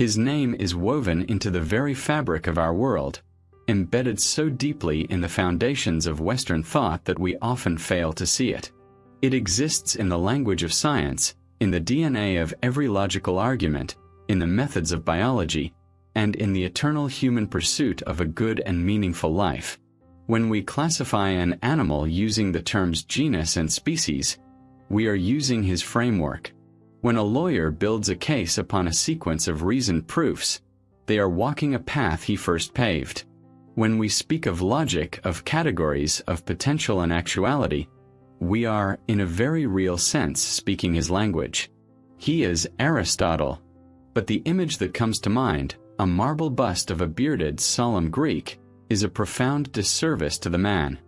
His name is woven into the very fabric of our world, embedded so deeply in the foundations of Western thought that we often fail to see it. It exists in the language of science, in the DNA of every logical argument, in the methods of biology, and in the eternal human pursuit of a good and meaningful life. When we classify an animal using the terms genus and species, we are using his framework. When a lawyer builds a case upon a sequence of reasoned proofs, they are walking a path he first paved. When we speak of logic, of categories, of potential and actuality, we are, in a very real sense, speaking his language. He is Aristotle. But the image that comes to mind, a marble bust of a bearded, solemn Greek, is a profound disservice to the man.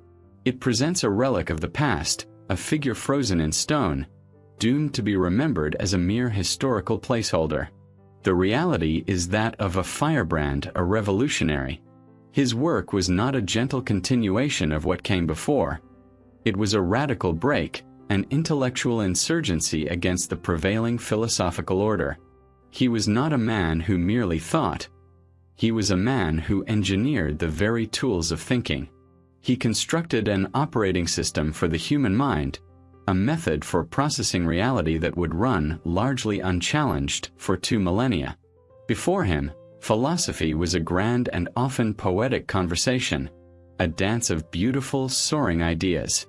It presents a relic of the past, a figure frozen in stone, doomed to be remembered as a mere historical placeholder. The reality is that of a firebrand, a revolutionary. His work was not a gentle continuation of what came before. It was a radical break, an intellectual insurgency against the prevailing philosophical order. He was not a man who merely thought. He was a man who engineered the very tools of thinking. He constructed an operating system for the human mind, a method for processing reality that would run, largely unchallenged, for 2 millennia. Before him, philosophy was a grand and often poetic conversation, a dance of beautiful, soaring ideas.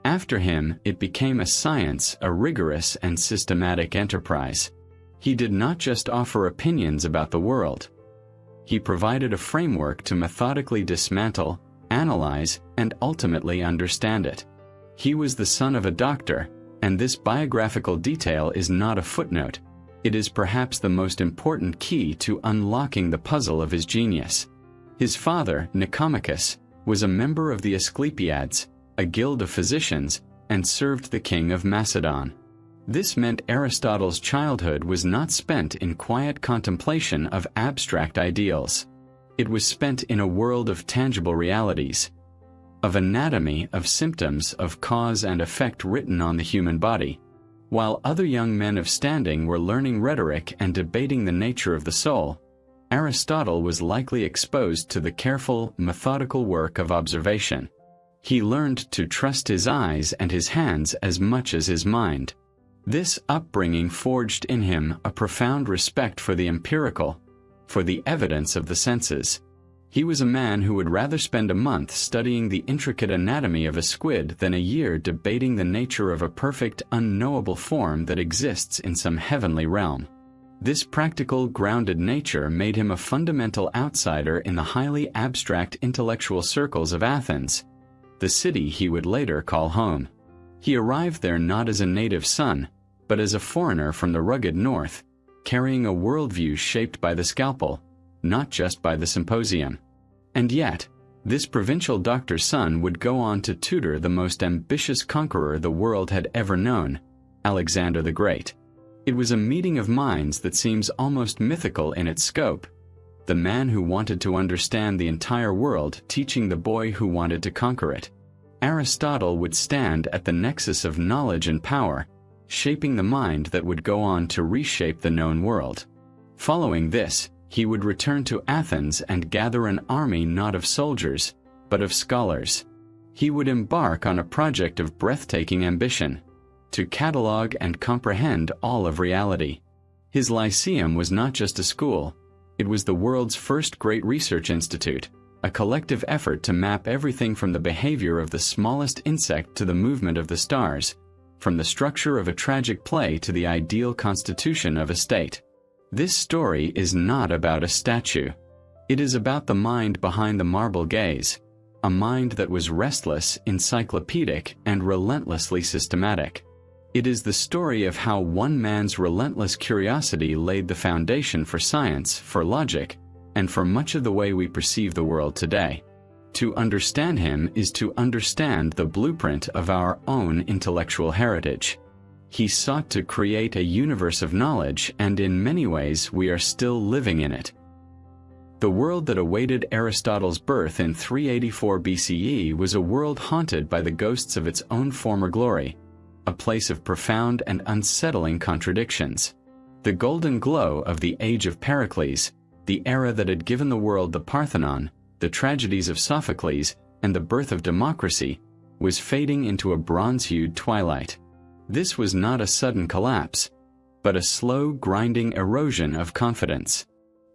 After him, it became a science, a rigorous and systematic enterprise. He did not just offer opinions about the world. He provided a framework to methodically dismantle, analyze, and ultimately understand it. He was the son of a doctor, and this biographical detail is not a footnote. It is perhaps the most important key to unlocking the puzzle of his genius. His father, Nicomachus, was a member of the Asclepiads, a guild of physicians, and served the king of Macedon. This meant Aristotle's childhood was not spent in quiet contemplation of abstract ideals. It was spent in a world of tangible realities, of anatomy, of symptoms, of cause and effect written on the human body. While other young men of standing were learning rhetoric and debating the nature of the soul, Aristotle was likely exposed to the careful, methodical work of observation. He learned to trust his eyes and his hands as much as his mind. This upbringing forged in him a profound respect for the empirical, for the evidence of the senses. He was a man who would rather spend a month studying the intricate anatomy of a squid than a year debating the nature of a perfect, unknowable form that exists in some heavenly realm. This practical, grounded nature made him a fundamental outsider in the highly abstract intellectual circles of Athens, the city he would later call home. He arrived there not as a native son, but as a foreigner from the rugged north, carrying a worldview shaped by the Scalpel, not just by the Symposium. And yet, this provincial doctor's son would go on to tutor the most ambitious conqueror the world had ever known, Alexander the Great. It was a meeting of minds that seems almost mythical in its scope. The man who wanted to understand the entire world teaching the boy who wanted to conquer it. Aristotle would stand at the nexus of knowledge and power, shaping the mind that would go on to reshape the known world. Following this, he would return to Athens and gather an army not of soldiers, but of scholars. He would embark on a project of breathtaking ambition, to catalog and comprehend all of reality. His Lyceum was not just a school, it was the world's first great research institute, a collective effort to map everything from the behavior of the smallest insect to the movement of the stars, from the structure of a tragic play to the ideal constitution of a state. This story is not about a statue. It is about the mind behind the marble gaze, a mind that was restless, encyclopedic, and relentlessly systematic. It is the story of how one man's relentless curiosity laid the foundation for science, for logic, and for much of the way we perceive the world today. To understand him is to understand the blueprint of our own intellectual heritage. He sought to create a universe of knowledge, and in many ways we are still living in it. The world that awaited Aristotle's birth in 384 BCE was a world haunted by the ghosts of its own former glory, a place of profound and unsettling contradictions. The golden glow of the age of Pericles, the era that had given the world the Parthenon, the tragedies of Sophocles, and the birth of democracy, was fading into a bronze-hued twilight. This was not a sudden collapse, but a slow, grinding erosion of confidence.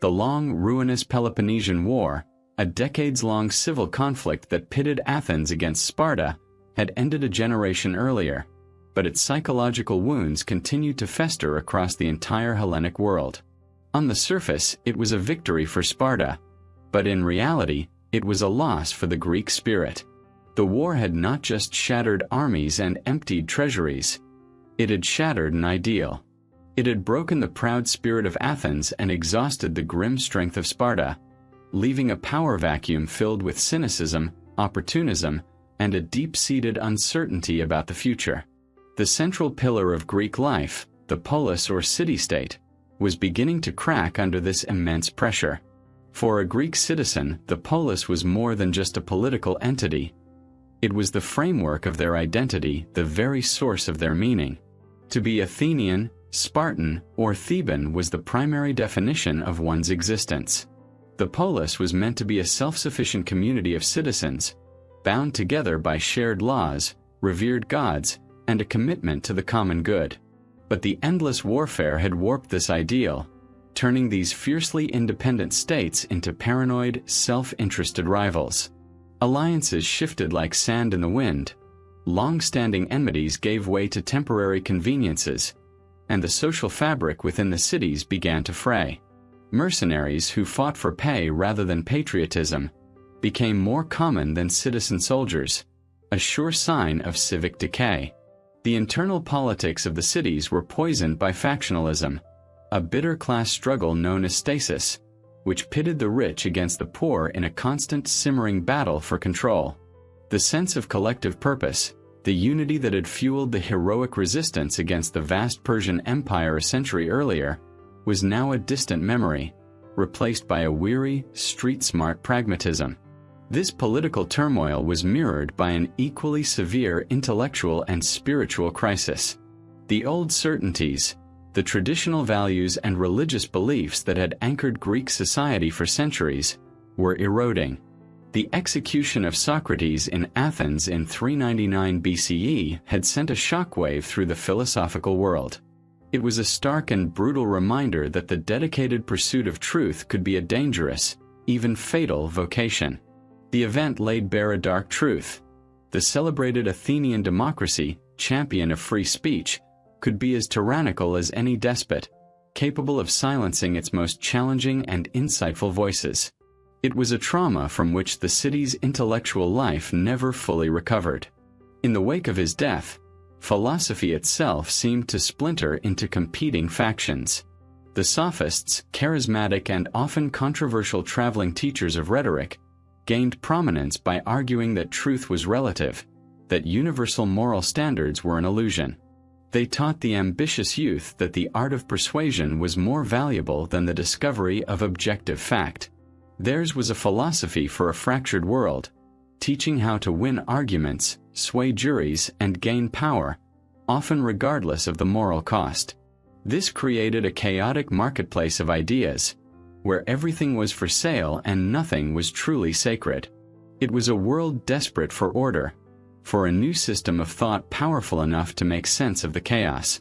The long, ruinous Peloponnesian War, a decades-long civil conflict that pitted Athens against Sparta, had ended a generation earlier, but its psychological wounds continued to fester across the entire Hellenic world. On the surface, it was a victory for Sparta, but in reality, it was a loss for the Greek spirit. The war had not just shattered armies and emptied treasuries. It had shattered an ideal. It had broken the proud spirit of Athens and exhausted the grim strength of Sparta, leaving a power vacuum filled with cynicism, opportunism, and a deep-seated uncertainty about the future. The central pillar of Greek life, the polis or city-state, was beginning to crack under this immense pressure. For a Greek citizen, the polis was more than just a political entity. It was the framework of their identity, the very source of their meaning. To be Athenian, Spartan, or Theban was the primary definition of one's existence. The polis was meant to be a self-sufficient community of citizens, bound together by shared laws, revered gods, and a commitment to the common good. But the endless warfare had warped this ideal, turning these fiercely independent states into paranoid, self-interested rivals. Alliances shifted like sand in the wind, long-standing enmities gave way to temporary conveniences, and the social fabric within the cities began to fray. Mercenaries who fought for pay rather than patriotism became more common than citizen soldiers, a sure sign of civic decay. The internal politics of the cities were poisoned by factionalism, a bitter class struggle known as stasis, which pitted the rich against the poor in a constant simmering battle for control. The sense of collective purpose, the unity that had fueled the heroic resistance against the vast Persian Empire a century earlier, was now a distant memory, replaced by a weary, street-smart pragmatism. This political turmoil was mirrored by an equally severe intellectual and spiritual crisis. The old certainties, the traditional values and religious beliefs that had anchored Greek society for centuries, were eroding. The execution of Socrates in Athens in 399 BCE had sent a shockwave through the philosophical world. It was a stark and brutal reminder that the dedicated pursuit of truth could be a dangerous, even fatal vocation. The event laid bare a dark truth. The celebrated Athenian democracy, champion of free speech, could be as tyrannical as any despot, capable of silencing its most challenging and insightful voices. It was a trauma from which the city's intellectual life never fully recovered. In the wake of his death, philosophy itself seemed to splinter into competing factions. The sophists, charismatic and often controversial traveling teachers of rhetoric, gained prominence by arguing that truth was relative, that universal moral standards were an illusion. They taught the ambitious youth that the art of persuasion was more valuable than the discovery of objective fact. Theirs was a philosophy for a fractured world, teaching how to win arguments, sway juries, and gain power, often regardless of the moral cost. This created a chaotic marketplace of ideas, where everything was for sale and nothing was truly sacred. It was a world desperate for order, for a new system of thought powerful enough to make sense of the chaos.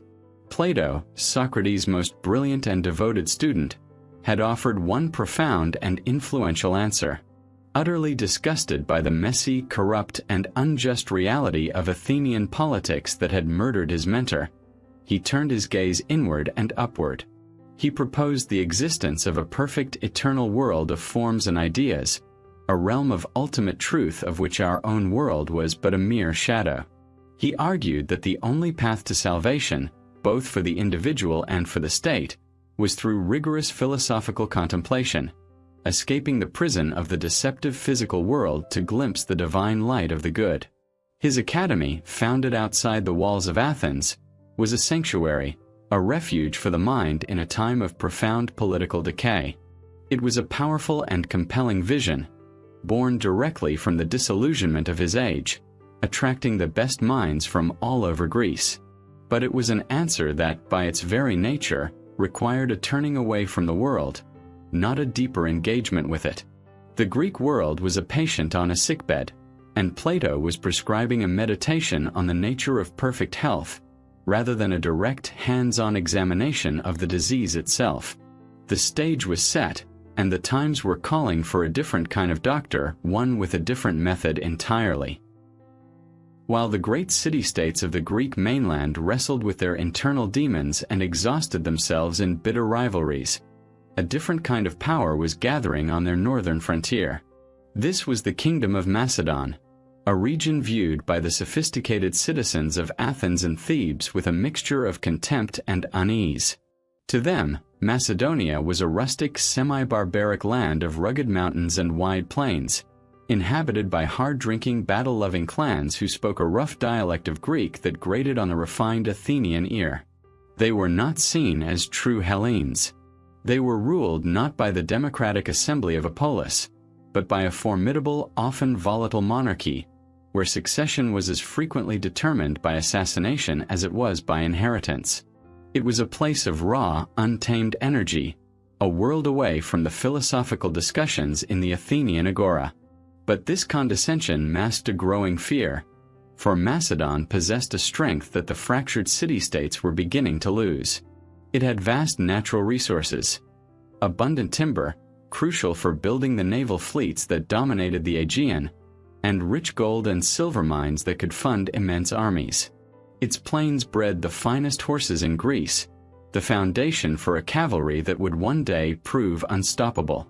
Plato, Socrates' most brilliant and devoted student, had offered one profound and influential answer. Utterly disgusted by the messy, corrupt, and unjust reality of Athenian politics that had murdered his mentor, he turned his gaze inward and upward. He proposed the existence of a perfect eternal world of forms and ideas, a realm of ultimate truth of which our own world was but a mere shadow. He argued that the only path to salvation, both for the individual and for the state, was through rigorous philosophical contemplation, escaping the prison of the deceptive physical world to glimpse the divine light of the good. His academy, founded outside the walls of Athens, was a sanctuary, a refuge for the mind in a time of profound political decay. It was a powerful and compelling vision, born directly from the disillusionment of his age, attracting the best minds from all over Greece. But it was an answer that, by its very nature, required a turning away from the world, not a deeper engagement with it. The Greek world was a patient on a sickbed, and Plato was prescribing a meditation on the nature of perfect health, rather than a direct hands-on examination of the disease itself. The stage was set, and the times were calling for a different kind of doctor, one with a different method entirely. While the great city-states of the Greek mainland wrestled with their internal demons and exhausted themselves in bitter rivalries, a different kind of power was gathering on their northern frontier. This was the kingdom of Macedon, a region viewed by the sophisticated citizens of Athens and Thebes with a mixture of contempt and unease. To them, Macedonia was a rustic, semi-barbaric land of rugged mountains and wide plains, inhabited by hard-drinking, battle-loving clans who spoke a rough dialect of Greek that grated on the refined Athenian ear. They were not seen as true Hellenes. They were ruled not by the democratic assembly of a polis, but by a formidable, often volatile monarchy, where succession was as frequently determined by assassination as it was by inheritance. It was a place of raw, untamed energy, a world away from the philosophical discussions in the Athenian agora. But this condescension masked a growing fear, for Macedon possessed a strength that the fractured city-states were beginning to lose. It had vast natural resources, abundant timber, crucial for building the naval fleets that dominated the Aegean, and rich gold and silver mines that could fund immense armies. Its plains bred the finest horses in Greece, the foundation for a cavalry that would one day prove unstoppable.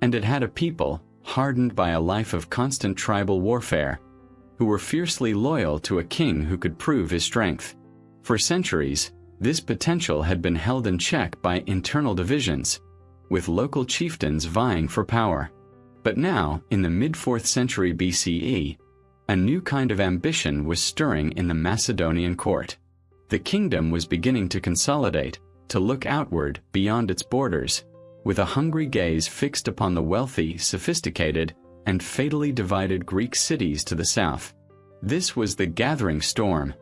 And it had a people, hardened by a life of constant tribal warfare, who were fiercely loyal to a king who could prove his strength. For centuries, this potential had been held in check by internal divisions, with local chieftains vying for power. But now, in the mid-4th century BCE, a new kind of ambition was stirring in the Macedonian court. The kingdom was beginning to consolidate, to look outward, beyond its borders, with a hungry gaze fixed upon the wealthy, sophisticated, and fatally divided Greek cities to the south. This was the gathering storm,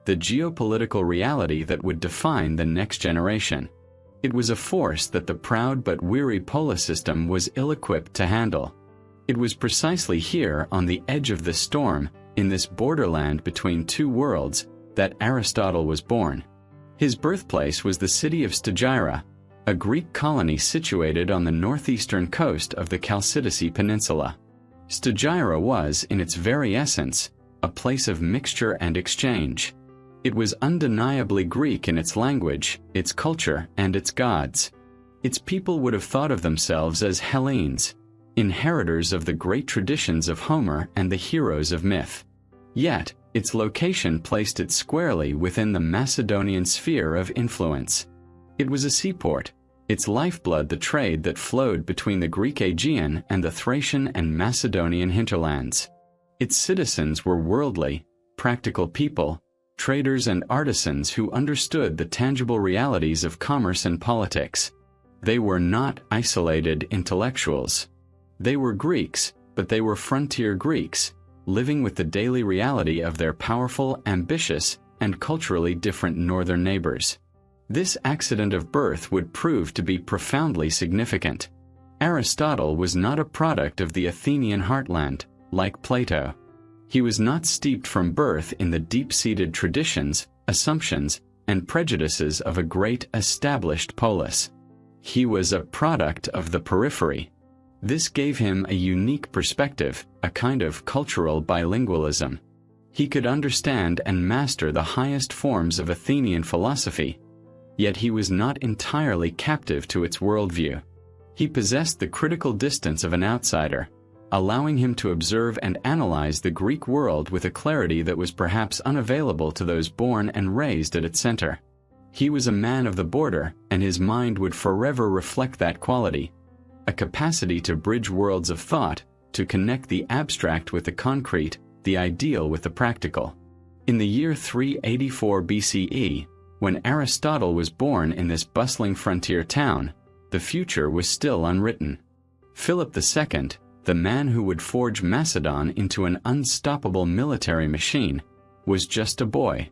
the geopolitical reality that would define the next generation. It was a force that the proud but weary polis system was ill-equipped to handle. It was precisely here, on the edge of the storm, in this borderland between two worlds, that Aristotle was born. His birthplace was the city of Stagira, a Greek colony situated on the northeastern coast of the Chalcidice Peninsula. Stagira was, in its very essence, a place of mixture and exchange. It was undeniably Greek in its language, its culture, and its gods. Its people would have thought of themselves as Hellenes, inheritors of the great traditions of Homer and the heroes of myth. Yet, its location placed it squarely within the Macedonian sphere of influence. It was a seaport, its lifeblood the trade that flowed between the Greek Aegean and the Thracian and Macedonian hinterlands. Its citizens were worldly, practical people, traders and artisans who understood the tangible realities of commerce and politics. They were not isolated intellectuals. They were Greeks, but they were frontier Greeks, living with the daily reality of their powerful, ambitious, and culturally different northern neighbors. This accident of birth would prove to be profoundly significant. Aristotle was not a product of the Athenian heartland, like Plato. He was not steeped from birth in the deep-seated traditions, assumptions, and prejudices of a great established polis. He was a product of the periphery. This gave him a unique perspective, a kind of cultural bilingualism. He could understand and master the highest forms of Athenian philosophy, yet he was not entirely captive to its worldview. He possessed the critical distance of an outsider, allowing him to observe and analyze the Greek world with a clarity that was perhaps unavailable to those born and raised at its center. He was a man of the border, and his mind would forever reflect that quality, a capacity to bridge worlds of thought, to connect the abstract with the concrete, the ideal with the practical. In the year 384 BCE, when Aristotle was born in this bustling frontier town, the future was still unwritten. Philip II, the man who would forge Macedon into an unstoppable military machine, was just a boy.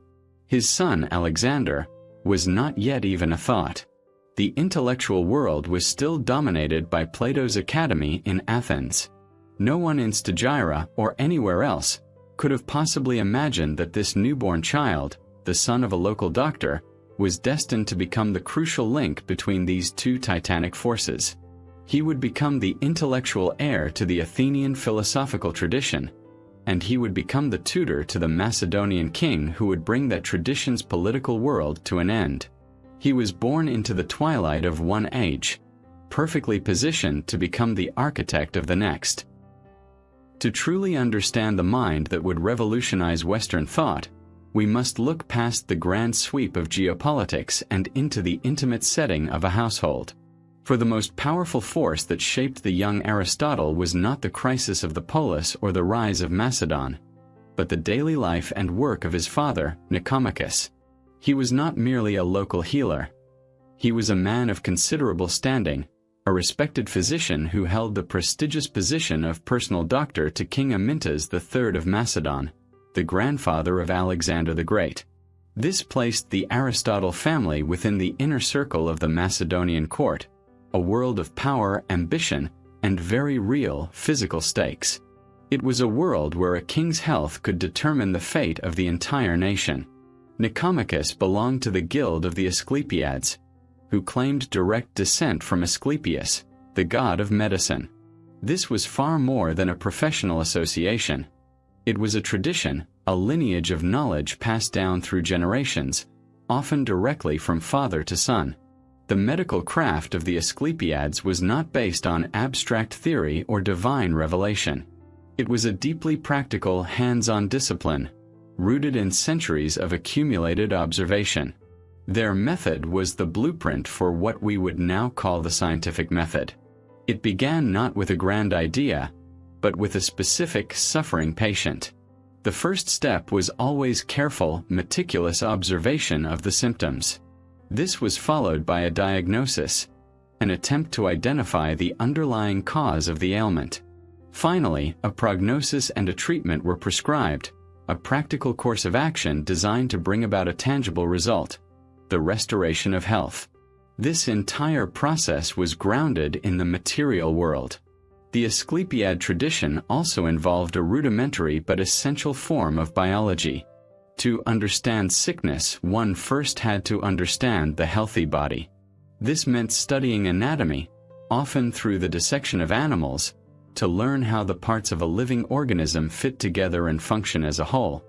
His son, Alexander, was not yet even a thought. The intellectual world was still dominated by Plato's academy in Athens. No one in Stagira or anywhere else could have possibly imagined that this newborn child, the son of a local doctor, was destined to become the crucial link between these two titanic forces. He would become the intellectual heir to the Athenian philosophical tradition, and he would become the tutor to the Macedonian king who would bring that tradition's political world to an end. He was born into the twilight of one age, perfectly positioned to become the architect of the next. To truly understand the mind that would revolutionize Western thought, we must look past the grand sweep of geopolitics and into the intimate setting of a household. For the most powerful force that shaped the young Aristotle was not the crisis of the polis or the rise of Macedon, but the daily life and work of his father, Nicomachus. He was not merely a local healer. He was a man of considerable standing, a respected physician who held the prestigious position of personal doctor to King Amyntas III of Macedon, the grandfather of Alexander the Great. This placed the Aristotle family within the inner circle of the Macedonian court, a world of power, ambition, and very real physical stakes. It was a world where a king's health could determine the fate of the entire nation. Nicomachus belonged to the guild of the Asclepiads, who claimed direct descent from Asclepius, the god of medicine. This was far more than a professional association. It was a tradition, a lineage of knowledge passed down through generations, often directly from father to son. The medical craft of the Asclepiads was not based on abstract theory or divine revelation. It was a deeply practical, hands-on discipline, rooted in centuries of accumulated observation. Their method was the blueprint for what we would now call the scientific method. It began not with a grand idea, but with a specific, suffering patient. The first step was always careful, meticulous observation of the symptoms. This was followed by a diagnosis, an attempt to identify the underlying cause of the ailment. Finally, a prognosis and a treatment were prescribed, a practical course of action designed to bring about a tangible result: the restoration of health. This entire process was grounded in the material world. The Asclepiad tradition also involved a rudimentary but essential form of biology. To understand sickness, one first had to understand the healthy body. This meant studying anatomy, often through the dissection of animals, to learn how the parts of a living organism fit together and function as a whole.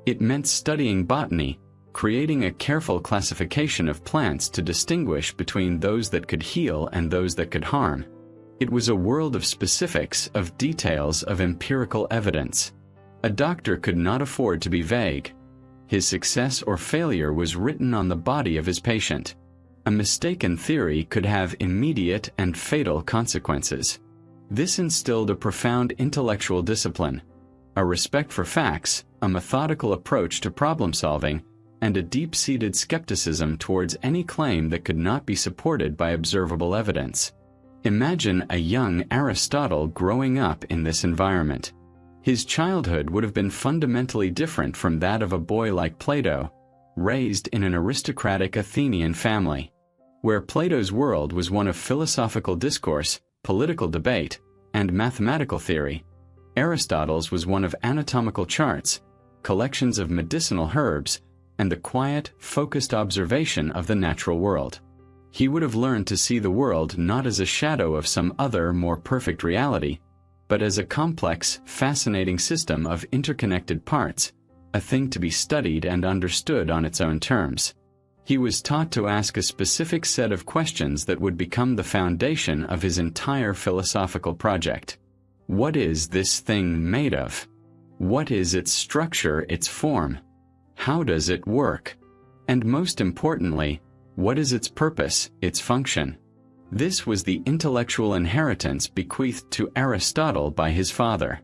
It meant studying botany, creating a careful classification of plants to distinguish between those that could heal and those that could harm. It was a world of specifics, of details, of empirical evidence. A doctor could not afford to be vague. His success or failure was written on the body of his patient. A mistaken theory could have immediate and fatal consequences. This instilled a profound intellectual discipline, a respect for facts, a methodical approach to problem solving, and a deep-seated skepticism towards any claim that could not be supported by observable evidence. Imagine a young Aristotle growing up in this environment. His childhood would have been fundamentally different from that of a boy like Plato, raised in an aristocratic Athenian family, where Plato's world was one of philosophical discourse, political debate, and mathematical theory. Aristotle's was one of anatomical charts, collections of medicinal herbs, and the quiet, focused observation of the natural world. He would have learned to see the world not as a shadow of some other, more perfect reality, but as a complex, fascinating system of interconnected parts, a thing to be studied and understood on its own terms. He was taught to ask a specific set of questions that would become the foundation of his entire philosophical project. What is this thing made of? What is its structure, its form? How does it work? And most importantly, what is its purpose, its function? This was the intellectual inheritance bequeathed to Aristotle by his father.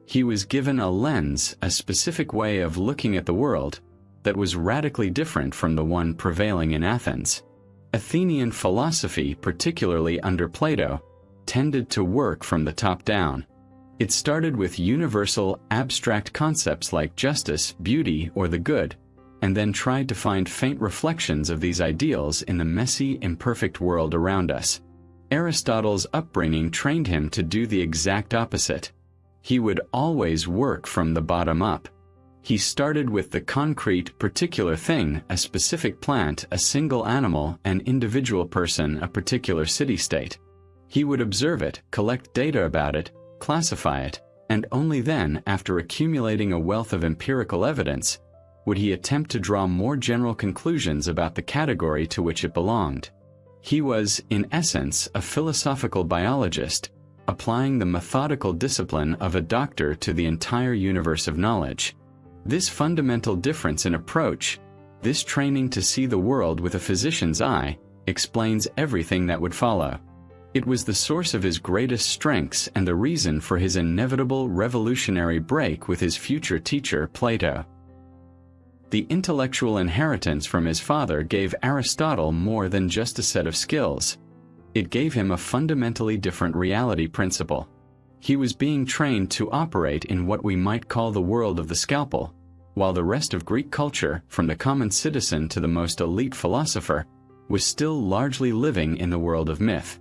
He was given a lens, a specific way of looking at the world, that was radically different from the one prevailing in Athens. Athenian philosophy, particularly under Plato, tended to work from the top down. It started with universal, abstract concepts like justice, beauty, or the good, and then tried to find faint reflections of these ideals in the messy, imperfect world around us. Aristotle's upbringing trained him to do the exact opposite. He would always work from the bottom up. He started with the concrete, particular thing, a specific plant, a single animal, an individual person, a particular city-state. He would observe it, collect data about it, classify it, and only then, after accumulating a wealth of empirical evidence, would he attempt to draw more general conclusions about the category to which it belonged. He was, in essence, a philosophical biologist, applying the methodical discipline of a doctor to the entire universe of knowledge. This fundamental difference in approach, this training to see the world with a physician's eye, explains everything that would follow. It was the source of his greatest strengths and the reason for his inevitable revolutionary break with his future teacher, Plato. The intellectual inheritance from his father gave Aristotle more than just a set of skills. It gave him a fundamentally different reality principle. He was being trained to operate in what we might call the world of the scalpel, while the rest of Greek culture, from the common citizen to the most elite philosopher, was still largely living in the world of myth.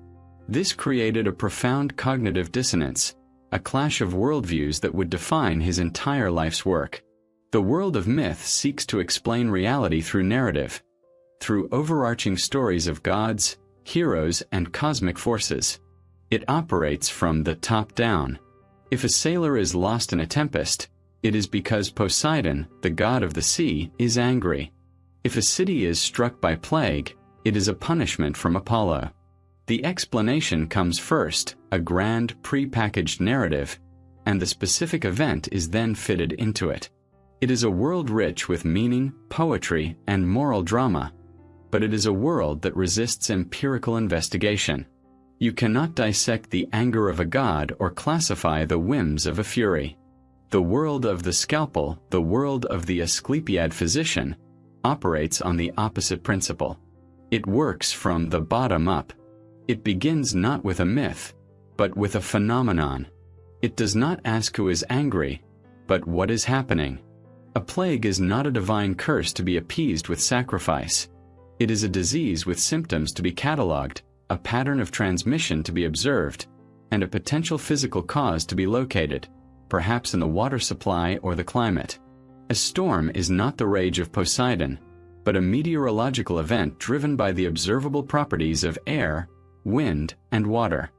This created a profound cognitive dissonance, a clash of worldviews that would define his entire life's work. The world of myth seeks to explain reality through narrative, through overarching stories of gods, heroes, and cosmic forces. It operates from the top down. If a sailor is lost in a tempest, it is because Poseidon, the god of the sea, is angry. If a city is struck by plague, it is a punishment from Apollo. The explanation comes first, a grand, pre-packaged narrative, and the specific event is then fitted into it. It is a world rich with meaning, poetry, and moral drama, but it is a world that resists empirical investigation. You cannot dissect the anger of a god or classify the whims of a fury. The world of the scalpel, the world of the Asclepiad physician, operates on the opposite principle. It works from the bottom up. It begins not with a myth, but with a phenomenon. It does not ask who is angry, but what is happening. A plague is not a divine curse to be appeased with sacrifice. It is a disease with symptoms to be catalogued, a pattern of transmission to be observed, and a potential physical cause to be located, perhaps in the water supply or the climate. A storm is not the rage of Poseidon, but a meteorological event driven by the observable properties of air, wind, and water.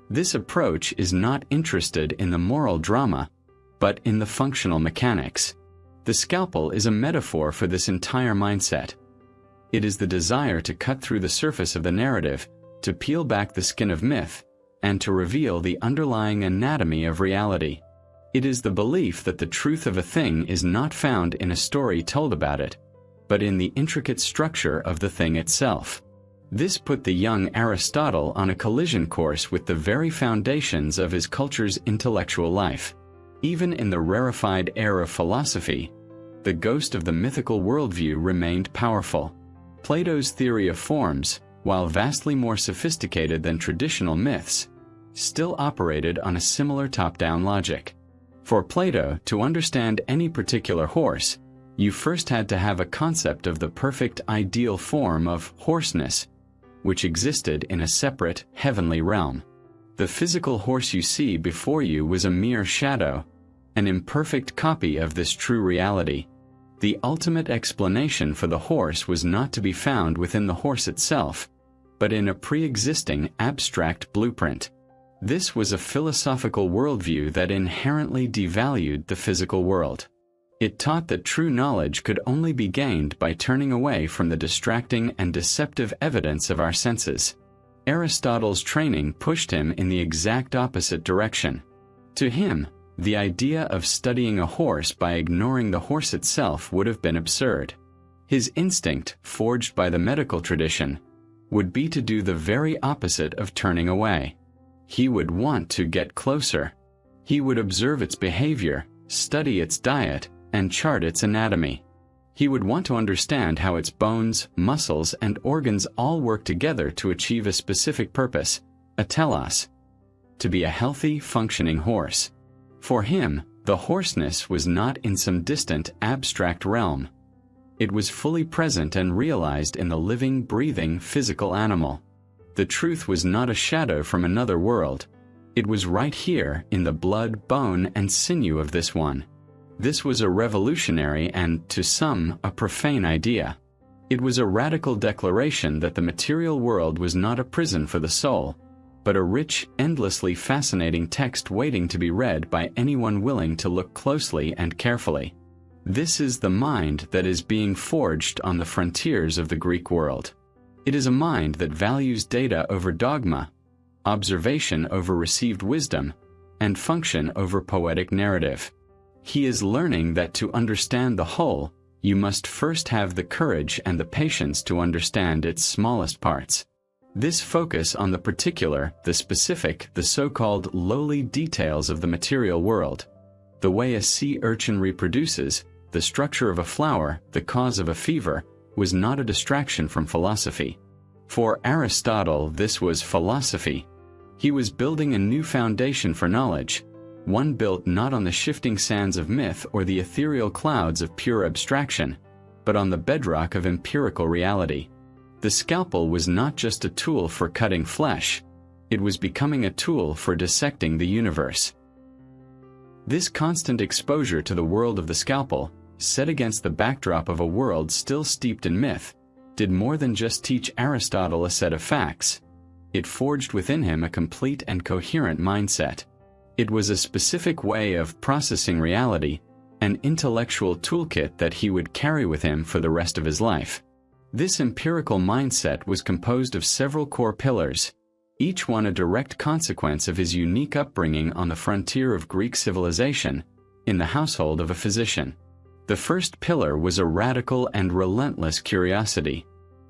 This approach is not interested in the moral drama, but in the functional mechanics. The scalpel is a metaphor for this entire mindset. It is the desire to cut through the surface of the narrative, to peel back the skin of myth, and to reveal the underlying anatomy of reality. It is the belief that the truth of a thing is not found in a story told about it, but in the intricate structure of the thing itself. This put the young Aristotle on a collision course with the very foundations of his culture's intellectual life. Even in the rarefied air of philosophy, the ghost of the mythical worldview remained powerful. Plato's theory of forms, while vastly more sophisticated than traditional myths, still operated on a similar top-down logic. For Plato, to understand any particular horse, you first had to have a concept of the perfect ideal form of horseness, which existed in a separate, heavenly realm. The physical horse you see before you was a mere shadow, an imperfect copy of this true reality. The ultimate explanation for the horse was not to be found within the horse itself, but in a pre-existing abstract blueprint. This was a philosophical worldview that inherently devalued the physical world. It taught that true knowledge could only be gained by turning away from the distracting and deceptive evidence of our senses. Aristotle's training pushed him in the exact opposite direction. To him, the idea of studying a horse by ignoring the horse itself would have been absurd. His instinct, forged by the medical tradition, would be to do the very opposite of turning away. He would want to get closer. He would observe its behavior, study its diet, and chart its anatomy. He would want to understand how its bones, muscles, and organs all work together to achieve a specific purpose, a telos, to be a healthy, functioning horse. For him, the horseness was not in some distant, abstract realm. It was fully present and realized in the living, breathing, physical animal. The truth was not a shadow from another world. It was right here in the blood, bone, and sinew of this one. This was a revolutionary and, to some, a profane idea. It was a radical declaration that the material world was not a prison for the soul, but a rich, endlessly fascinating text waiting to be read by anyone willing to look closely and carefully. This is the mind that is being forged on the frontiers of the Greek world. It is a mind that values data over dogma, observation over received wisdom, and function over poetic narrative. He is learning that to understand the whole, you must first have the courage and the patience to understand its smallest parts. This focus on the particular, the specific, the so-called lowly details of the material world, the way a sea urchin reproduces, the structure of a flower, the cause of a fever, was not a distraction from philosophy. For Aristotle, this was philosophy. He was building a new foundation for knowledge, one built not on the shifting sands of myth or the ethereal clouds of pure abstraction, but on the bedrock of empirical reality. The scalpel was not just a tool for cutting flesh, it was becoming a tool for dissecting the universe. This constant exposure to the world of the scalpel, set against the backdrop of a world still steeped in myth, did more than just teach Aristotle a set of facts. It forged within him a complete and coherent mindset. It was a specific way of processing reality, an intellectual toolkit that he would carry with him for the rest of his life. This empirical mindset was composed of several core pillars, each one a direct consequence of his unique upbringing on the frontier of Greek civilization, in the household of a physician. The first pillar was a radical and relentless curiosity.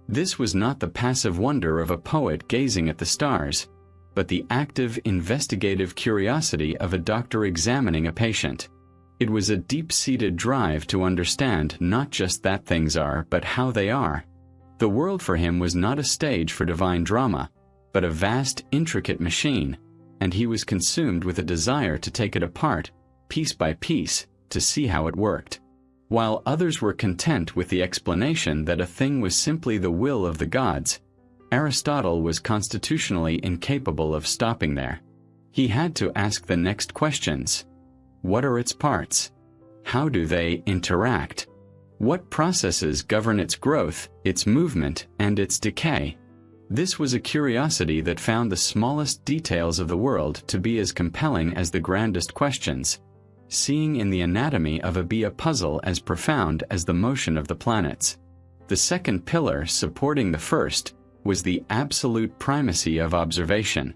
This was not the passive wonder of a poet gazing at the stars, but the active, investigative curiosity of a doctor examining a patient. It was a deep-seated drive to understand not just that things are, but how they are. The world for him was not a stage for divine drama, but a vast, intricate machine, and he was consumed with a desire to take it apart, piece by piece, to see how it worked. While others were content with the explanation that a thing was simply the will of the gods, Aristotle was constitutionally incapable of stopping there. He had to ask the next questions. What are its parts? How do they interact? What processes govern its growth, its movement, and its decay? This was a curiosity that found the smallest details of the world to be as compelling as the grandest questions, seeing in the anatomy of a bee a puzzle as profound as the motion of the planets. The second pillar, supporting the first, was the absolute primacy of observation.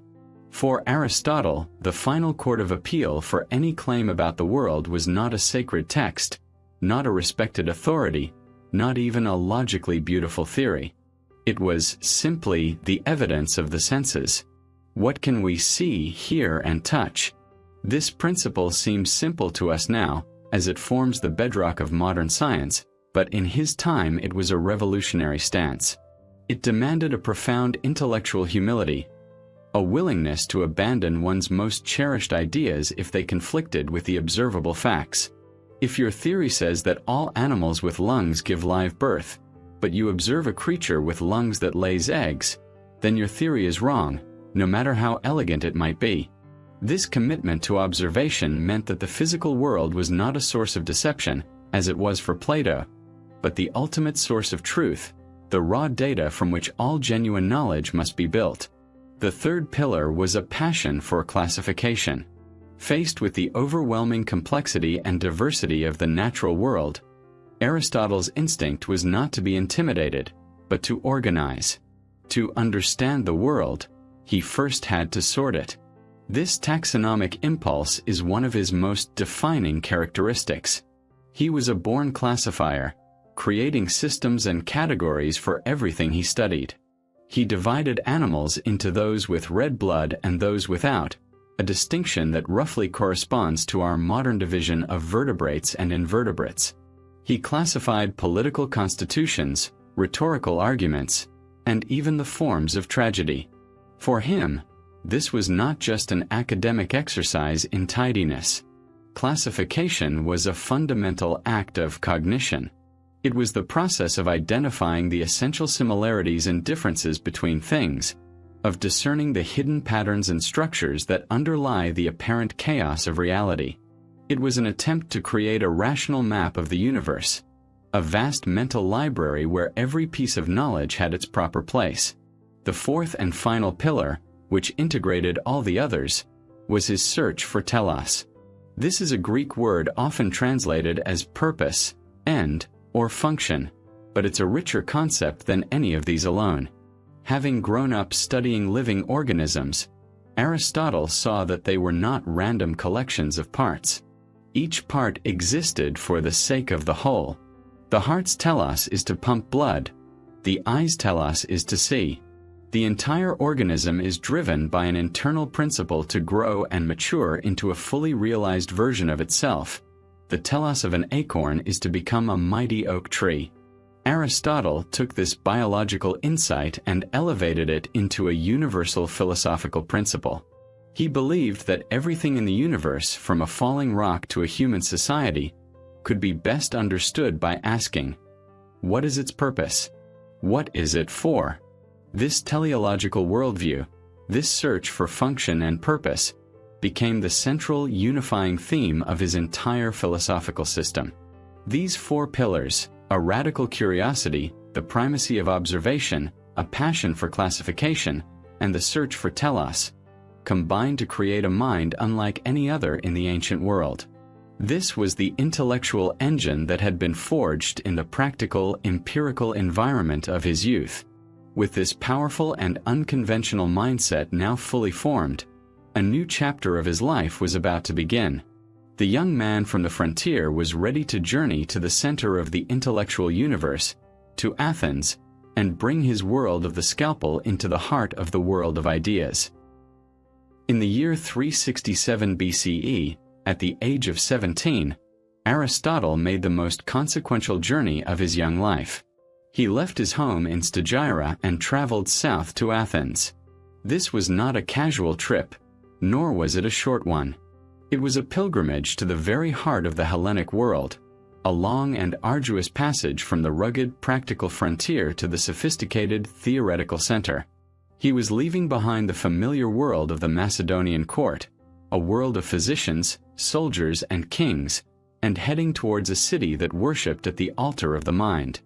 For Aristotle, the final court of appeal for any claim about the world was not a sacred text, not a respected authority, not even a logically beautiful theory. It was simply the evidence of the senses. What can we see, hear, and touch? This principle seems simple to us now, as it forms the bedrock of modern science, but in his time it was a revolutionary stance. It demanded a profound intellectual humility, a willingness to abandon one's most cherished ideas if they conflicted with the observable facts. If your theory says that all animals with lungs give live birth, but you observe a creature with lungs that lays eggs, then your theory is wrong, no matter how elegant it might be. This commitment to observation meant that the physical world was not a source of deception, as it was for Plato, but the ultimate source of truth, the raw data from which all genuine knowledge must be built. The third pillar was a passion for classification. Faced with the overwhelming complexity and diversity of the natural world, Aristotle's instinct was not to be intimidated, but to organize. To understand the world, he first had to sort it. This taxonomic impulse is one of his most defining characteristics. He was a born classifier, creating systems and categories for everything he studied. He divided animals into those with red blood and those without, a distinction that roughly corresponds to our modern division of vertebrates and invertebrates. He classified political constitutions, rhetorical arguments, and even the forms of tragedy. For him, this was not just an academic exercise in tidiness. Classification was a fundamental act of cognition. It was the process of identifying the essential similarities and differences between things, of discerning the hidden patterns and structures that underlie the apparent chaos of reality. It was an attempt to create a rational map of the universe, a vast mental library where every piece of knowledge had its proper place. The fourth and final pillar, which integrated all the others, was his search for telos. This is a Greek word often translated as purpose, end, or function, but it's a richer concept than any of these alone. Having grown up studying living organisms, Aristotle saw that they were not random collections of parts. Each part existed for the sake of the whole. The heart's telos is to pump blood. The eye's telos is to see. The entire organism is driven by an internal principle to grow and mature into a fully realized version of itself. The telos of an acorn is to become a mighty oak tree. Aristotle took this biological insight and elevated it into a universal philosophical principle. He believed that everything in the universe, from a falling rock to a human society, could be best understood by asking, what is its purpose? What is it for? This teleological worldview, this search for function and purpose, became the central unifying theme of his entire philosophical system. These four pillars, a radical curiosity, the primacy of observation, a passion for classification, and the search for telos, combined to create a mind unlike any other in the ancient world. This was the intellectual engine that had been forged in the practical, empirical environment of his youth. With this powerful and unconventional mindset now fully formed, a new chapter of his life was about to begin. The young man from the frontier was ready to journey to the center of the intellectual universe, to Athens, and bring his world of the Scalpel into the heart of the world of ideas. In the year 367 BCE, at the age of 17, Aristotle made the most consequential journey of his young life. He left his home in Stagira and traveled south to Athens. This was not a casual trip, nor was it a short one. It was a pilgrimage to the very heart of the Hellenic world, a long and arduous passage from the rugged, practical frontier to the sophisticated, theoretical center. He was leaving behind the familiar world of the Macedonian court, a world of physicians, soldiers, and kings, and heading towards a city that worshipped at the altar of the mind.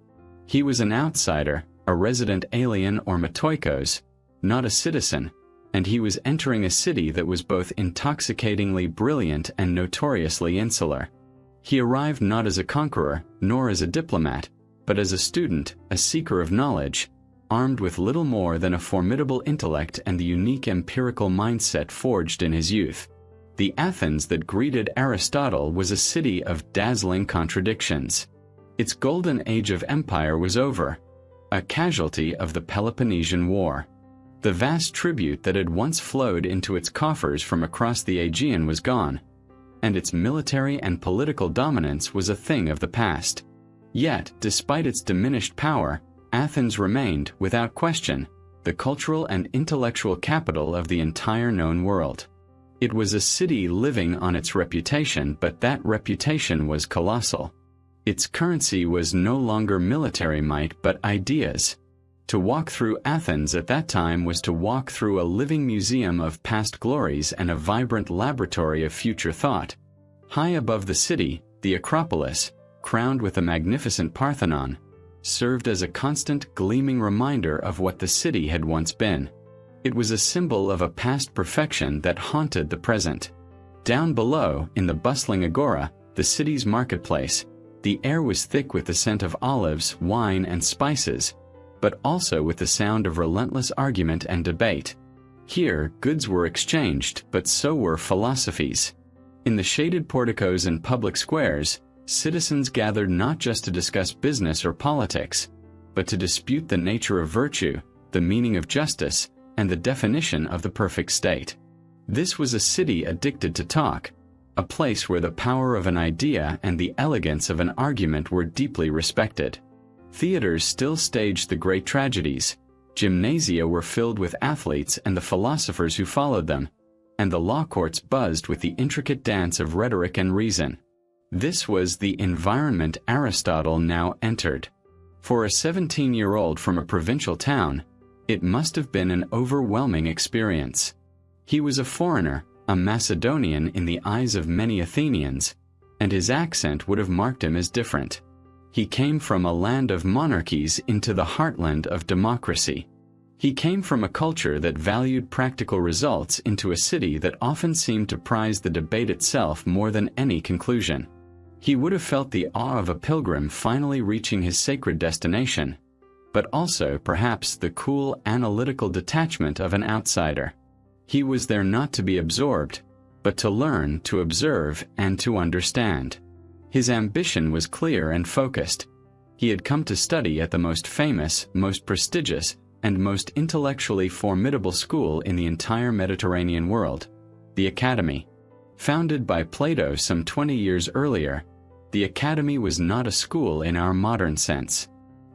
He was an outsider, a resident alien or metoikos, not a citizen, and he was entering a city that was both intoxicatingly brilliant and notoriously insular. He arrived not as a conqueror, nor as a diplomat, but as a student, a seeker of knowledge, armed with little more than a formidable intellect and the unique empirical mindset forged in his youth. The Athens that greeted Aristotle was a city of dazzling contradictions. Its golden age of empire was over, a casualty of the Peloponnesian War. The vast tribute that had once flowed into its coffers from across the Aegean was gone, and its military and political dominance was a thing of the past. Yet, despite its diminished power, Athens remained, without question, the cultural and intellectual capital of the entire known world. It was a city living on its reputation, but that reputation was colossal. Its currency was no longer military might, but ideas. To walk through Athens at that time was to walk through a living museum of past glories and a vibrant laboratory of future thought. High above the city, the Acropolis, crowned with a magnificent Parthenon, served as a constant gleaming reminder of what the city had once been. It was a symbol of a past perfection that haunted the present. Down below, in the bustling agora, the city's marketplace, the air was thick with the scent of olives, wine, and spices, but also with the sound of relentless argument and debate. Here, goods were exchanged, but so were philosophies. In the shaded porticos and public squares, citizens gathered not just to discuss business or politics, but to dispute the nature of virtue, the meaning of justice, and the definition of the perfect state. This was a city addicted to talk, a place where the power of an idea and the elegance of an argument were deeply respected. Theaters still staged the great tragedies, gymnasia were filled with athletes and the philosophers who followed them, and the law courts buzzed with the intricate dance of rhetoric and reason. This was the environment Aristotle now entered. For a 17-year-old from a provincial town, it must have been an overwhelming experience. He was a foreigner, a Macedonian in the eyes of many Athenians, and his accent would have marked him as different. He came from a land of monarchies into the heartland of democracy. He came from a culture that valued practical results into a city that often seemed to prize the debate itself more than any conclusion. He would have felt the awe of a pilgrim finally reaching his sacred destination, but also perhaps the cool, analytical detachment of an outsider. He was there not to be absorbed, but to learn, to observe, and to understand. His ambition was clear and focused. He had come to study at the most famous, most prestigious, and most intellectually formidable school in the entire Mediterranean world, the Academy. Founded by Plato some 20 years earlier, the Academy was not a school in our modern sense.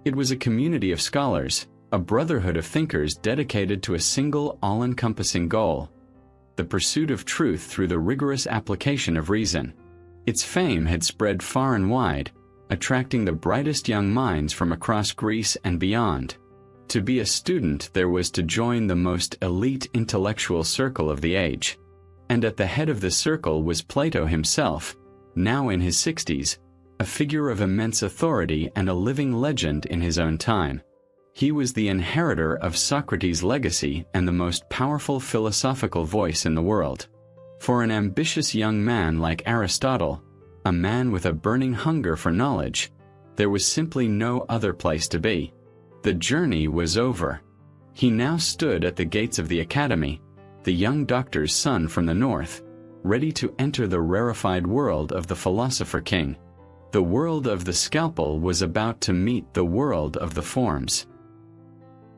It was a community of scholars, a brotherhood of thinkers dedicated to a single all-encompassing goal: the pursuit of truth through the rigorous application of reason. Its fame had spread far and wide, attracting the brightest young minds from across Greece and beyond. To be a student there was to join the most elite intellectual circle of the age. And at the head of the circle was Plato himself, now in his 60s, a figure of immense authority and a living legend in his own time. He was the inheritor of Socrates' legacy and the most powerful philosophical voice in the world. For an ambitious young man like Aristotle, a man with a burning hunger for knowledge, there was simply no other place to be. The journey was over. He now stood at the gates of the Academy, the young doctor's son from the north, ready to enter the rarefied world of the philosopher king. The world of the Scalpel was about to meet the world of the forms.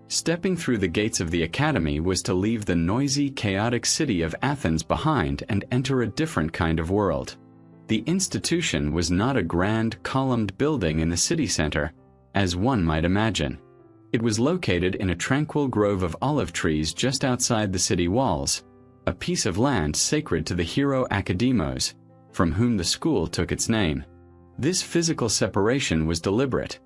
Stepping through the gates of the Academy was to leave the noisy, chaotic city of Athens behind and enter a different kind of world. The institution was not a grand, columned building in the city center, as one might imagine. It was located in a tranquil grove of olive trees just outside the city walls, a piece of land sacred to the hero Academos, from whom the school took its name. This physical separation was deliberate.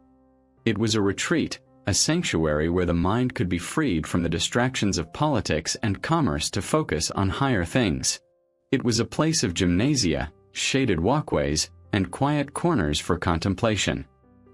It was a retreat, a sanctuary where the mind could be freed from the distractions of politics and commerce to focus on higher things. It was a place of gymnasia, shaded walkways, and quiet corners for contemplation.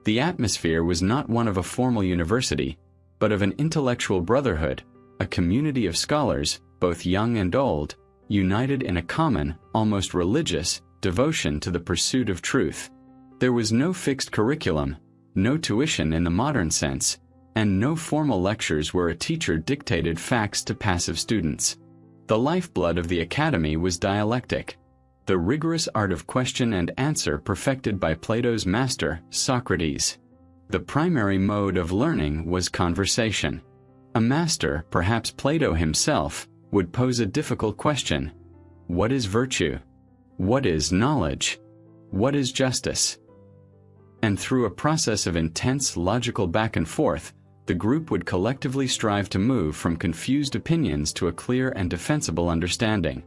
The atmosphere was not one of a formal university, but of an intellectual brotherhood, a community of scholars, both young and old, united in a common, almost religious, devotion to the pursuit of truth. There was no fixed curriculum, no tuition in the modern sense, and no formal lectures where a teacher dictated facts to passive students. The lifeblood of the Academy was dialectic, the rigorous art of question and answer perfected by Plato's master, Socrates. The primary mode of learning was conversation. A master, perhaps Plato himself, would pose a difficult question. What is virtue? What is knowledge? What is justice? And through a process of intense logical back and forth, the group would collectively strive to move from confused opinions to a clear and defensible understanding.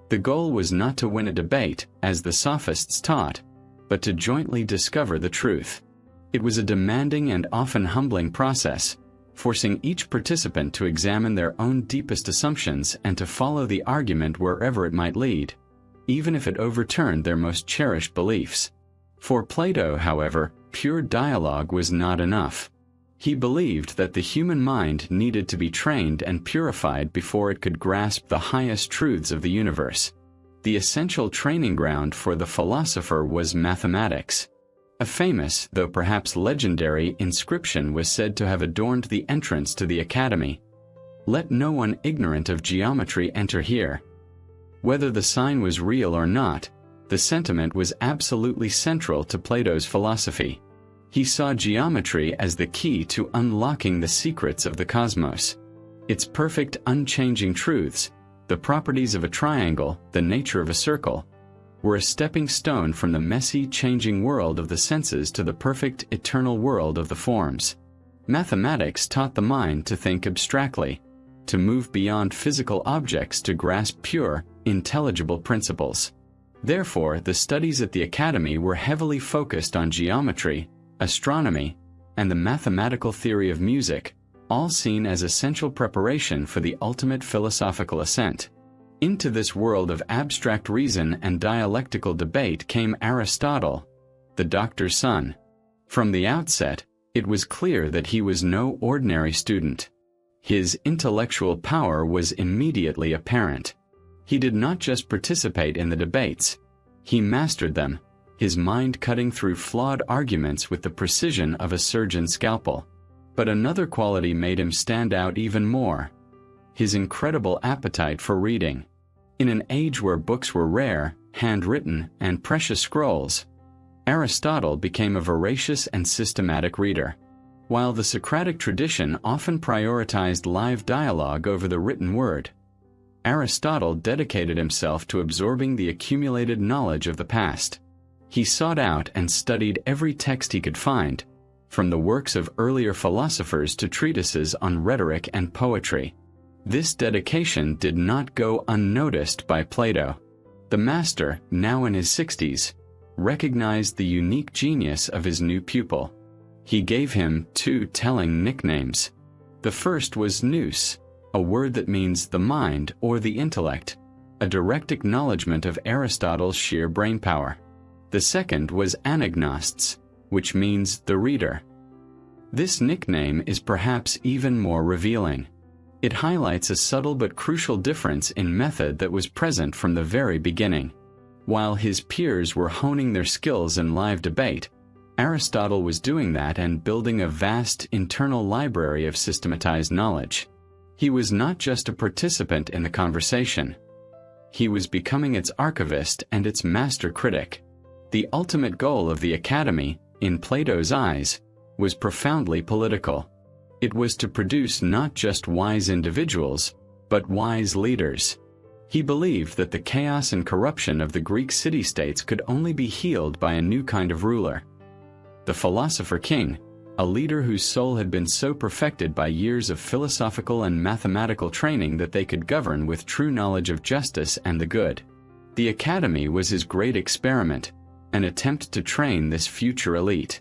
The goal was not to win a debate, as the sophists taught, but to jointly discover the truth. It was a demanding and often humbling process, forcing each participant to examine their own deepest assumptions and to follow the argument wherever it might lead, even if it overturned their most cherished beliefs. For Plato, however, pure dialogue was not enough. He believed that the human mind needed to be trained and purified before it could grasp the highest truths of the universe. The essential training ground for the philosopher was mathematics. A famous, though perhaps legendary, inscription was said to have adorned the entrance to the Academy. "Let no one ignorant of geometry enter here." Whether the sign was real or not, the sentiment was absolutely central to Plato's philosophy. He saw geometry as the key to unlocking the secrets of the cosmos. Its perfect, unchanging truths, the properties of a triangle, the nature of a circle, were a stepping stone from the messy, changing world of the senses to the perfect, eternal world of the forms. Mathematics taught the mind to think abstractly, to move beyond physical objects to grasp pure, intelligible principles. Therefore, the studies at the academy were heavily focused on geometry, astronomy, and the mathematical theory of music, all seen as essential preparation for the ultimate philosophical ascent. Into this world of abstract reason and dialectical debate came Aristotle, the doctor's son. From the outset, it was clear that he was no ordinary student. His intellectual power was immediately apparent. He did not just participate in the debates. He mastered them, his mind cutting through flawed arguments with the precision of a surgeon's scalpel. But another quality made him stand out even more: his incredible appetite for reading. In an age where books were rare, handwritten, and precious scrolls, Aristotle became a voracious and systematic reader. While the Socratic tradition often prioritized live dialogue over the written word, Aristotle dedicated himself to absorbing the accumulated knowledge of the past. He sought out and studied every text he could find, from the works of earlier philosophers to treatises on rhetoric and poetry. This dedication did not go unnoticed by Plato. The master, now in his 60s, recognized the unique genius of his new pupil. He gave him 2 telling nicknames. The first was nous, a word that means the mind or the intellect, a direct acknowledgement of Aristotle's sheer brainpower. The second was anagnosts, which means the reader. This nickname is perhaps even more revealing. It highlights a subtle but crucial difference in method that was present from the very beginning. While his peers were honing their skills in live debate, Aristotle was doing that and building a vast internal library of systematized knowledge. He was not just a participant in the conversation. He was becoming its archivist and its master critic. The ultimate goal of the academy, in Plato's eyes, was profoundly political. It was to produce not just wise individuals, but wise leaders. He believed that the chaos and corruption of the Greek city-states could only be healed by a new kind of ruler. The philosopher king, a leader whose soul had been so perfected by years of philosophical and mathematical training that they could govern with true knowledge of justice and the good. The academy was his great experiment, an attempt to train this future elite.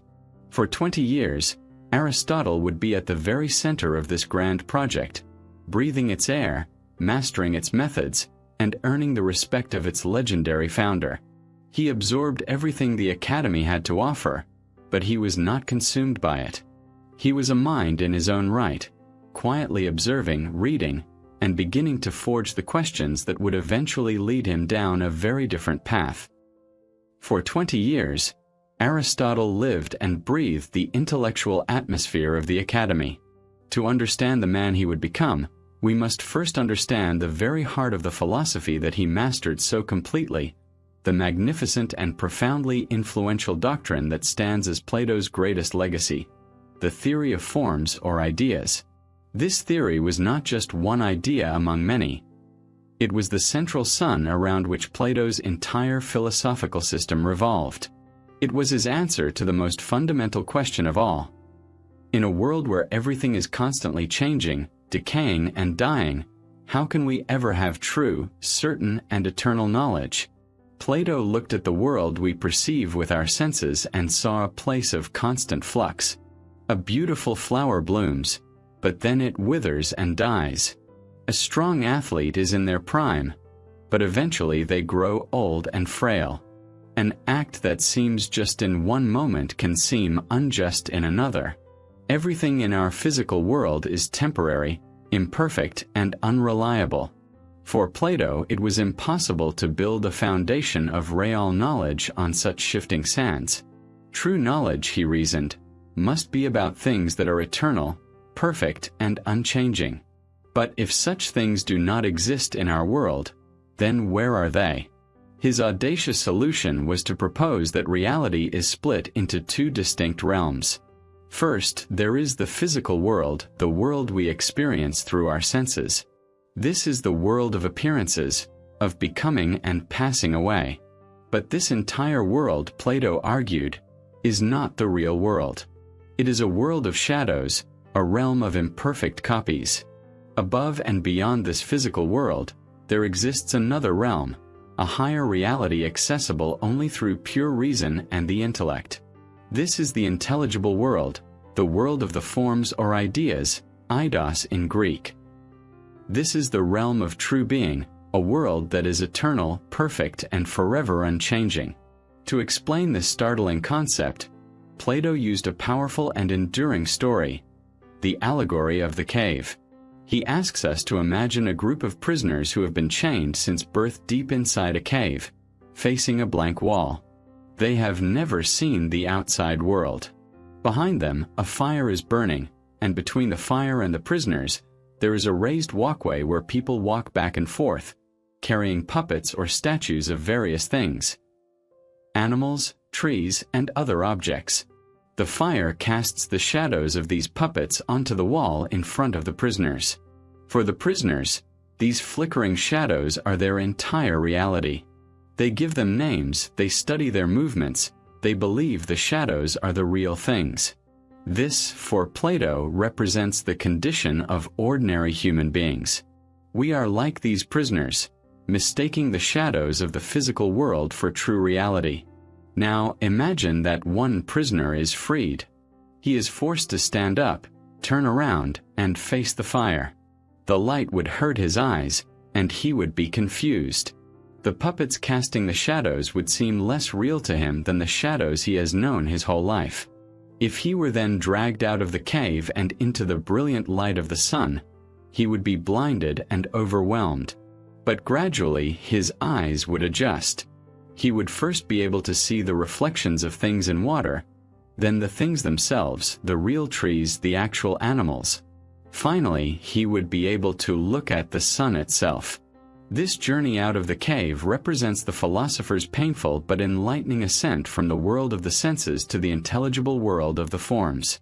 For 20 years, Aristotle would be at the very center of this grand project, breathing its air, mastering its methods, and earning the respect of its legendary founder. He absorbed everything the academy had to offer, but he was not consumed by it. He was a mind in his own right, quietly observing, reading, and beginning to forge the questions that would eventually lead him down a very different path. For 20 years, Aristotle lived and breathed the intellectual atmosphere of the academy. To understand the man he would become, we must first understand the very heart of the philosophy that he mastered so completely, the magnificent and profoundly influential doctrine that stands as Plato's greatest legacy, the theory of forms or ideas. This theory was not just one idea among many. It was the central sun around which Plato's entire philosophical system revolved. It was his answer to the most fundamental question of all. In a world where everything is constantly changing, decaying, and dying, how can we ever have true, certain, and eternal knowledge? Plato looked at the world we perceive with our senses and saw a place of constant flux. A beautiful flower blooms, but then it withers and dies. A strong athlete is in their prime, but eventually they grow old and frail. An act that seems just in one moment can seem unjust in another. Everything in our physical world is temporary, imperfect, and unreliable. For Plato, it was impossible to build a foundation of real knowledge on such shifting sands. True knowledge, he reasoned, must be about things that are eternal, perfect, and unchanging. But if such things do not exist in our world, then where are they? His audacious solution was to propose that reality is split into 2 distinct realms. First, there is the physical world, the world we experience through our senses. This is the world of appearances, of becoming and passing away. But this entire world, Plato argued, is not the real world. It is a world of shadows, a realm of imperfect copies. Above and beyond this physical world, there exists another realm, a higher reality accessible only through pure reason and the intellect. This is the intelligible world, the world of the forms or ideas, eidos in Greek. This is the realm of true being, a world that is eternal, perfect, and forever unchanging. To explain this startling concept, Plato used a powerful and enduring story, the allegory of the cave. He asks us to imagine a group of prisoners who have been chained since birth deep inside a cave, facing a blank wall. They have never seen the outside world. Behind them, a fire is burning, and between the fire and the prisoners, there is a raised walkway where people walk back and forth, carrying puppets or statues of various things: animals, trees, and other objects. The fire casts the shadows of these puppets onto the wall in front of the prisoners. For the prisoners, these flickering shadows are their entire reality. They give them names, they study their movements, they believe the shadows are the real things. This, for Plato, represents the condition of ordinary human beings. We are like these prisoners, mistaking the shadows of the physical world for true reality. Now imagine that one prisoner is freed. He is forced to stand up, turn around, and face the fire. The light would hurt his eyes, and he would be confused. The puppets casting the shadows would seem less real to him than the shadows he has known his whole life. If he were then dragged out of the cave and into the brilliant light of the sun, he would be blinded and overwhelmed. But gradually his eyes would adjust. He would first be able to see the reflections of things in water, then the things themselves, the real trees, the actual animals. Finally, he would be able to look at the sun itself. This journey out of the cave represents the philosopher's painful but enlightening ascent from the world of the senses to the intelligible world of the forms.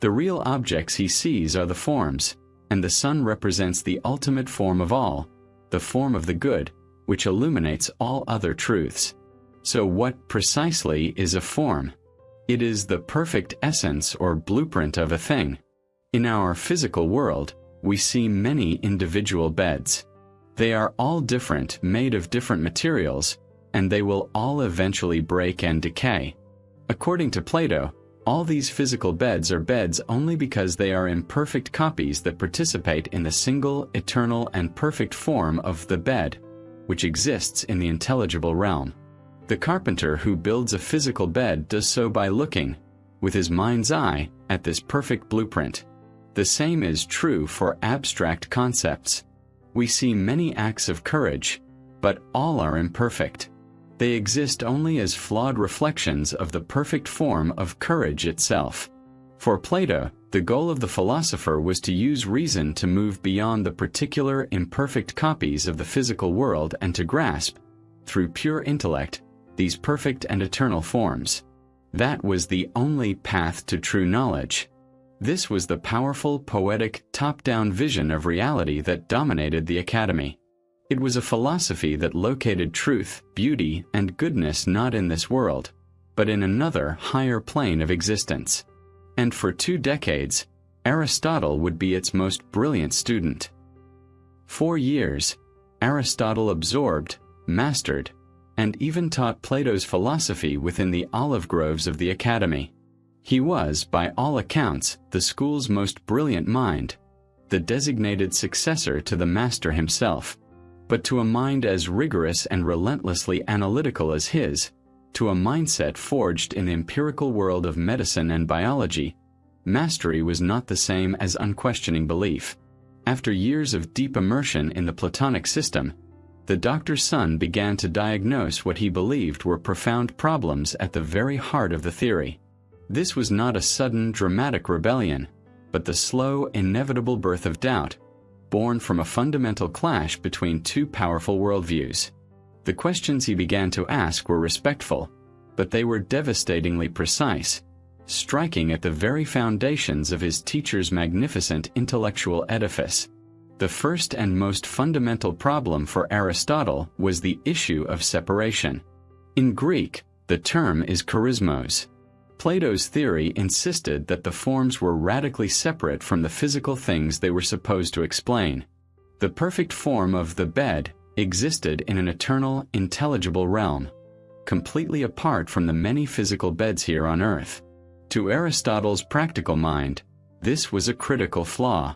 The real objects he sees are the forms, and the sun represents the ultimate form of all, the form of the good, which illuminates all other truths. So what precisely is a form? It is the perfect essence or blueprint of a thing. In our physical world, we see many individual beds. They are all different, made of different materials, and they will all eventually break and decay. According to Plato, all these physical beds are beds only because they are imperfect copies that participate in the single, eternal, and perfect form of the bed, which exists in the intelligible realm. The carpenter who builds a physical bed does so by looking, with his mind's eye, at this perfect blueprint. The same is true for abstract concepts. We see many acts of courage, but all are imperfect. They exist only as flawed reflections of the perfect form of courage itself. For Plato, the goal of the philosopher was to use reason to move beyond the particular imperfect copies of the physical world and to grasp, through pure intellect, these perfect and eternal forms. That was the only path to true knowledge. This was the powerful, poetic, top-down vision of reality that dominated the academy. It was a philosophy that located truth, beauty, and goodness not in this world, but in another, higher plane of existence. And for 2 decades, Aristotle would be its most brilliant student. 4 years, Aristotle absorbed, mastered, and even taught Plato's philosophy within the olive groves of the academy. He was, by all accounts, the school's most brilliant mind, the designated successor to the master himself. But to a mind as rigorous and relentlessly analytical as his, to a mindset forged in the empirical world of medicine and biology, mastery was not the same as unquestioning belief. After years of deep immersion in the Platonic system, the doctor's son began to diagnose what he believed were profound problems at the very heart of the theory. This was not a sudden, dramatic rebellion, but the slow, inevitable birth of doubt, born from a fundamental clash between 2 powerful worldviews. The questions he began to ask were respectful, but they were devastatingly precise, striking at the very foundations of his teacher's magnificent intellectual edifice. The first and most fundamental problem for Aristotle was the issue of separation. In Greek, the term is charismos. Plato's theory insisted that the forms were radically separate from the physical things they were supposed to explain. The perfect form of the bed, existed in an eternal, intelligible realm, completely apart from the many physical beds here on earth. To Aristotle's practical mind, this was a critical flaw.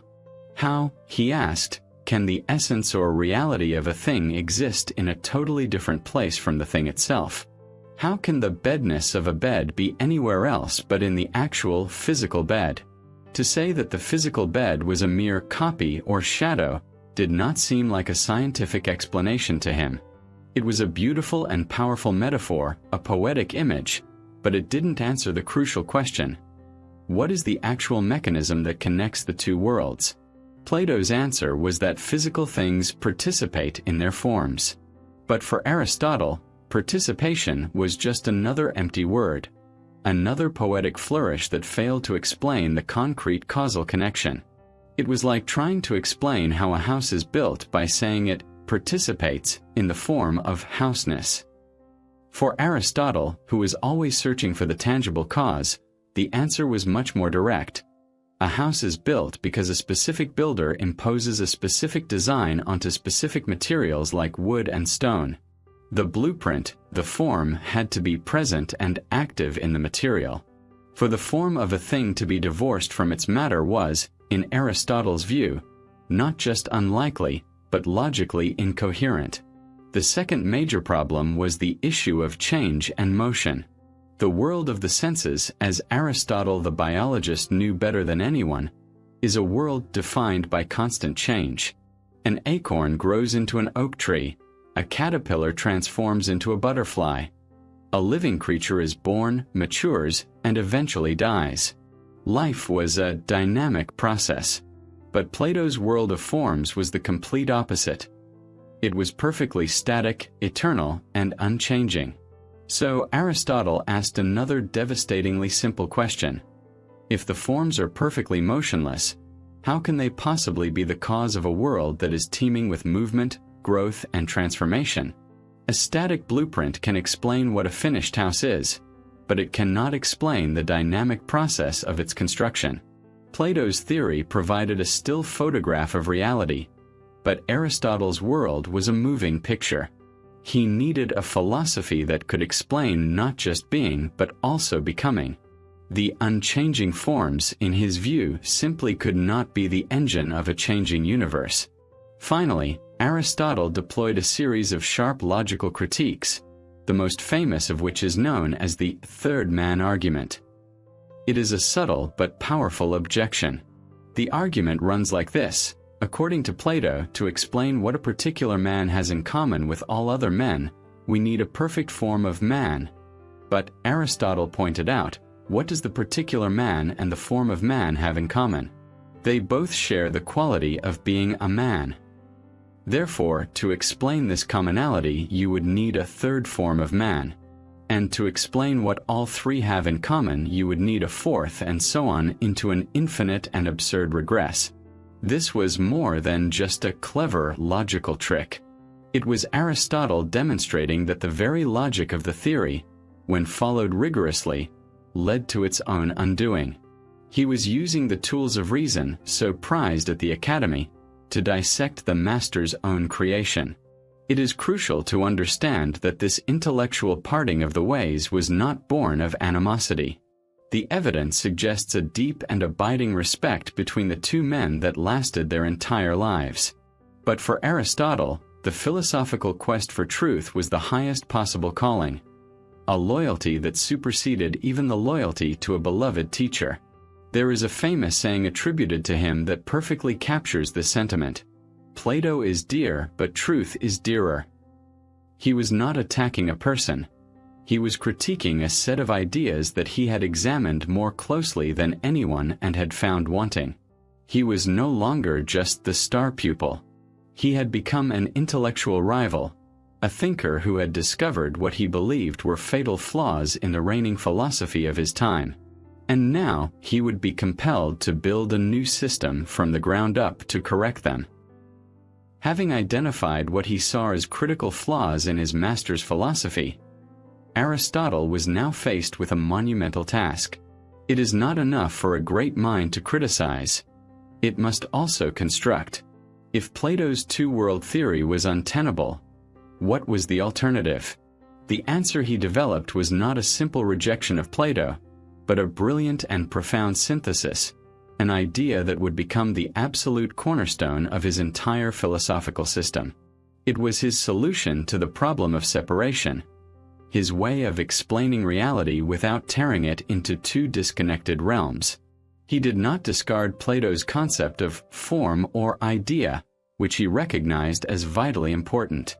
How, he asked, can the essence or reality of a thing exist in a totally different place from the thing itself? How can the bedness of a bed be anywhere else but in the actual physical bed? To say that the physical bed was a mere copy or shadow did not seem like a scientific explanation to him. It was a beautiful and powerful metaphor, a poetic image, but it didn't answer the crucial question. What is the actual mechanism that connects the two worlds? Plato's answer was that physical things participate in their forms. But for Aristotle, participation was just another empty word, another poetic flourish that failed to explain the concrete causal connection. It was like trying to explain how a house is built by saying it participates in the form of houseness. For Aristotle, who was always searching for the tangible cause, the answer was much more direct. A house is built because a specific builder imposes a specific design onto specific materials like wood and stone. The blueprint, the form, had to be present and active in the material. For the form of a thing to be divorced from its matter was, in Aristotle's view, not just unlikely, but logically incoherent. The second major problem was the issue of change and motion. The world of the senses, as Aristotle the biologist knew better than anyone, is a world defined by constant change. An acorn grows into an oak tree, a caterpillar transforms into a butterfly. A living creature is born, matures, and eventually dies. Life was a dynamic process. But Plato's world of forms was the complete opposite. It was perfectly static, eternal, and unchanging. So Aristotle asked another devastatingly simple question. If the forms are perfectly motionless, how can they possibly be the cause of a world that is teeming with movement, growth, and transformation? A static blueprint can explain what a finished house is, but it cannot explain the dynamic process of its construction. Plato's theory provided a still photograph of reality, but Aristotle's world was a moving picture. He needed a philosophy that could explain not just being but also becoming. The unchanging forms, in his view, simply could not be the engine of a changing universe. Finally, Aristotle deployed a series of sharp logical critiques, the most famous of which is known as the third man argument. It is a subtle but powerful objection. The argument runs like this. According to Plato, to explain what a particular man has in common with all other men, we need a perfect form of man. But, Aristotle pointed out, what does the particular man and the form of man have in common? They both share the quality of being a man. Therefore, to explain this commonality, you would need a third form of man. And to explain what all three have in common, you would need a fourth, and so on, into an infinite and absurd regress. This was more than just a clever logical trick. It was Aristotle demonstrating that the very logic of the theory, when followed rigorously, led to its own undoing. He was using the tools of reason, so prized at the Academy, to dissect the master's own creation. It is crucial to understand that this intellectual parting of the ways was not born of animosity. The evidence suggests a deep and abiding respect between the two men that lasted their entire lives. But for Aristotle, the philosophical quest for truth was the highest possible calling, a loyalty that superseded even the loyalty to a beloved teacher. There is a famous saying attributed to him that perfectly captures this sentiment. Plato is dear, but truth is dearer. He was not attacking a person. He was critiquing a set of ideas that he had examined more closely than anyone and had found wanting. He was no longer just the star pupil. He had become an intellectual rival, a thinker who had discovered what he believed were fatal flaws in the reigning philosophy of his time. And now he would be compelled to build a new system from the ground up to correct them. Having identified what he saw as critical flaws in his master's philosophy, Aristotle was now faced with a monumental task. It is not enough for a great mind to criticize. It must also construct. If Plato's two-world theory was untenable, what was the alternative? The answer he developed was not a simple rejection of Plato, but a brilliant and profound synthesis, an idea that would become the absolute cornerstone of his entire philosophical system. It was his solution to the problem of separation, his way of explaining reality without tearing it into two disconnected realms. He did not discard Plato's concept of form or idea, which he recognized as vitally important.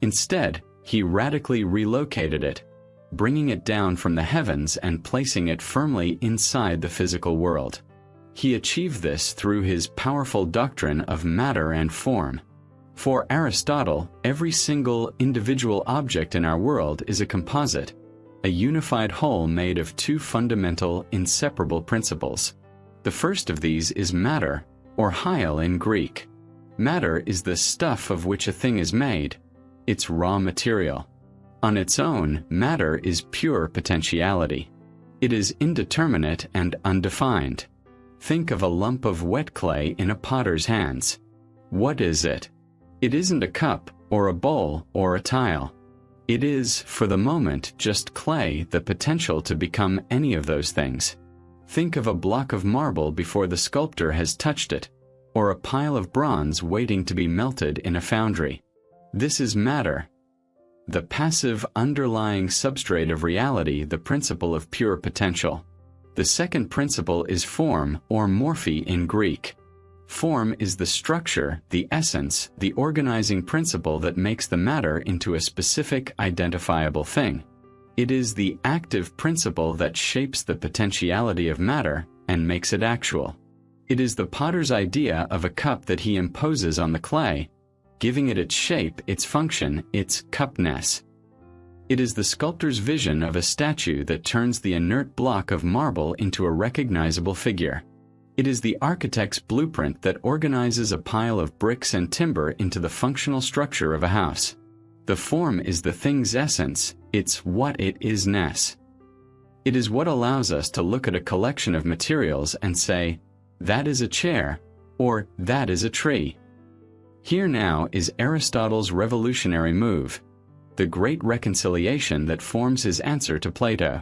Instead, he radically relocated it, bringing it down from the heavens and placing it firmly inside the physical world. He achieved this through his powerful doctrine of matter and form. For Aristotle, every single individual object in our world is a composite, a unified whole made of two fundamental, inseparable principles. The first of these is matter, or hyle in Greek. Matter is the stuff of which a thing is made, its raw material. On its own, matter is pure potentiality. It is indeterminate and undefined. Think of a lump of wet clay in a potter's hands. What is it? It isn't a cup, or a bowl, or a tile. It is, for the moment, just clay, the potential to become any of those things. Think of a block of marble before the sculptor has touched it, or a pile of bronze waiting to be melted in a foundry. This is matter. The passive underlying substrate of reality, the principle of pure potential. The second principle is form, or morphe in Greek. Form is the structure, the essence, the organizing principle that makes the matter into a specific, identifiable thing. It is the active principle that shapes the potentiality of matter and makes it actual. It is the potter's idea of a cup that he imposes on the clay, giving it its shape, its function, its cupness. It is the sculptor's vision of a statue that turns the inert block of marble into a recognizable figure. It is the architect's blueprint that organizes a pile of bricks and timber into the functional structure of a house. The form is the thing's essence, it's what it is-ness. It is what allows us to look at a collection of materials and say, that is a chair, or that is a tree. Here now is Aristotle's revolutionary move, the great reconciliation that forms his answer to Plato.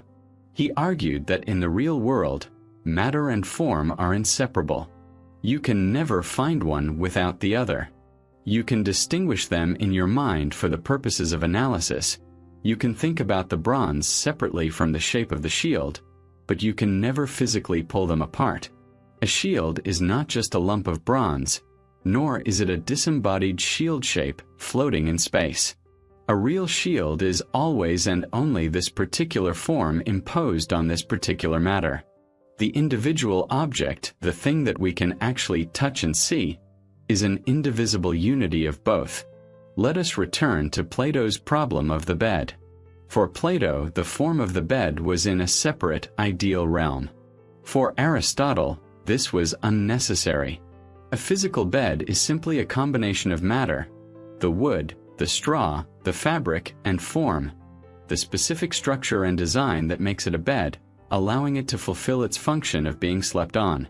He argued that in the real world, matter and form are inseparable. You can never find one without the other. You can distinguish them in your mind for the purposes of analysis. You can think about the bronze separately from the shape of the shield, but you can never physically pull them apart. A shield is not just a lump of bronze, nor is it a disembodied shield shape floating in space. A real shield is always and only this particular form imposed on this particular matter. The individual object, the thing that we can actually touch and see, is an indivisible unity of both. Let us return to Plato's problem of the bed. For Plato, the form of the bed was in a separate, ideal realm. For Aristotle, this was unnecessary. A physical bed is simply a combination of matter, the wood, the straw, the fabric, and form, the specific structure and design that makes it a bed, allowing it to fulfill its function of being slept on.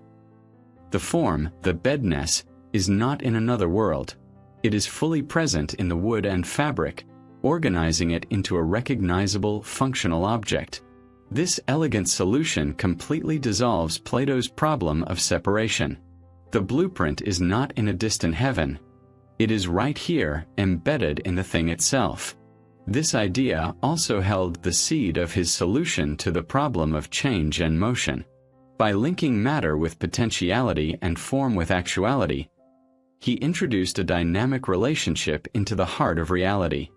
The form, the bedness, is not in another world. It is fully present in the wood and fabric, organizing it into a recognizable, functional object. This elegant solution completely dissolves Plato's problem of separation. The blueprint is not in a distant heaven. It is right here, embedded in the thing itself. This idea also held the seed of his solution to the problem of change and motion. By linking matter with potentiality and form with actuality, he introduced a dynamic relationship into the heart of reality.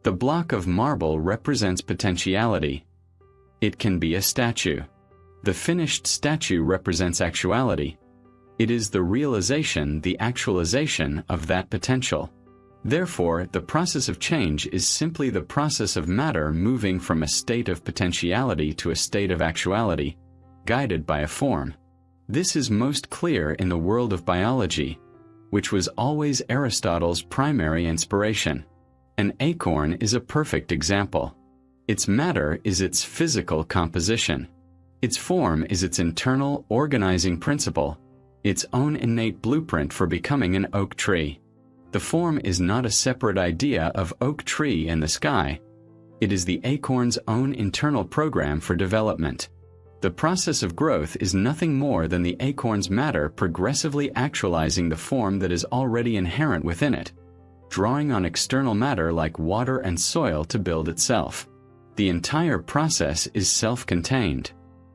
The block of marble represents potentiality. It can be a statue. The finished statue represents actuality. It is the realization, the actualization of that potential. Therefore, the process of change is simply the process of matter moving from a state of potentiality to a state of actuality, guided by a form. This is most clear in the world of biology, which was always Aristotle's primary inspiration. An acorn is a perfect example. Its matter is its physical composition. Its form is its internal organizing principle, its own innate blueprint for becoming an oak tree. The form is not a separate idea of oak tree in the sky. It is the acorn's own internal program for development. The process of growth is nothing more than the acorn's matter progressively actualizing the form that is already inherent within it, drawing on external matter like water and soil to build itself. The entire process is self-contained.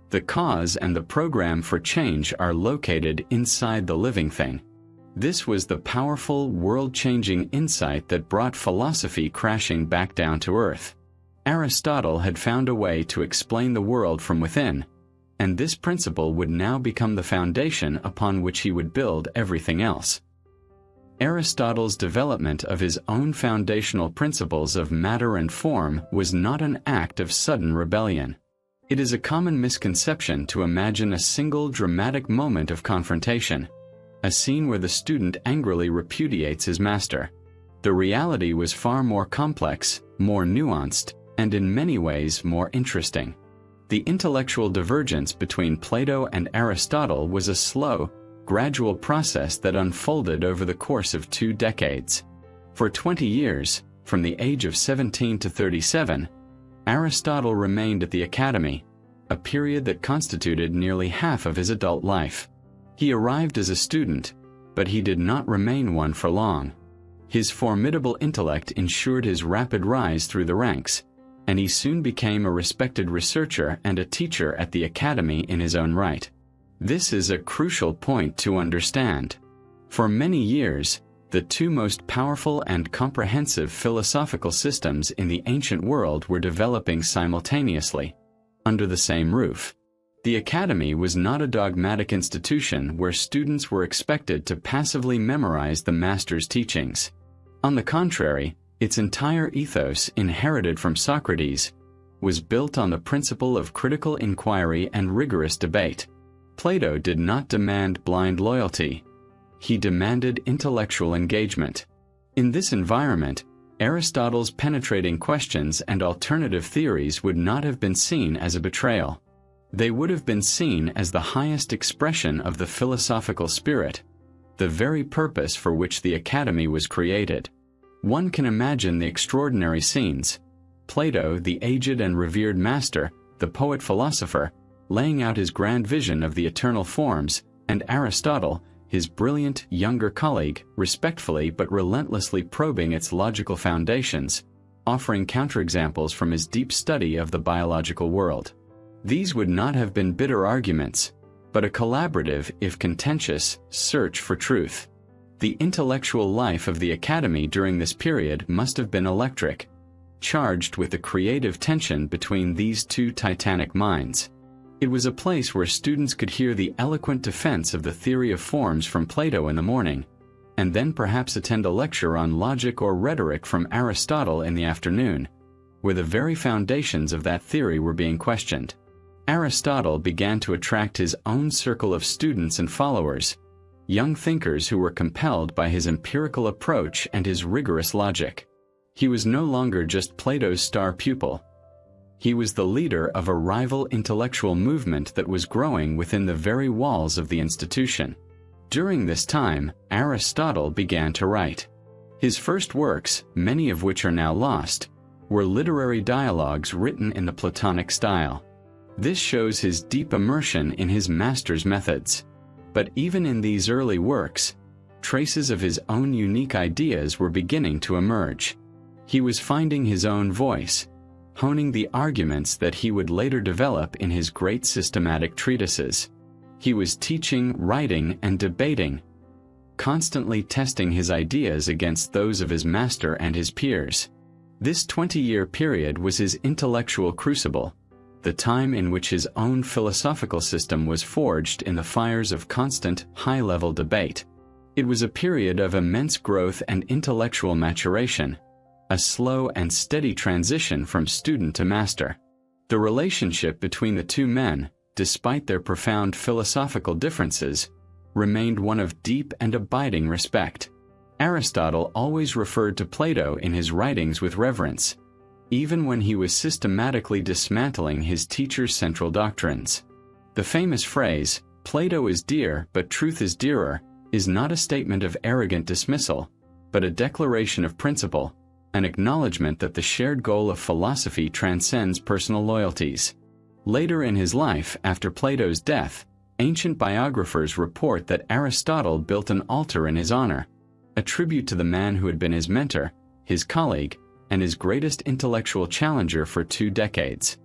The cause and the program for change are located inside the living thing. This was the powerful, world-changing insight that brought philosophy crashing back down to earth. Aristotle had found a way to explain the world from within, and this principle would now become the foundation upon which he would build everything else. Aristotle's development of his own foundational principles of matter and form was not an act of sudden rebellion. It is a common misconception to imagine a single dramatic moment of confrontation, a scene where the student angrily repudiates his master. The reality was far more complex, more nuanced, and in many ways more interesting. The intellectual divergence between Plato and Aristotle was a slow, gradual process that unfolded over the course of 2 decades. For 20 years, from the age of 17 to 37, Aristotle remained at the academy, a period that constituted nearly half of his adult life. He arrived as a student, but he did not remain one for long. His formidable intellect ensured his rapid rise through the ranks, and he soon became a respected researcher and a teacher at the academy in his own right. This is a crucial point to understand. For many years, the 2 most powerful and comprehensive philosophical systems in the ancient world were developing simultaneously, under the same roof. The academy was not a dogmatic institution where students were expected to passively memorize the master's teachings. On the contrary, its entire ethos, inherited from Socrates, was built on the principle of critical inquiry and rigorous debate. Plato did not demand blind loyalty. He demanded intellectual engagement. In this environment, Aristotle's penetrating questions and alternative theories would not have been seen as a betrayal. They would have been seen as the highest expression of the philosophical spirit, the very purpose for which the academy was created. One can imagine the extraordinary scenes. Plato, the aged and revered master, the poet-philosopher, laying out his grand vision of the eternal forms, and Aristotle, his brilliant younger colleague, respectfully but relentlessly probing its logical foundations, offering counterexamples from his deep study of the biological world. These would not have been bitter arguments, but a collaborative, if contentious, search for truth. The intellectual life of the academy during this period must have been electric, charged with the creative tension between these 2 titanic minds. It was a place where students could hear the eloquent defense of the theory of forms from Plato in the morning, and then perhaps attend a lecture on logic or rhetoric from Aristotle in the afternoon, where the very foundations of that theory were being questioned. Aristotle began to attract his own circle of students and followers, young thinkers who were compelled by his empirical approach and his rigorous logic. He was no longer just Plato's star pupil. He was the leader of a rival intellectual movement that was growing within the very walls of the institution. During this time, Aristotle began to write. His first works, many of which are now lost, were literary dialogues written in the Platonic style. This shows his deep immersion in his master's methods. But even in these early works, traces of his own unique ideas were beginning to emerge. He was finding his own voice, honing the arguments that he would later develop in his great systematic treatises. He was teaching, writing, and debating, constantly testing his ideas against those of his master and his peers. This 20-year period was his intellectual crucible, the time in which his own philosophical system was forged in the fires of constant, high-level debate. It was a period of immense growth and intellectual maturation, a slow and steady transition from student to master. The relationship between the 2 men, despite their profound philosophical differences, remained one of deep and abiding respect. Aristotle always referred to Plato in his writings with reverence, even when he was systematically dismantling his teacher's central doctrines. The famous phrase, Plato is dear, but truth is dearer, is not a statement of arrogant dismissal, but a declaration of principle, an acknowledgement that the shared goal of philosophy transcends personal loyalties. Later in his life, after Plato's death, ancient biographers report that Aristotle built an altar in his honor, a tribute to the man who had been his mentor, his colleague, and his greatest intellectual challenger for 2 decades.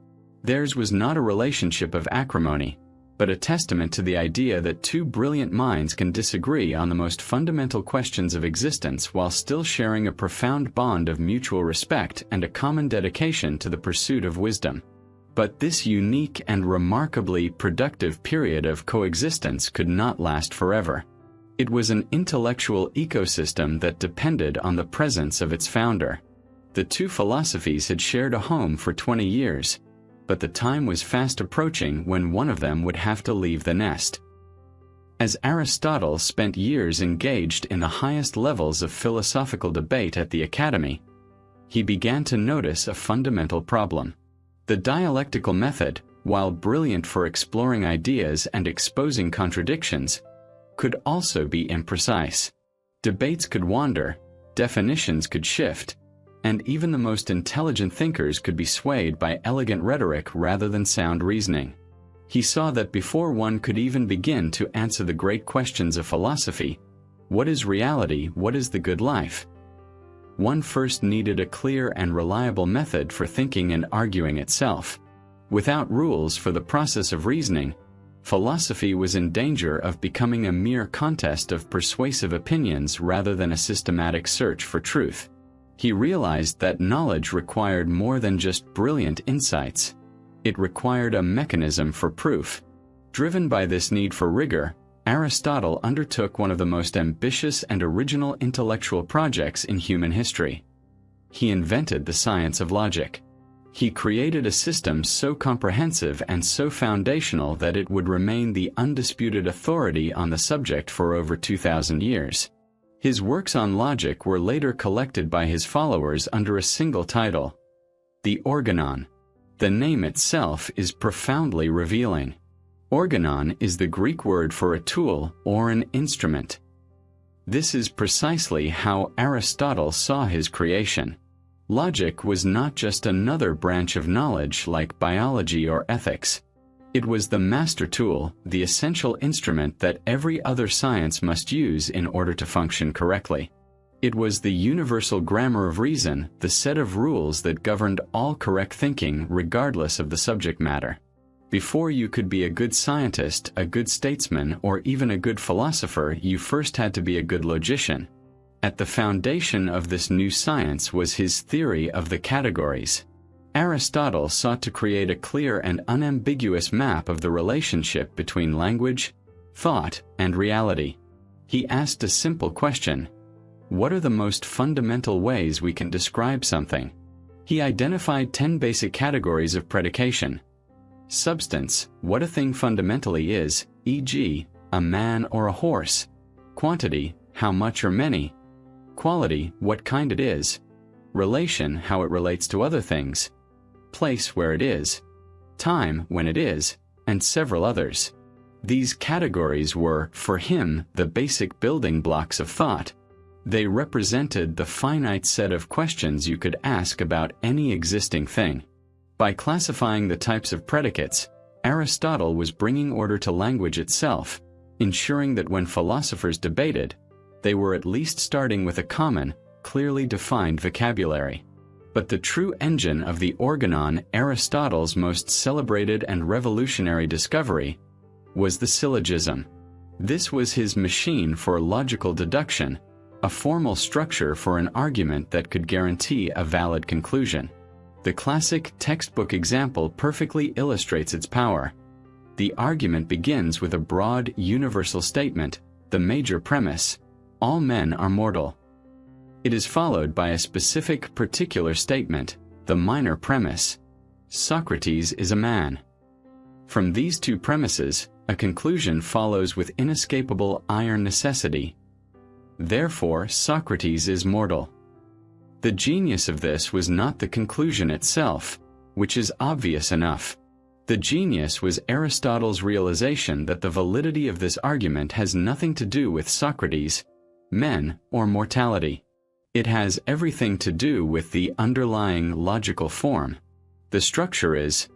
Theirs was not a relationship of acrimony, but a testament to the idea that 2 brilliant minds can disagree on the most fundamental questions of existence while still sharing a profound bond of mutual respect and a common dedication to the pursuit of wisdom. But this unique and remarkably productive period of coexistence could not last forever. It was an intellectual ecosystem that depended on the presence of its founder. The 2 philosophies had shared a home for 20 years, but the time was fast approaching when one of them would have to leave the nest. As Aristotle spent years engaged in the highest levels of philosophical debate at the academy, he began to notice a fundamental problem. The dialectical method, while brilliant for exploring ideas and exposing contradictions, could also be imprecise. Debates could wander, definitions could shift, and even the most intelligent thinkers could be swayed by elegant rhetoric rather than sound reasoning. He saw that before one could even begin to answer the great questions of philosophy, what is reality, what is the good life, one first needed a clear and reliable method for thinking and arguing itself. Without rules for the process of reasoning, philosophy was in danger of becoming a mere contest of persuasive opinions rather than a systematic search for truth. He realized that knowledge required more than just brilliant insights. It required a mechanism for proof. Driven by this need for rigor, Aristotle undertook one of the most ambitious and original intellectual projects in human history. He invented the science of logic. He created a system so comprehensive and so foundational that it would remain the undisputed authority on the subject for over 2,000 years. His works on logic were later collected by his followers under a single title, the Organon. The name itself is profoundly revealing. Organon is the Greek word for a tool or an instrument. This is precisely how Aristotle saw his creation. Logic was not just another branch of knowledge like biology or ethics. It was the master tool, the essential instrument that every other science must use in order to function correctly. It was the universal grammar of reason, the set of rules that governed all correct thinking regardless of the subject matter. Before you could be a good scientist, a good statesman, or even a good philosopher, you first had to be a good logician. At the foundation of this new science was his theory of the categories. Aristotle sought to create a clear and unambiguous map of the relationship between language, thought, and reality. He asked a simple question: what are the most fundamental ways we can describe something? He identified 10 basic categories of predication. Substance, what a thing fundamentally is, e.g., a man or a horse. Quantity, how much or many. Quality, what kind it is. Relation, how it relates to other things. Place, where it is. Time, when it is, and several others. These categories were, for him, the basic building blocks of thought. They represented the finite set of questions you could ask about any existing thing. By classifying the types of predicates, Aristotle was bringing order to language itself, ensuring that when philosophers debated, they were at least starting with a common, clearly defined vocabulary. But the true engine of the Organon, Aristotle's most celebrated and revolutionary discovery, was the syllogism. This was his machine for logical deduction, a formal structure for an argument that could guarantee a valid conclusion. The classic textbook example perfectly illustrates its power. The argument begins with a broad, universal statement, the major premise: all men are mortal. It is followed by a specific, particular statement, the minor premise: Socrates is a man. From these two premises, a conclusion follows with inescapable iron necessity. Therefore, Socrates is mortal. The genius of this was not the conclusion itself, which is obvious enough. The genius was Aristotle's realization that the validity of this argument has nothing to do with Socrates, men, or mortality. It has everything to do with the underlying logical form. The structure is,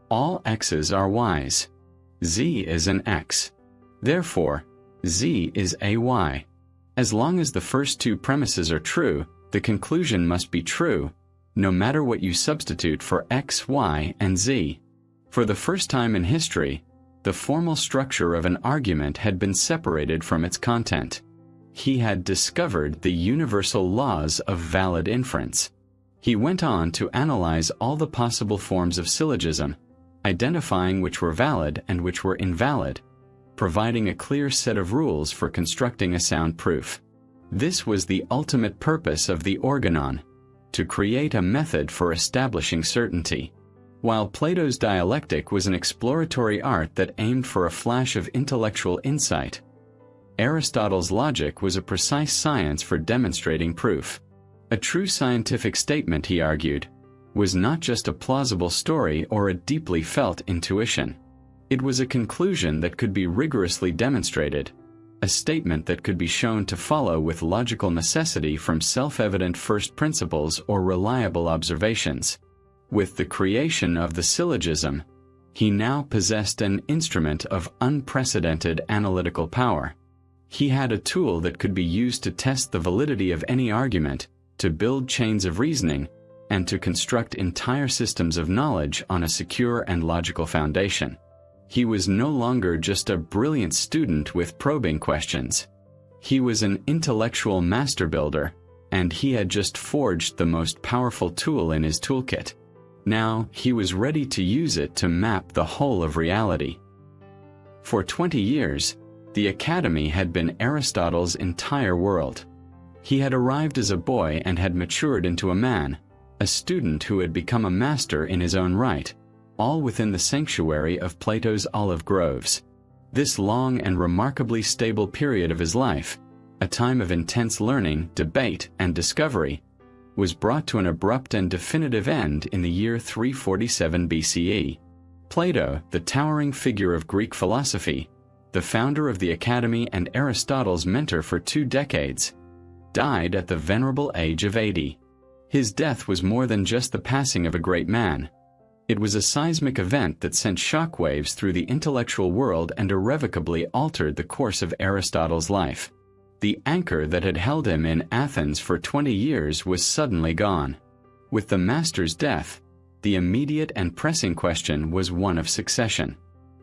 all x's are y's. Z is an x. Therefore, Z is a y. As long as the first two premises are true, the conclusion must be true, no matter what you substitute for x, y, and z. For the first time in history, the formal structure of an argument had been separated from its content. He had discovered the universal laws of valid inference. He went on to analyze all the possible forms of syllogism, identifying which were valid and which were invalid, providing a clear set of rules for constructing a sound proof. This was the ultimate purpose of the Organon, to create a method for establishing certainty. While Plato's dialectic was an exploratory art that aimed for a flash of intellectual insight, Aristotle's logic was a precise science for demonstrating proof. A true scientific statement, he argued, was not just a plausible story or a deeply felt intuition. It was a conclusion that could be rigorously demonstrated, a statement that could be shown to follow with logical necessity from self-evident first principles or reliable observations. With the creation of the syllogism, he now possessed an instrument of unprecedented analytical power. He had a tool that could be used to test the validity of any argument, to build chains of reasoning, and to construct entire systems of knowledge on a secure and logical foundation. He was no longer just a brilliant student with probing questions. He was an intellectual master builder, and he had just forged the most powerful tool in his toolkit. Now, he was ready to use it to map the whole of reality. For 20 years, the Academy had been Aristotle's entire world. He had arrived as a boy and had matured into a man, a student who had become a master in his own right, all within the sanctuary of Plato's olive groves. This long and remarkably stable period of his life, a time of intense learning, debate, and discovery, was brought to an abrupt and definitive end in the year 347 BCE. Plato, the towering figure of Greek philosophy, the founder of the Academy and Aristotle's mentor for 2 decades, died at the venerable age of 80. His death was more than just the passing of a great man. It was a seismic event that sent shockwaves through the intellectual world and irrevocably altered the course of Aristotle's life. The anchor that had held him in Athens for 20 years was suddenly gone. With the master's death, the immediate and pressing question was one of succession.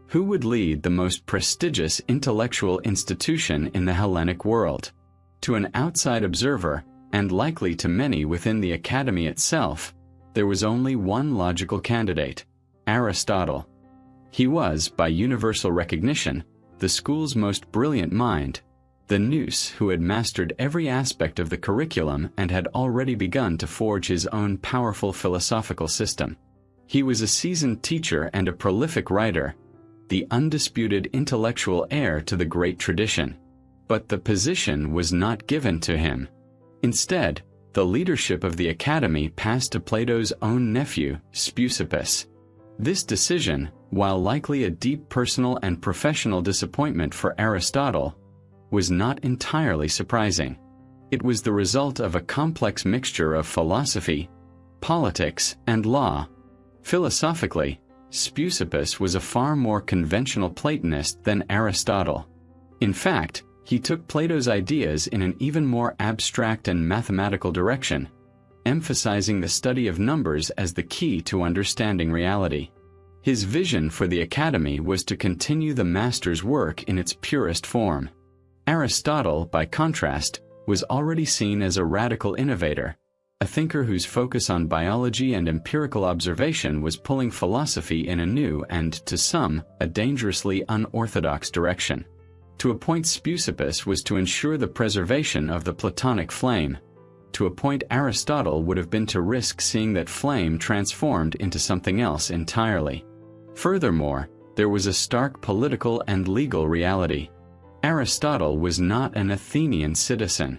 Who would lead the most prestigious intellectual institution in the Hellenic world? To an outside observer, and likely to many within the Academy itself, there was only one logical candidate: Aristotle. He was, by universal recognition, the school's most brilliant mind, the nous who had mastered every aspect of the curriculum and had already begun to forge his own powerful philosophical system. He was a seasoned teacher and a prolific writer, the undisputed intellectual heir to the great tradition. But the position was not given to him. Instead, the leadership of the Academy passed to Plato's own nephew, Speusippus. This decision, while likely a deep personal and professional disappointment for Aristotle, was not entirely surprising. It was the result of a complex mixture of philosophy, politics, and law. Philosophically, Speusippus was a far more conventional Platonist than Aristotle. In fact, he took Plato's ideas in an even more abstract and mathematical direction, emphasizing the study of numbers as the key to understanding reality. His vision for the Academy was to continue the master's work in its purest form. Aristotle, by contrast, was already seen as a radical innovator, a thinker whose focus on biology and empirical observation was pulling philosophy in a new and, to some, a dangerously unorthodox direction. To appoint Speusippus was to ensure the preservation of the Platonic flame. To appoint Aristotle would have been to risk seeing that flame transformed into something else entirely. Furthermore, there was a stark political and legal reality. Aristotle was not an Athenian citizen.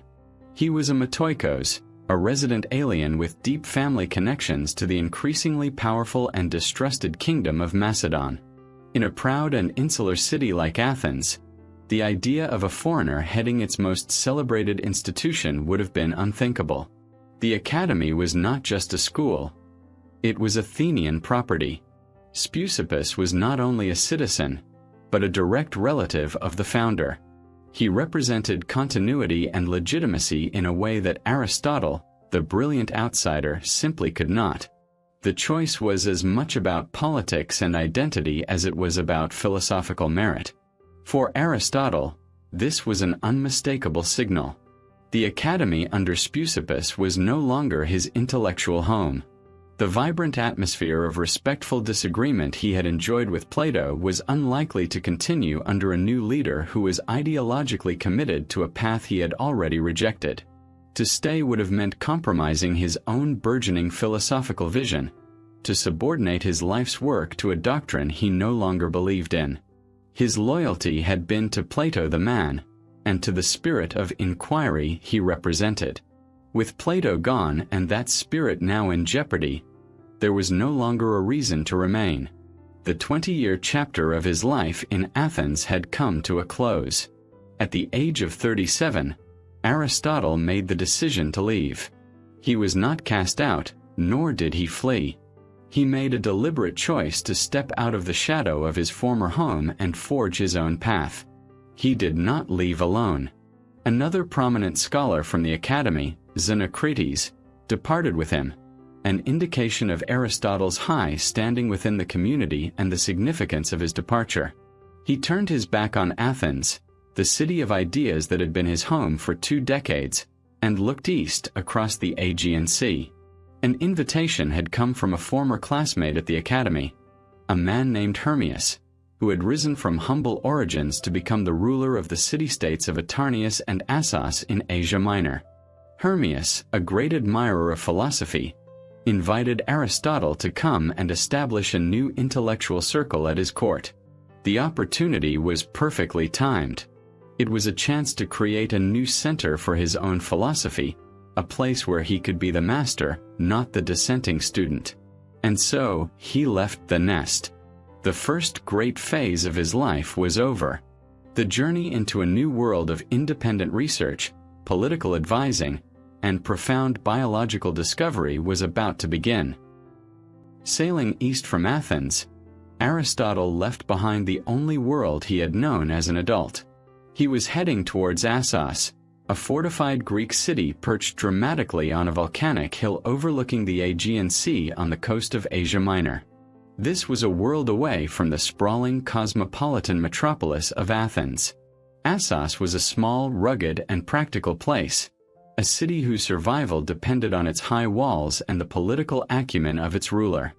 He was a metoikos, a resident alien with deep family connections to the increasingly powerful and distrusted kingdom of Macedon. In a proud and insular city like Athens, the idea of a foreigner heading its most celebrated institution would have been unthinkable. The academy was not just a school. It was Athenian property. Speusippus was not only a citizen, but a direct relative of the founder. He represented continuity and legitimacy in a way that Aristotle, the brilliant outsider, simply could not. The choice was as much about politics and identity as it was about philosophical merit. For Aristotle, this was an unmistakable signal. The academy under Speusippus was no longer his intellectual home. The vibrant atmosphere of respectful disagreement he had enjoyed with Plato was unlikely to continue under a new leader who was ideologically committed to a path he had already rejected. To stay would have meant compromising his own burgeoning philosophical vision, to subordinate his life's work to a doctrine he no longer believed in. His loyalty had been to Plato the man, and to the spirit of inquiry he represented. With Plato gone and that spirit now in jeopardy, there was no longer a reason to remain. The 20-year chapter of his life in Athens had come to a close. At the age of 37, Aristotle made the decision to leave. He was not cast out, nor did he flee. He made a deliberate choice to step out of the shadow of his former home and forge his own path. He did not leave alone. Another prominent scholar from the academy, Xenocrates, departed with him, an indication of Aristotle's high standing within the community and the significance of his departure. He turned his back on Athens, the city of ideas that had been his home for 2 decades, and looked east across the Aegean Sea. An invitation had come from a former classmate at the academy, a man named Hermias, who had risen from humble origins to become the ruler of the city-states of Atarneus and Assos in Asia Minor. Hermias, a great admirer of philosophy, invited Aristotle to come and establish a new intellectual circle at his court. The opportunity was perfectly timed. It was a chance to create a new center for his own philosophy, a place where he could be the master, not the dissenting student. And so, he left the nest. The first great phase of his life was over. The journey into a new world of independent research, political advising, and profound biological discovery was about to begin. Sailing east from Athens, Aristotle left behind the only world he had known as an adult. He was heading towards Assos, a fortified Greek city perched dramatically on a volcanic hill overlooking the Aegean Sea on the coast of Asia Minor. This was a world away from the sprawling cosmopolitan metropolis of Athens. Assos was a small, rugged, and practical place, a city whose survival depended on its high walls and the political acumen of its ruler.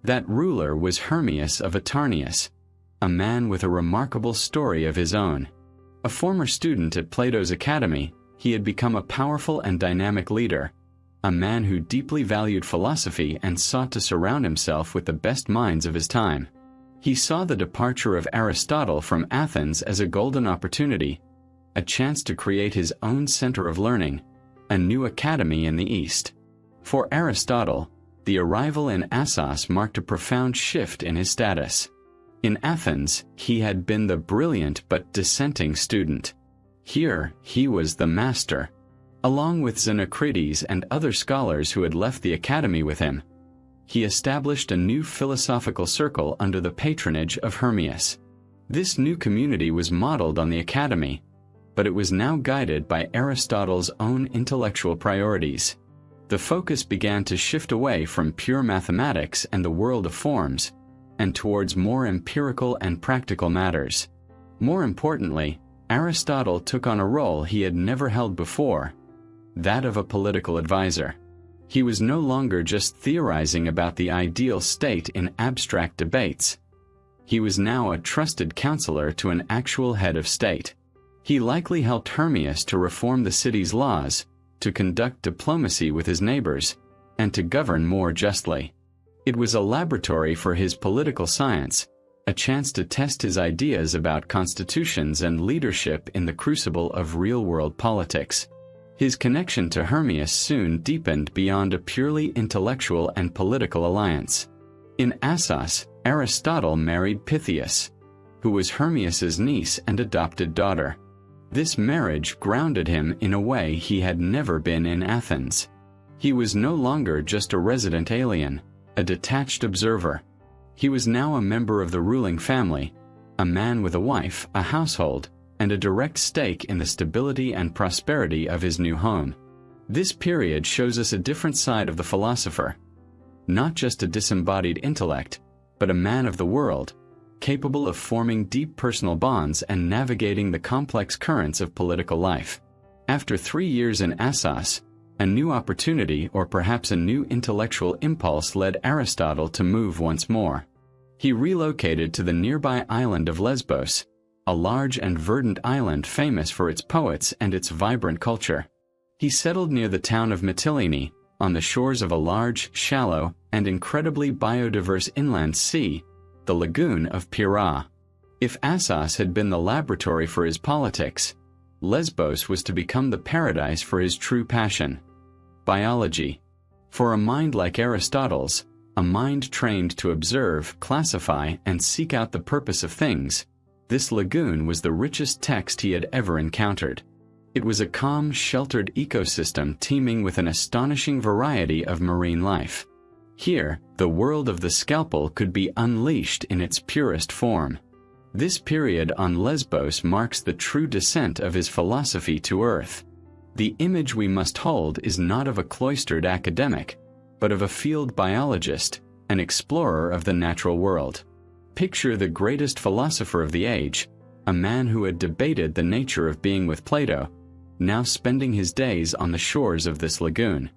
That ruler was Hermias of Atarneus, a man with a remarkable story of his own. A former student at Plato's academy, he had become a powerful and dynamic leader, a man who deeply valued philosophy and sought to surround himself with the best minds of his time. He saw the departure of Aristotle from Athens as a golden opportunity, a chance to create his own center of learning, a new academy in the East. For Aristotle, the arrival in Assos marked a profound shift in his status. In Athens, he had been the brilliant but dissenting student. Here, he was the master. Along with Xenocrates and other scholars who had left the academy with him, he established a new philosophical circle under the patronage of Hermias. This new community was modeled on the academy, but it was now guided by Aristotle's own intellectual priorities. The focus began to shift away from pure mathematics and the world of forms, and towards more empirical and practical matters. More importantly, Aristotle took on a role he had never held before, that of a political advisor. He was no longer just theorizing about the ideal state in abstract debates. He was now a trusted counselor to an actual head of state. He likely helped Hermias to reform the city's laws, to conduct diplomacy with his neighbors, and to govern more justly. It was a laboratory for his political science, a chance to test his ideas about constitutions and leadership in the crucible of real-world politics. His connection to Hermias soon deepened beyond a purely intellectual and political alliance. In Assos, Aristotle married Pythias, who was Hermias's niece and adopted daughter. This marriage grounded him in a way he had never been in Athens. He was no longer just a resident alien, a detached observer. He was now a member of the ruling family, a man with a wife, a household, and a direct stake in the stability and prosperity of his new home. This period shows us a different side of the philosopher. Not just a disembodied intellect, but a man of the world, capable of forming deep personal bonds and navigating the complex currents of political life. After 3 years in Assos, a new opportunity or perhaps a new intellectual impulse led Aristotle to move once more. He relocated to the nearby island of Lesbos, a large and verdant island famous for its poets and its vibrant culture. He settled near the town of Mytilene, on the shores of a large, shallow, and incredibly biodiverse inland sea, the lagoon of Pyrrha. If Assos had been the laboratory for his politics, Lesbos was to become the paradise for his true passion: biology. For a mind like Aristotle's, a mind trained to observe, classify, and seek out the purpose of things, this lagoon was the richest text he had ever encountered. It was a calm, sheltered ecosystem teeming with an astonishing variety of marine life. Here, the world of the Scalpel could be unleashed in its purest form. This period on Lesbos marks the true descent of his philosophy to earth. The image we must hold is not of a cloistered academic, but of a field biologist, an explorer of the natural world. Picture the greatest philosopher of the age, a man who had debated the nature of being with Plato, now spending his days on the shores of this lagoon.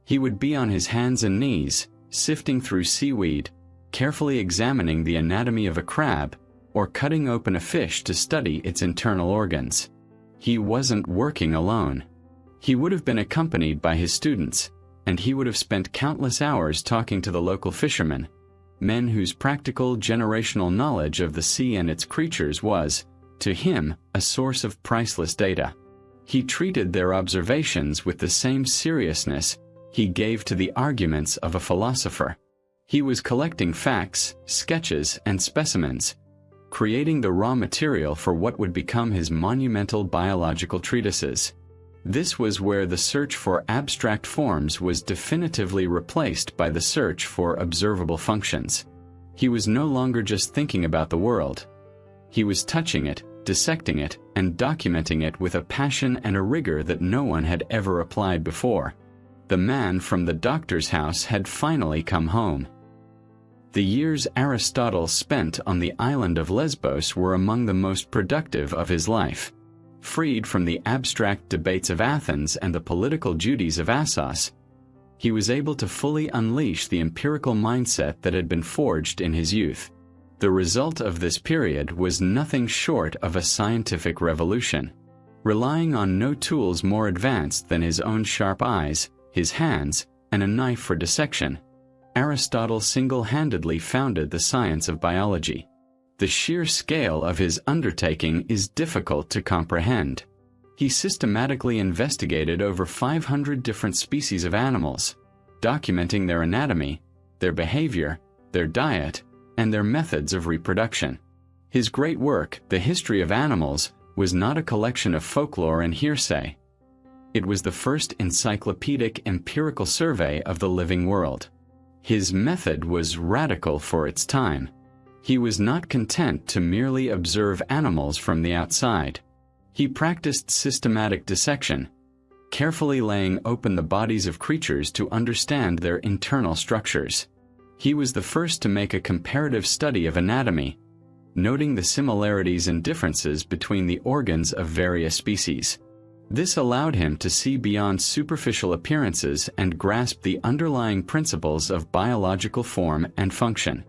He would be on his hands and knees, sifting through seaweed, carefully examining the anatomy of a crab, or cutting open a fish to study its internal organs. He wasn't working alone. He would have been accompanied by his students, and he would have spent countless hours talking to the local fishermen, men whose practical generational knowledge of the sea and its creatures was, to him, a source of priceless data. He treated their observations with the same seriousness he gave to the arguments of a philosopher. He was collecting facts, sketches, and specimens, creating the raw material for what would become his monumental biological treatises. This was where the search for abstract forms was definitively replaced by the search for observable functions. He was no longer just thinking about the world. He was touching it, dissecting it, and documenting it with a passion and a rigor that no one had ever applied before. The man from the doctor's house had finally come home. The years Aristotle spent on the island of Lesbos were among the most productive of his life. Freed from the abstract debates of Athens and the political duties of Assos, he was able to fully unleash the empirical mindset that had been forged in his youth. The result of this period was nothing short of a scientific revolution. Relying on no tools more advanced than his own sharp eyes, his hands, and a knife for dissection, Aristotle single-handedly founded the science of biology. The sheer scale of his undertaking is difficult to comprehend. He systematically investigated over 500 different species of animals, documenting their anatomy, their behavior, their diet, and their methods of reproduction. His great work, The History of Animals, was not a collection of folklore and hearsay. It was the first encyclopedic empirical survey of the living world. His method was radical for its time. He was not content to merely observe animals from the outside. He practiced systematic dissection, carefully laying open the bodies of creatures to understand their internal structures. He was the first to make a comparative study of anatomy, noting the similarities and differences between the organs of various species. This allowed him to see beyond superficial appearances and grasp the underlying principles of biological form and function.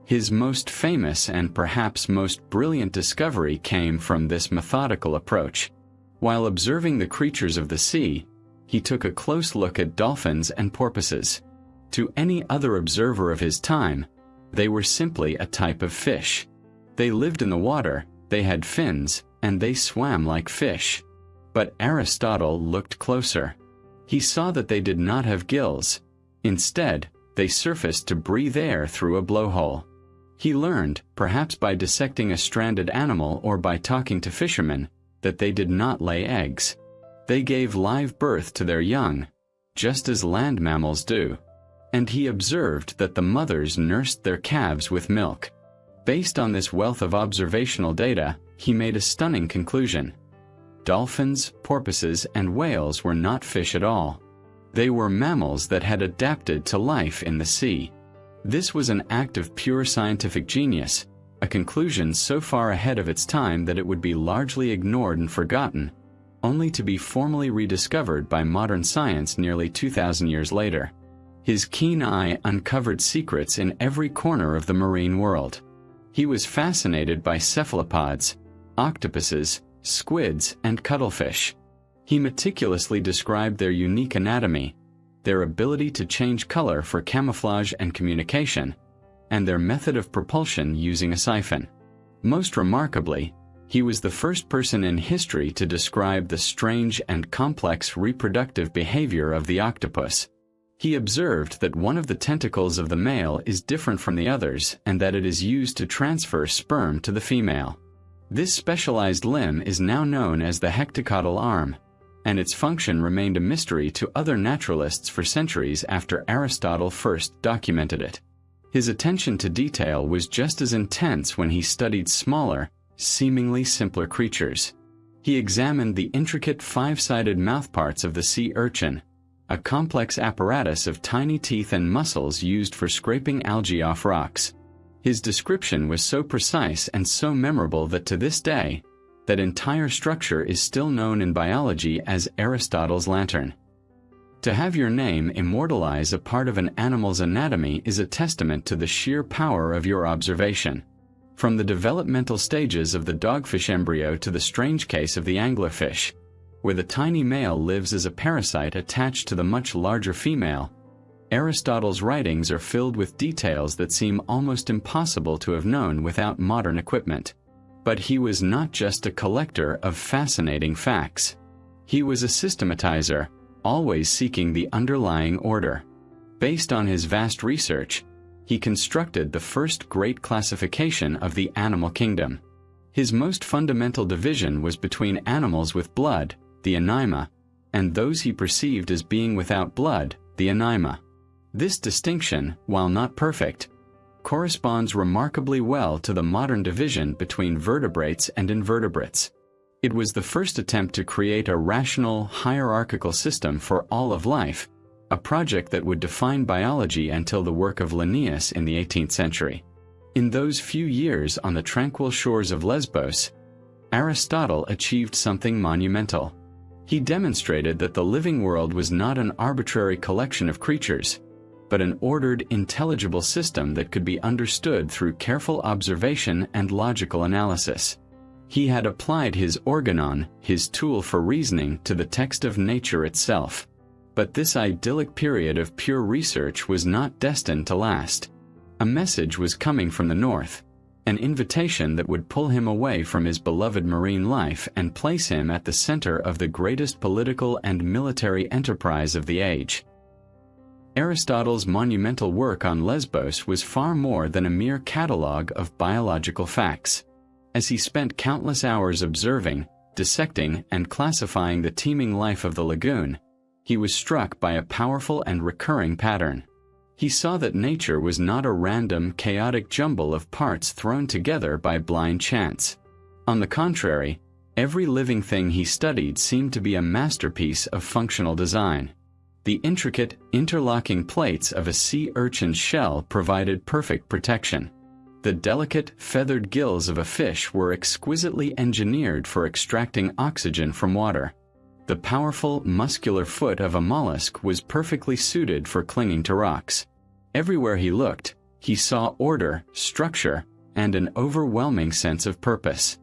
His most famous and perhaps most brilliant discovery came from this methodical approach. While observing the creatures of the sea, he took a close look at dolphins and porpoises. To any other observer of his time, they were simply a type of fish. They lived in the water, they had fins, and they swam like fish. But Aristotle looked closer. He saw that they did not have gills. Instead, they surfaced to breathe air through a blowhole. He learned, perhaps by dissecting a stranded animal or by talking to fishermen, that they did not lay eggs. They gave live birth to their young, just as land mammals do. And he observed that the mothers nursed their calves with milk. Based on this wealth of observational data, he made a stunning conclusion. Dolphins, porpoises, and whales were not fish at all. They were mammals that had adapted to life in the sea. This was an act of pure scientific genius, a conclusion so far ahead of its time that it would be largely ignored and forgotten, only to be formally rediscovered by modern science nearly 2,000 years later. His keen eye uncovered secrets in every corner of the marine world. He was fascinated by cephalopods, octopuses, squids, and cuttlefish. He meticulously described their unique anatomy, their ability to change color for camouflage and communication, and their method of propulsion using a siphon. Most remarkably, he was the first person in history to describe the strange and complex reproductive behavior of the octopus. He observed that one of the tentacles of the male is different from the others and that it is used to transfer sperm to the female. This specialized limb is now known as the hectocaudal arm, and its function remained a mystery to other naturalists for centuries after Aristotle first documented it. His attention to detail was just as intense when he studied smaller, seemingly simpler creatures. He examined the intricate five-sided mouthparts of the sea urchin, a complex apparatus of tiny teeth and muscles used for scraping algae off rocks. His description was so precise and so memorable that to this day, that entire structure is still known in biology as Aristotle's lantern. To have your name immortalize a part of an animal's anatomy is a testament to the sheer power of your observation. From the developmental stages of the dogfish embryo to the strange case of the anglerfish, where the tiny male lives as a parasite attached to the much larger female, Aristotle's writings are filled with details that seem almost impossible to have known without modern equipment. But he was not just a collector of fascinating facts. He was a systematizer, always seeking the underlying order. Based on his vast research, he constructed the first great classification of the animal kingdom. His most fundamental division was between animals with blood, the anima, and those he perceived as being without blood, the anima. This distinction, while not perfect, corresponds remarkably well to the modern division between vertebrates and invertebrates. It was the first attempt to create a rational, hierarchical system for all of life, a project that would define biology until the work of Linnaeus in the 18th century. In those few years on the tranquil shores of Lesbos, Aristotle achieved something monumental. He demonstrated that the living world was not an arbitrary collection of creatures, but an ordered, intelligible system that could be understood through careful observation and logical analysis. He had applied his Organon, his tool for reasoning, to the text of nature itself. But this idyllic period of pure research was not destined to last. A message was coming from the north, an invitation that would pull him away from his beloved marine life and place him at the center of the greatest political and military enterprise of the age. Aristotle's monumental work on Lesbos was far more than a mere catalogue of biological facts. As he spent countless hours observing, dissecting, and classifying the teeming life of the lagoon, he was struck by a powerful and recurring pattern. He saw that nature was not a random, chaotic jumble of parts thrown together by blind chance. On the contrary, every living thing he studied seemed to be a masterpiece of functional design. The intricate, interlocking plates of a sea urchin's shell provided perfect protection. The delicate, feathered gills of a fish were exquisitely engineered for extracting oxygen from water. The powerful, muscular foot of a mollusk was perfectly suited for clinging to rocks. Everywhere he looked, he saw order, structure, and an overwhelming sense of purpose.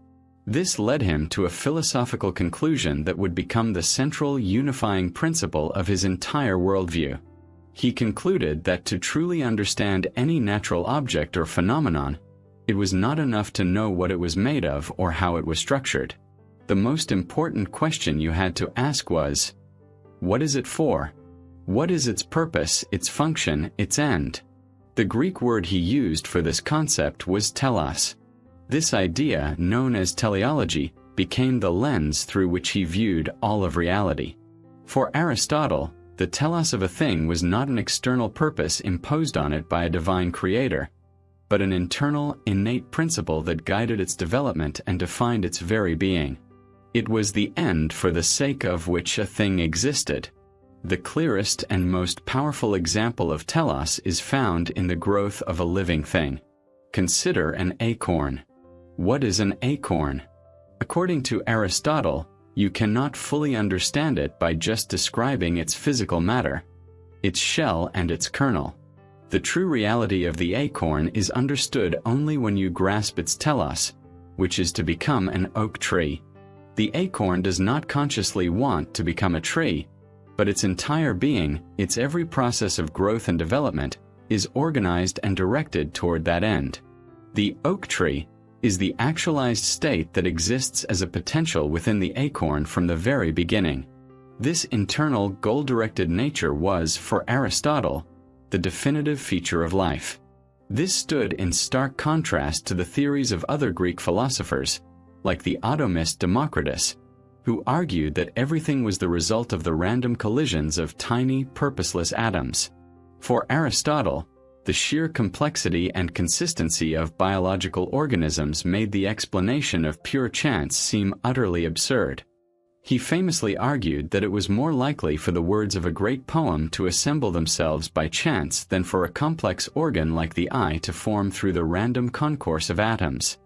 This led him to a philosophical conclusion that would become the central unifying principle of his entire worldview. He concluded that to truly understand any natural object or phenomenon, it was not enough to know what it was made of or how it was structured. The most important question you had to ask was, what is it for? What is its purpose, its function, its end? The Greek word he used for this concept was telos. This idea, known as teleology, became the lens through which he viewed all of reality. For Aristotle, the telos of a thing was not an external purpose imposed on it by a divine creator, but an internal, innate principle that guided its development and defined its very being. It was the end for the sake of which a thing existed. The clearest and most powerful example of telos is found in the growth of a living thing. Consider an acorn. What is an acorn? According to Aristotle, you cannot fully understand it by just describing its physical matter, its shell and its kernel. The true reality of the acorn is understood only when you grasp its telos, which is to become an oak tree. The acorn does not consciously want to become a tree, but its entire being, its every process of growth and development, is organized and directed toward that end. The oak tree is the actualized state that exists as a potential within the acorn from the very beginning. This internal, goal-directed nature was, for Aristotle, the definitive feature of life. This stood in stark contrast to the theories of other Greek philosophers, like the atomist Democritus, who argued that everything was the result of the random collisions of tiny, purposeless atoms. For Aristotle, the sheer complexity and consistency of biological organisms made the explanation of pure chance seem utterly absurd. He famously argued that it was more likely for the words of a great poem to assemble themselves by chance than for a complex organ like the eye to form through the random concourse of atoms.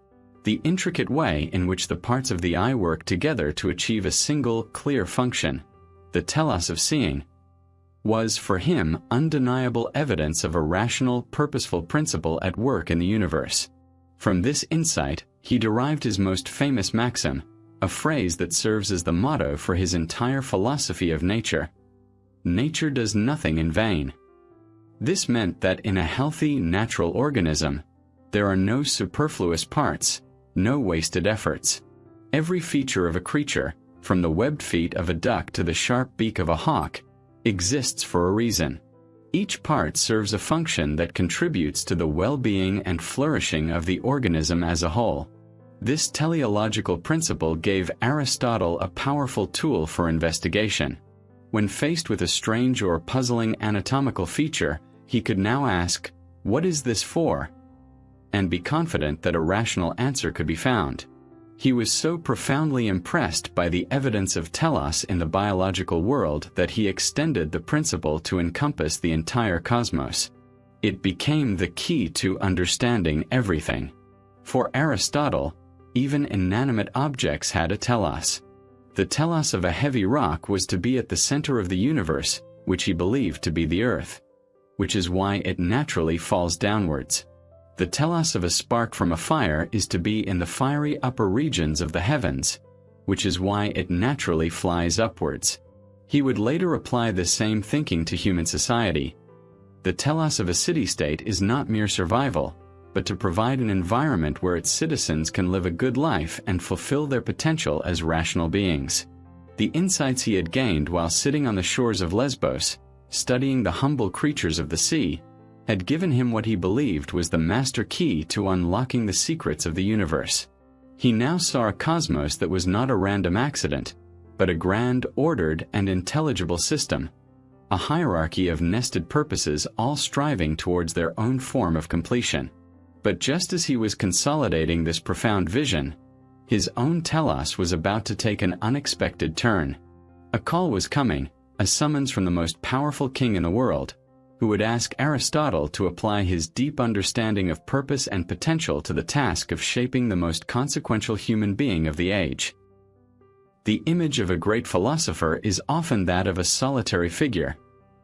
The intricate way in which the parts of the eye work together to achieve a single, clear function, the telos of seeing, was for him undeniable evidence of a rational, purposeful principle at work in the universe. From this insight, he derived his most famous maxim, a phrase that serves as the motto for his entire philosophy of nature: nature does nothing in vain. This meant that in a healthy, natural organism, there are no superfluous parts, no wasted efforts. Every feature of a creature, from the webbed feet of a duck to the sharp beak of a hawk, exists for a reason. Each part serves a function that contributes to the well-being and flourishing of the organism as a whole. This teleological principle gave Aristotle a powerful tool for investigation. When faced with a strange or puzzling anatomical feature, he could now ask, "What is this for?" and be confident that a rational answer could be found. He was so profoundly impressed by the evidence of telos in the biological world that he extended the principle to encompass the entire cosmos. It became the key to understanding everything. For Aristotle, even inanimate objects had a telos. The telos of a heavy rock was to be at the center of the universe, which he believed to be the earth, which is why it naturally falls downwards. The telos of a spark from a fire is to be in the fiery upper regions of the heavens, which is why it naturally flies upwards. He would later apply the same thinking to human society. The telos of a city-state is not mere survival, but to provide an environment where its citizens can live a good life and fulfill their potential as rational beings. The insights he had gained while sitting on the shores of Lesbos, studying the humble creatures of the sea, had given him what he believed was the master key to unlocking the secrets of the universe. He now saw a cosmos that was not a random accident, but a grand, ordered, and intelligible system, a hierarchy of nested purposes all striving towards their own form of completion. But just as he was consolidating this profound vision, his own telos was about to take an unexpected turn. A call was coming, a summons from the most powerful king in the world, who would ask Aristotle to apply his deep understanding of purpose and potential to the task of shaping the most consequential human being of the age. The image of a great philosopher is often that of a solitary figure,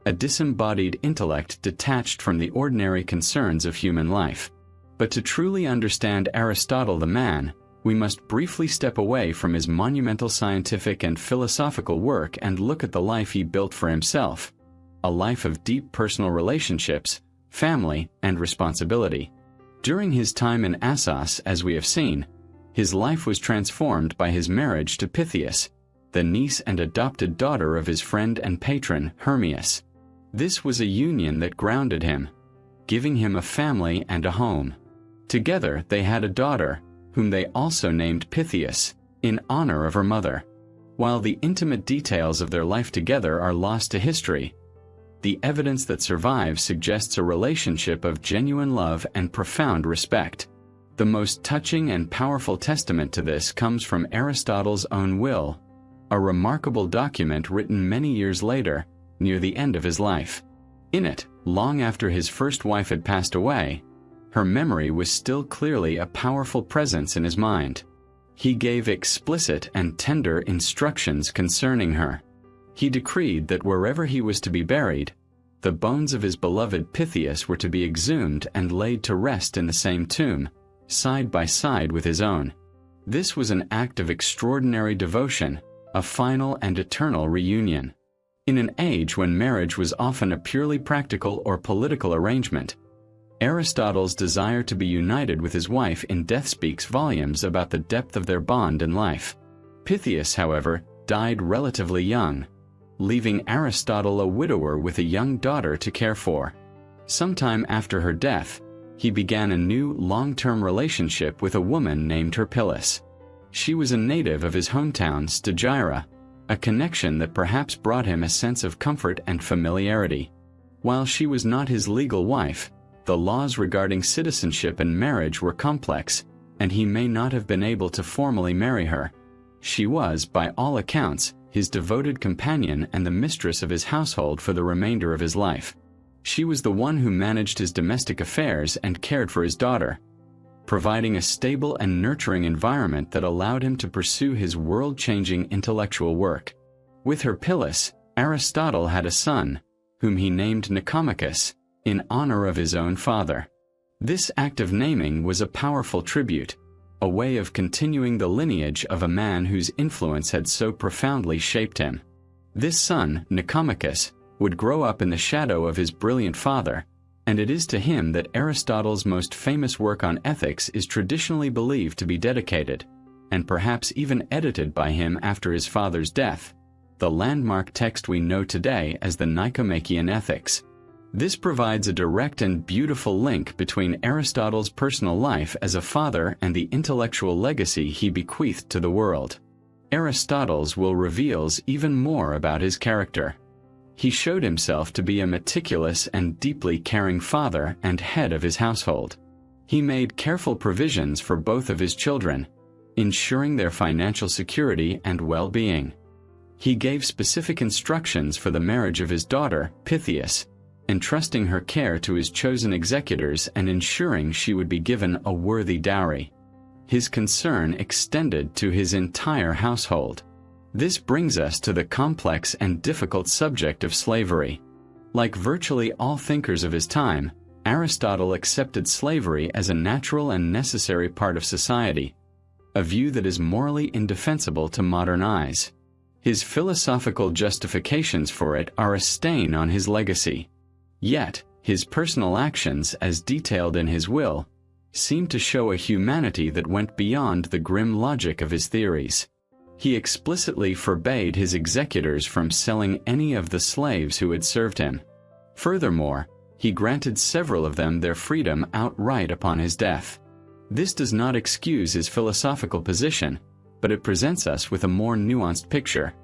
a disembodied intellect detached from the ordinary concerns of human life. But to truly understand Aristotle the man, we must briefly step away from his monumental scientific and philosophical work and look at the life he built for himself, a life of deep personal relationships, family, and responsibility. During his time in Assos, as we have seen, His life was transformed by his marriage to Pythias, the niece and adopted daughter of his friend and patron, Hermias. This was a union that grounded him, giving him a family and a home. Together they had a daughter, whom they also named Pythias, in honor of her mother. While the intimate details of their life together are lost to history, the evidence that survives suggests a relationship of genuine love and profound respect. The most touching and powerful testament to this comes from Aristotle's own will, a remarkable document written many years later, near the end of his life. In it, long after his first wife had passed away, her memory was still clearly a powerful presence in his mind. He gave explicit and tender instructions concerning her. He decreed that wherever he was to be buried, the bones of his beloved Pythias were to be exhumed and laid to rest in the same tomb, side by side with his own. This was an act of extraordinary devotion, a final and eternal reunion. In an age when marriage was often a purely practical or political arrangement, Aristotle's desire to be united with his wife in death speaks volumes about the depth of their bond in life. Pythias, however, died relatively young, leaving Aristotle a widower with a young daughter to care for. Sometime after her death, he began a new long-term relationship with a woman named Herpyllis. She was a native of his hometown, Stagira, a connection that perhaps brought him a sense of comfort and familiarity. While she was not his legal wife, the laws regarding citizenship and marriage were complex, and he may not have been able to formally marry her. She was, by all accounts, his devoted companion and the mistress of his household for the remainder of his life. She was the one who managed his domestic affairs and cared for his daughter, providing a stable and nurturing environment that allowed him to pursue his world-changing intellectual work. With Herpyllis, Aristotle had a son, whom he named Nicomachus, in honor of his own father. This act of naming was a powerful tribute, a way of continuing the lineage of a man whose influence had so profoundly shaped him. This son, Nicomachus, would grow up in the shadow of his brilliant father, and it is to him that Aristotle's most famous work on ethics is traditionally believed to be dedicated, and perhaps even edited by him after his father's death, the landmark text we know today as the Nicomachean Ethics. This provides a direct and beautiful link between Aristotle's personal life as a father and the intellectual legacy he bequeathed to the world. Aristotle's will reveals even more about his character. He showed himself to be a meticulous and deeply caring father and head of his household. He made careful provisions for both of his children, ensuring their financial security and well-being. He gave specific instructions for the marriage of his daughter, Pythias, entrusting her care to his chosen executors and ensuring she would be given a worthy dowry. His concern extended to his entire household. This brings us to the complex and difficult subject of slavery. Like virtually all thinkers of his time, Aristotle accepted slavery as a natural and necessary part of society, a view that is morally indefensible to modern eyes. His philosophical justifications for it are a stain on his legacy. Yet, his personal actions, as detailed in his will, seem to show a humanity that went beyond the grim logic of his theories. He explicitly forbade his executors from selling any of the slaves who had served him. Furthermore, he granted several of them their freedom outright upon his death. This does not excuse his philosophical position, but it presents us with a more nuanced picture.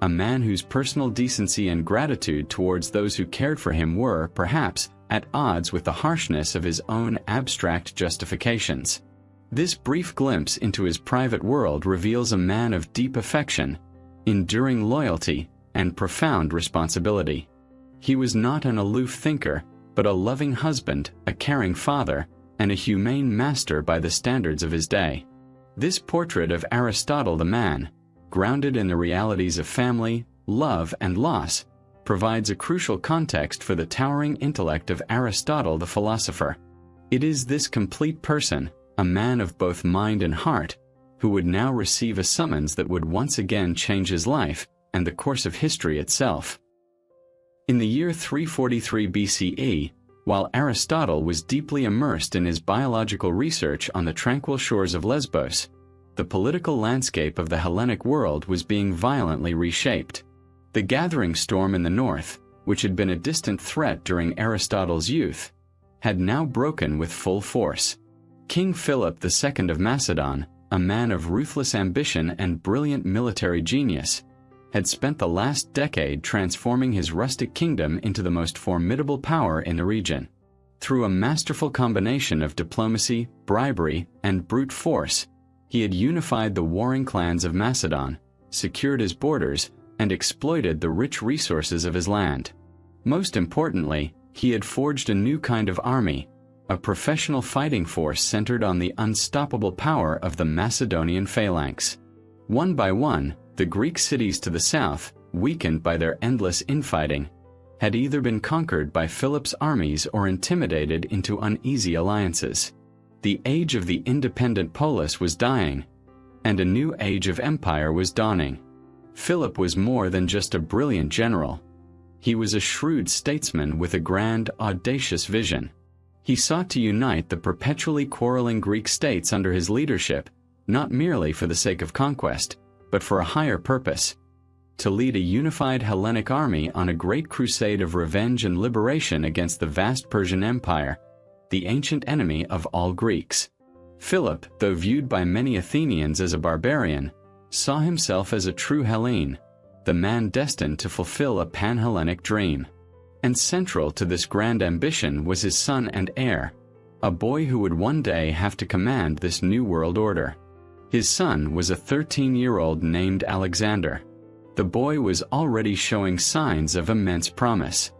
A man whose personal decency and gratitude towards those who cared for him were, perhaps, at odds with the harshness of his own abstract justifications. This brief glimpse into his private world reveals a man of deep affection, enduring loyalty, and profound responsibility. He was not an aloof thinker, but a loving husband, a caring father, and a humane master by the standards of his day. This portrait of Aristotle the man, grounded in the realities of family, love, and loss, provides a crucial context for the towering intellect of Aristotle the philosopher. It is this complete person, a man of both mind and heart, who would now receive a summons that would once again change his life and the course of history itself. In the year 343 BCE, while Aristotle was deeply immersed in his biological research on the tranquil shores of Lesbos, the political landscape of the Hellenic world was being violently reshaped. The gathering storm in the north, which had been a distant threat during Aristotle's youth, had now broken with full force. King Philip II of Macedon, a man of ruthless ambition and brilliant military genius, had spent the last decade transforming his rustic kingdom into the most formidable power in the region. Through a masterful combination of diplomacy, bribery, and brute force, he had unified the warring clans of Macedon, secured his borders, and exploited the rich resources of his land. Most importantly, he had forged a new kind of army, a professional fighting force centered on the unstoppable power of the Macedonian phalanx. One by one, the Greek cities to the south, weakened by their endless infighting, had either been conquered by Philip's armies or intimidated into uneasy alliances. The age of the independent polis was dying, and a new age of empire was dawning. Philip was more than just a brilliant general. He was a shrewd statesman with a grand, audacious vision. He sought to unite the perpetually quarreling Greek states under his leadership, not merely for the sake of conquest, but for a higher purpose: to lead a unified Hellenic army on a great crusade of revenge and liberation against the vast Persian Empire, the ancient enemy of all Greeks. Philip, though viewed by many Athenians as a barbarian, saw himself as a true Hellene, the man destined to fulfill a pan-Hellenic dream. And central to this grand ambition was his son and heir, a boy who would one day have to command this new world order. His son was a 13-year-old named Alexander. The boy was already showing signs of immense promise.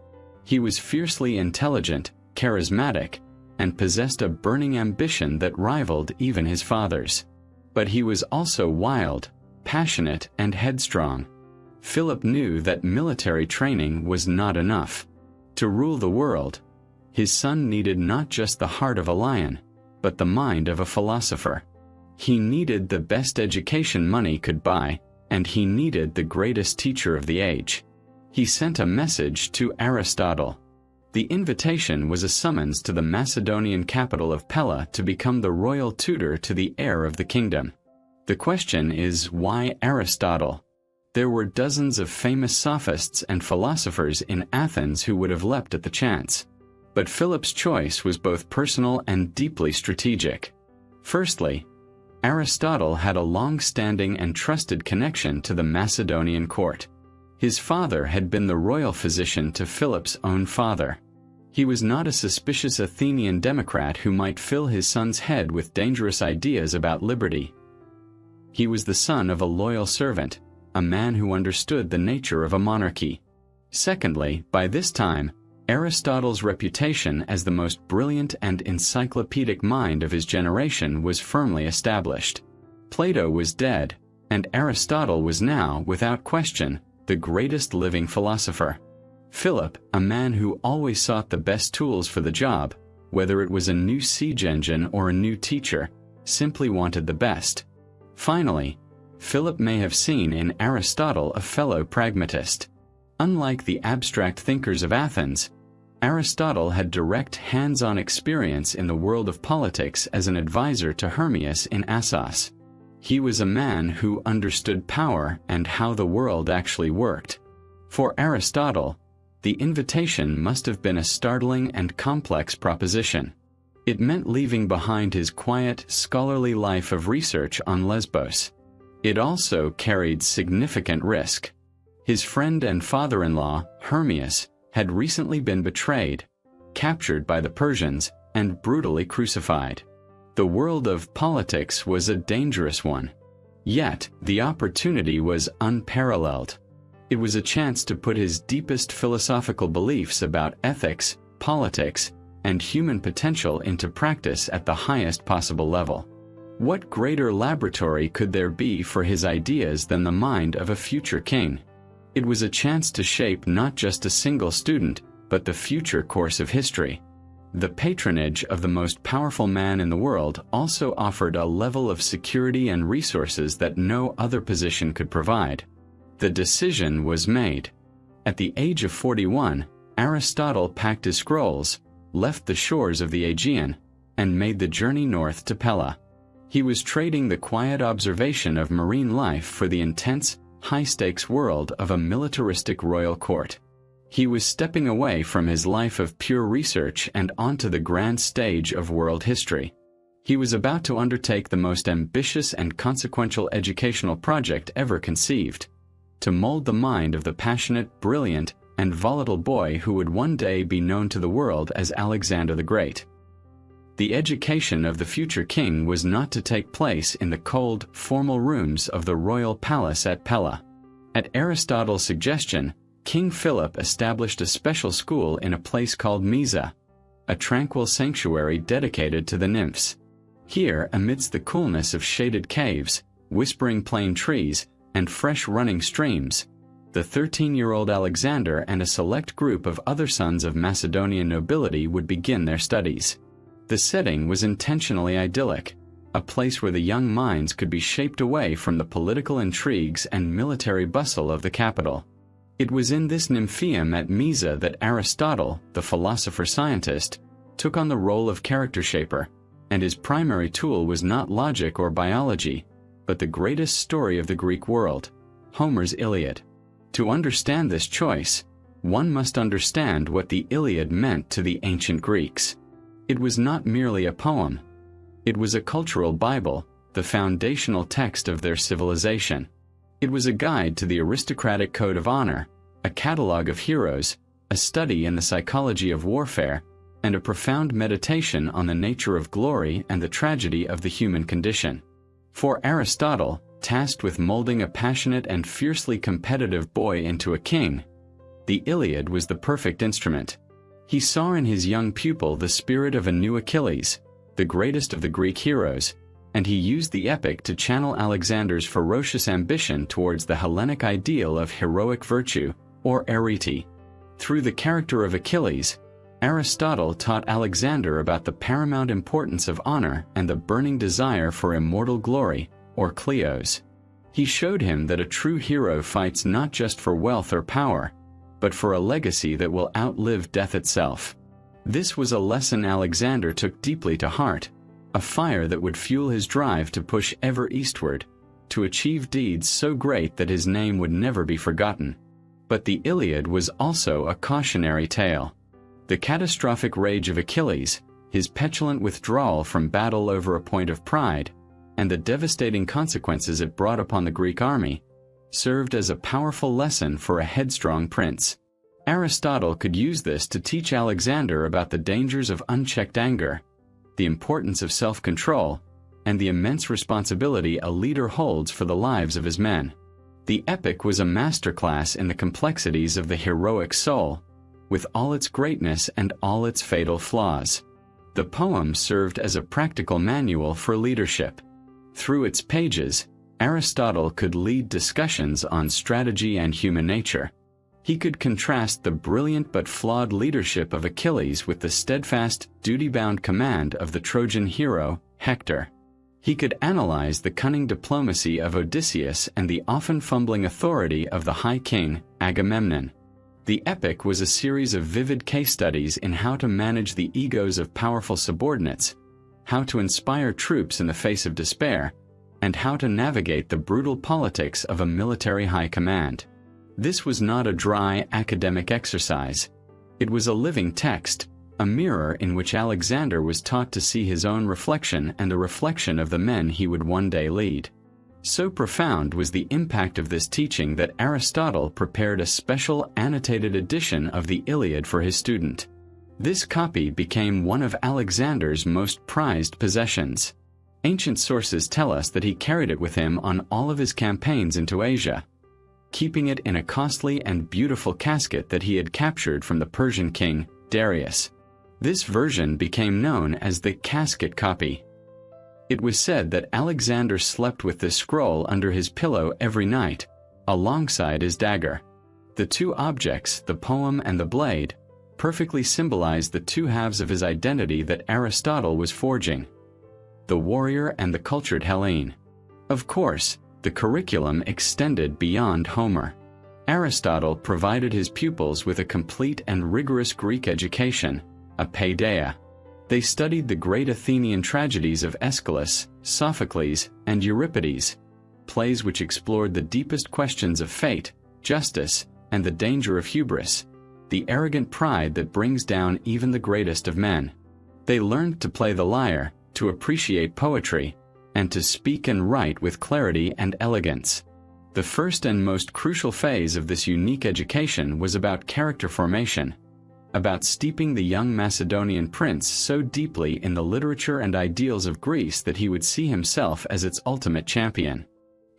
He was fiercely intelligent, charismatic, and possessed a burning ambition that rivaled even his father's. But he was also wild, passionate, and headstrong. Philip knew that military training was not enough. To rule the world, his son needed not just the heart of a lion, but the mind of a philosopher. He needed the best education money could buy, and he needed the greatest teacher of the age. He sent a message to Aristotle. The invitation was a summons to the Macedonian capital of Pella to become the royal tutor to the heir of the kingdom. The question is, why Aristotle? There were dozens of famous sophists and philosophers in Athens who would have leapt at the chance. But Philip's choice was both personal and deeply strategic. Firstly, Aristotle had a long-standing and trusted connection to the Macedonian court. His father had been the royal physician to Philip's own father. He was not a suspicious Athenian democrat who might fill his son's head with dangerous ideas about liberty. He was the son of a loyal servant, a man who understood the nature of a monarchy. Secondly, by this time, Aristotle's reputation as the most brilliant and encyclopedic mind of his generation was firmly established. Plato was dead, and Aristotle was now, without question, the greatest living philosopher. Philip, a man who always sought the best tools for the job, whether it was a new siege engine or a new teacher, simply wanted the best. Finally, Philip may have seen in Aristotle a fellow pragmatist. Unlike the abstract thinkers of Athens, Aristotle had direct hands-on experience in the world of politics as an advisor to Hermias in Assos. He was a man who understood power and how the world actually worked. For Aristotle, the invitation must have been a startling and complex proposition. It meant leaving behind his quiet, scholarly life of research on Lesbos. It also carried significant risk. His friend and father-in-law, Hermias, had recently been betrayed, captured by the Persians, and brutally crucified. The world of politics was a dangerous one. Yet, the opportunity was unparalleled. It was a chance to put his deepest philosophical beliefs about ethics, politics, and human potential into practice at the highest possible level. What greater laboratory could there be for his ideas than the mind of a future king? It was a chance to shape not just a single student, but the future course of history. The patronage of the most powerful man in the world also offered a level of security and resources that no other position could provide. The decision was made. At the age of 41, Aristotle packed his scrolls, left the shores of the Aegean, and made the journey north to Pella. He was trading the quiet observation of marine life for the intense, high-stakes world of a militaristic royal court. He was stepping away from his life of pure research and onto the grand stage of world history. He was about to undertake the most ambitious and consequential educational project ever conceived, to mold the mind of the passionate, brilliant, and volatile boy who would one day be known to the world as Alexander the Great. The education of the future king was not to take place in the cold, formal rooms of the royal palace at Pella. At Aristotle's suggestion, King Philip established a special school in a place called Mysa, a tranquil sanctuary dedicated to the nymphs. Here, amidst the coolness of shaded caves, whispering plane trees, and fresh running streams, the 13-year-old Alexander and a select group of other sons of Macedonian nobility would begin their studies. The setting was intentionally idyllic, a place where the young minds could be shaped away from the political intrigues and military bustle of the capital. It was in this nymphaeum at Mysa that Aristotle, the philosopher-scientist, took on the role of character shaper, and his primary tool was not logic or biology, but the greatest story of the Greek world, Homer's Iliad. To understand this choice, one must understand what the Iliad meant to the ancient Greeks. It was not merely a poem. It was a cultural Bible, the foundational text of their civilization. It was a guide to the aristocratic code of honor, a catalogue of heroes, a study in the psychology of warfare, and a profound meditation on the nature of glory and the tragedy of the human condition. For Aristotle, tasked with molding a passionate and fiercely competitive boy into a king, the Iliad was the perfect instrument. He saw in his young pupil the spirit of a new Achilles, the greatest of the Greek heroes, and he used the epic to channel Alexander's ferocious ambition towards the Hellenic ideal of heroic virtue, or arete. Through the character of Achilles, Aristotle taught Alexander about the paramount importance of honor and the burning desire for immortal glory, or kleos. He showed him that a true hero fights not just for wealth or power, but for a legacy that will outlive death itself. This was a lesson Alexander took deeply to heart, a fire that would fuel his drive to push ever eastward, to achieve deeds so great that his name would never be forgotten. But the Iliad was also a cautionary tale. The catastrophic rage of Achilles, his petulant withdrawal from battle over a point of pride, and the devastating consequences it brought upon the Greek army, served as a powerful lesson for a headstrong prince. Aristotle could use this to teach Alexander about the dangers of unchecked anger, the importance of self-control, and the immense responsibility a leader holds for the lives of his men. The epic was a masterclass in the complexities of the heroic soul, with all its greatness and all its fatal flaws. The poem served as a practical manual for leadership. Through its pages, Aristotle could lead discussions on strategy and human nature. He could contrast the brilliant but flawed leadership of Achilles with the steadfast, duty-bound command of the Trojan hero, Hector. He could analyze the cunning diplomacy of Odysseus and the often fumbling authority of the High King, Agamemnon. The epic was a series of vivid case studies in how to manage the egos of powerful subordinates, how to inspire troops in the face of despair, and how to navigate the brutal politics of a military high command. This was not a dry, academic exercise. It was a living text, a mirror in which Alexander was taught to see his own reflection and the reflection of the men he would one day lead. So profound was the impact of this teaching that Aristotle prepared a special annotated edition of the Iliad for his student. This copy became one of Alexander's most prized possessions. Ancient sources tell us that he carried it with him on all of his campaigns into Asia, keeping it in a costly and beautiful casket that he had captured from the Persian king, Darius. This version became known as the casket copy. It was said that Alexander slept with this scroll under his pillow every night, alongside his dagger. The two objects, the poem and the blade, perfectly symbolized the two halves of his identity that Aristotle was forging: the warrior and the cultured Hellene. Of course, the curriculum extended beyond Homer. Aristotle provided his pupils with a complete and rigorous Greek education, a paideia. They studied the great Athenian tragedies of Aeschylus, Sophocles, and Euripides, plays which explored the deepest questions of fate, justice, and the danger of hubris, the arrogant pride that brings down even the greatest of men. They learned to play the lyre, to appreciate poetry, and to speak and write with clarity and elegance. The first and most crucial phase of this unique education was about character formation, about steeping the young Macedonian prince so deeply in the literature and ideals of Greece that he would see himself as its ultimate champion.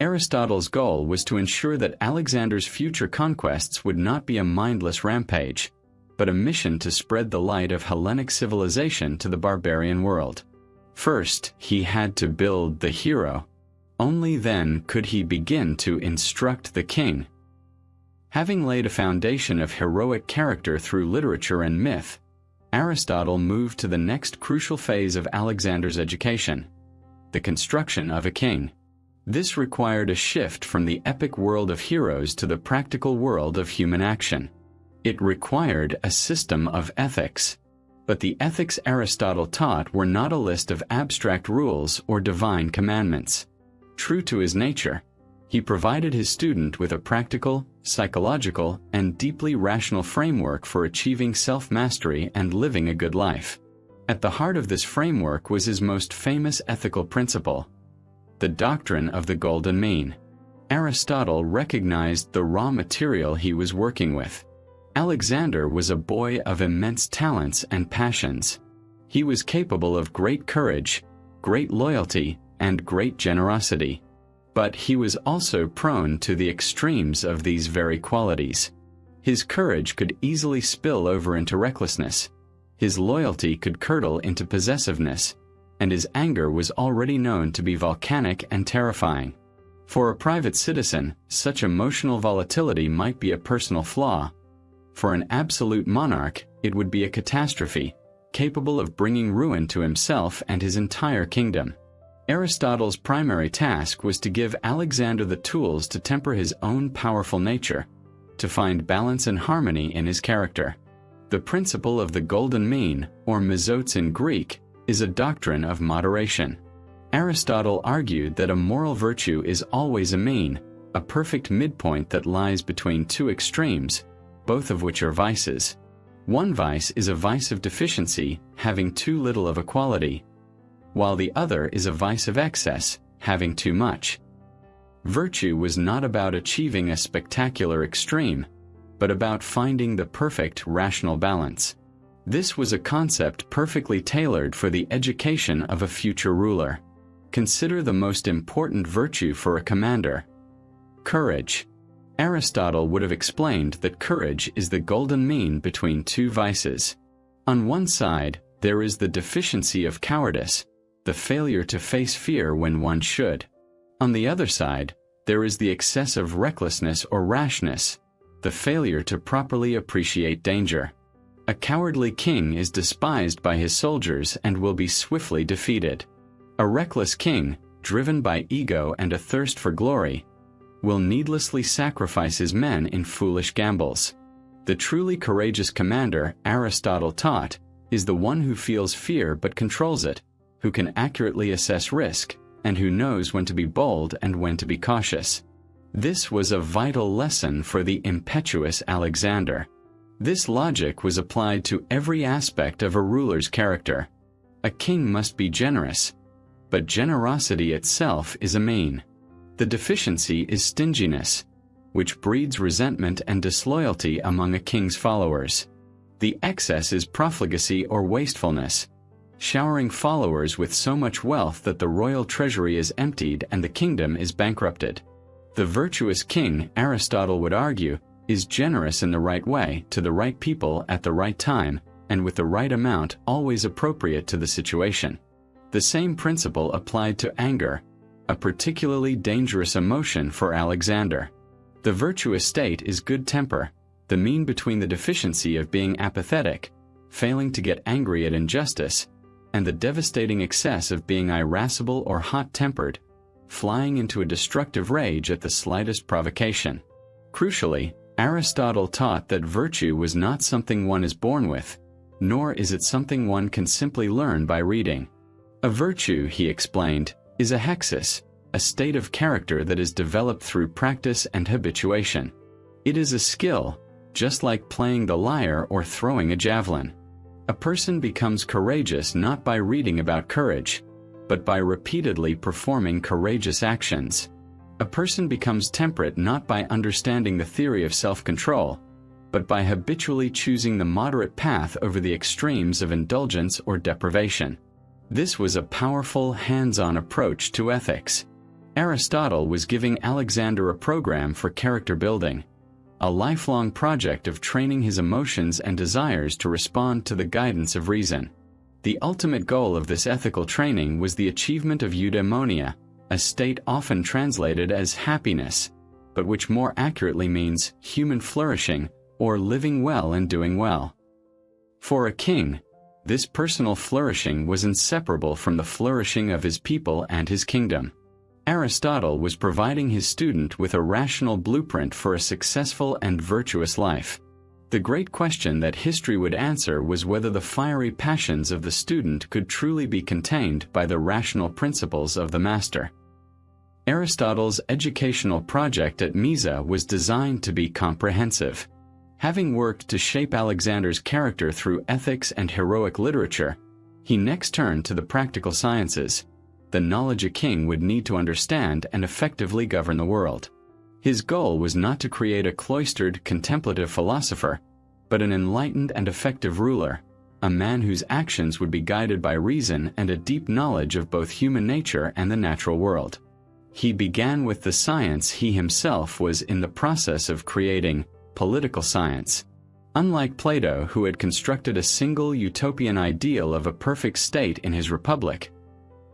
Aristotle's goal was to ensure that Alexander's future conquests would not be a mindless rampage, but a mission to spread the light of Hellenic civilization to the barbarian world. First, he had to build the hero. Only then could he begin to instruct the king. Having laid a foundation of heroic character through literature and myth, Aristotle moved to the next crucial phase of Alexander's education: the construction of a king. This required a shift from the epic world of heroes to the practical world of human action. It required a system of ethics. But the ethics Aristotle taught were not a list of abstract rules or divine commandments. True to his nature, he provided his student with a practical, psychological, and deeply rational framework for achieving self-mastery and living a good life. At the heart of this framework was his most famous ethical principle: the doctrine of the golden mean. Aristotle recognized the raw material he was working with. Alexander was a boy of immense talents and passions. He was capable of great courage, great loyalty, and great generosity. But he was also prone to the extremes of these very qualities. His courage could easily spill over into recklessness. His loyalty could curdle into possessiveness, and his anger was already known to be volcanic and terrifying. For a private citizen, such emotional volatility might be a personal flaw. For an absolute monarch, it would be a catastrophe, capable of bringing ruin to himself and his entire kingdom. Aristotle's primary task was to give Alexander the tools to temper his own powerful nature, to find balance and harmony in his character. The principle of the golden mean, or mesos in Greek, is a doctrine of moderation. Aristotle argued that a moral virtue is always a mean, a perfect midpoint that lies between two extremes, both of which are vices. One vice is a vice of deficiency, having too little of a quality, while the other is a vice of excess, having too much. Virtue was not about achieving a spectacular extreme, but about finding the perfect rational balance. This was a concept perfectly tailored for the education of a future ruler. Consider the most important virtue for a commander: courage. Aristotle would have explained that courage is the golden mean between two vices. On one side, there is the deficiency of cowardice, the failure to face fear when one should. On the other side, there is the excess of recklessness or rashness, the failure to properly appreciate danger. A cowardly king is despised by his soldiers and will be swiftly defeated. A reckless king, driven by ego and a thirst for glory, will needlessly sacrifice his men in foolish gambles. The truly courageous commander, Aristotle taught, is the one who feels fear but controls it, who can accurately assess risk, and who knows when to be bold and when to be cautious. This was a vital lesson for the impetuous Alexander. This logic was applied to every aspect of a ruler's character. A king must be generous, but generosity itself is a mean. The deficiency is stinginess, which breeds resentment and disloyalty among a king's followers. The excess is profligacy or wastefulness, showering followers with so much wealth that the royal treasury is emptied and the kingdom is bankrupted. The virtuous king, Aristotle would argue, is generous in the right way, to the right people at the right time, and with the right amount always appropriate to the situation. The same principle applied to anger, a particularly dangerous emotion for Alexander. The virtuous state is good temper, the mean between the deficiency of being apathetic, failing to get angry at injustice, and the devastating excess of being irascible or hot-tempered, flying into a destructive rage at the slightest provocation. Crucially, Aristotle taught that virtue was not something one is born with, nor is it something one can simply learn by reading. A virtue, he explained, is a hexis, a state of character that is developed through practice and habituation. It is a skill, just like playing the lyre or throwing a javelin. A person becomes courageous not by reading about courage, but by repeatedly performing courageous actions. A person becomes temperate not by understanding the theory of self-control, but by habitually choosing the moderate path over the extremes of indulgence or deprivation. This was a powerful, hands-on approach to ethics. Aristotle was giving Alexander a program for character building, a lifelong project of training his emotions and desires to respond to the guidance of reason. The ultimate goal of this ethical training was the achievement of eudaimonia, a state often translated as happiness, but which more accurately means human flourishing or living well and doing well. For a king, this personal flourishing was inseparable from the flourishing of his people and his kingdom. Aristotle was providing his student with a rational blueprint for a successful and virtuous life. The great question that history would answer was whether the fiery passions of the student could truly be contained by the rational principles of the master. Aristotle's educational project at Mysa was designed to be comprehensive. Having worked to shape Alexander's character through ethics and heroic literature, he next turned to the practical sciences, the knowledge a king would need to understand and effectively govern the world. His goal was not to create a cloistered, contemplative philosopher, but an enlightened and effective ruler, a man whose actions would be guided by reason and a deep knowledge of both human nature and the natural world. He began with the science he himself was in the process of creating, political science. Unlike Plato, who had constructed a single utopian ideal of a perfect state in his republic,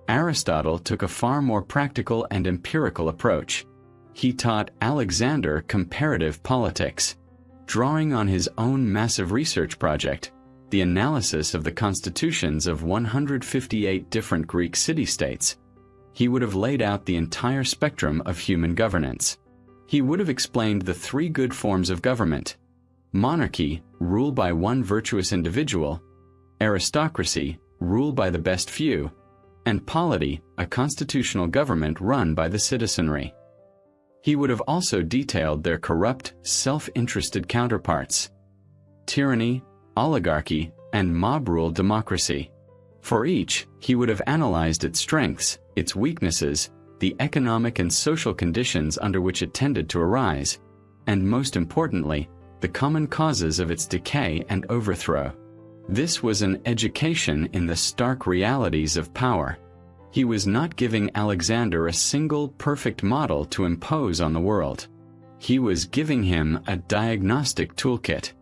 Aristotle took a far more practical and empirical approach. He taught Alexander comparative politics. Drawing on his own massive research project, the analysis of the constitutions of 158 different Greek city-states, he would have laid out the entire spectrum of human governance. He would have explained the three good forms of government: monarchy, rule by one virtuous individual; aristocracy, rule by the best few; and polity, a constitutional government run by the citizenry. He would have also detailed their corrupt, self-interested counterparts: tyranny, oligarchy, and mob-rule democracy. For each, he would have analyzed its strengths, its weaknesses, the economic and social conditions under which it tended to arise, and most importantly, the common causes of its decay and overthrow. This was an education in the stark realities of power. He was not giving Alexander a single perfect model to impose on the world. He was giving him a diagnostic toolkit.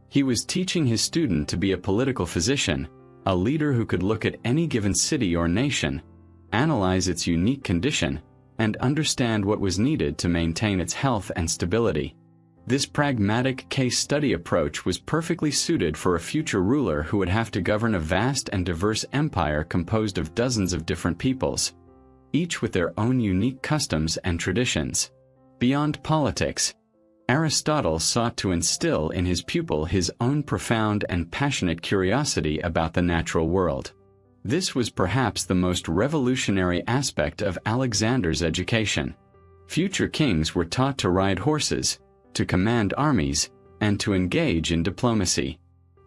He was teaching his student to be a political physician, a leader who could look at any given city or nation, analyze its unique condition, and understand what was needed to maintain its health and stability. This pragmatic case study approach was perfectly suited for a future ruler who would have to govern a vast and diverse empire composed of dozens of different peoples, each with their own unique customs and traditions. Beyond politics, Aristotle sought to instill in his pupil his own profound and passionate curiosity about the natural world. This was perhaps the most revolutionary aspect of Alexander's education. Future kings were taught to ride horses, to command armies, and to engage in diplomacy.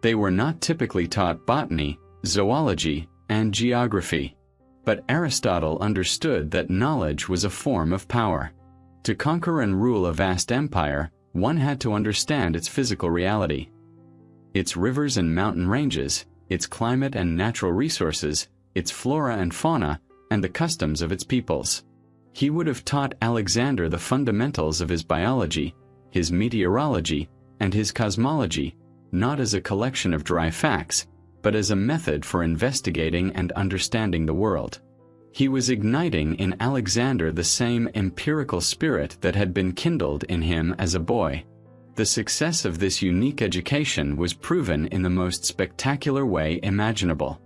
They were not typically taught botany, zoology, and geography. But Aristotle understood that knowledge was a form of power. To conquer and rule a vast empire, one had to understand its physical reality, its rivers and mountain ranges, its climate and natural resources, its flora and fauna, and the customs of its peoples. He would have taught Alexander the fundamentals of his biology, his meteorology, and his cosmology, not as a collection of dry facts, but as a method for investigating and understanding the world. He was igniting in Alexander the same empirical spirit that had been kindled in him as a boy. The success of this unique education was proven in the most spectacular way imaginable.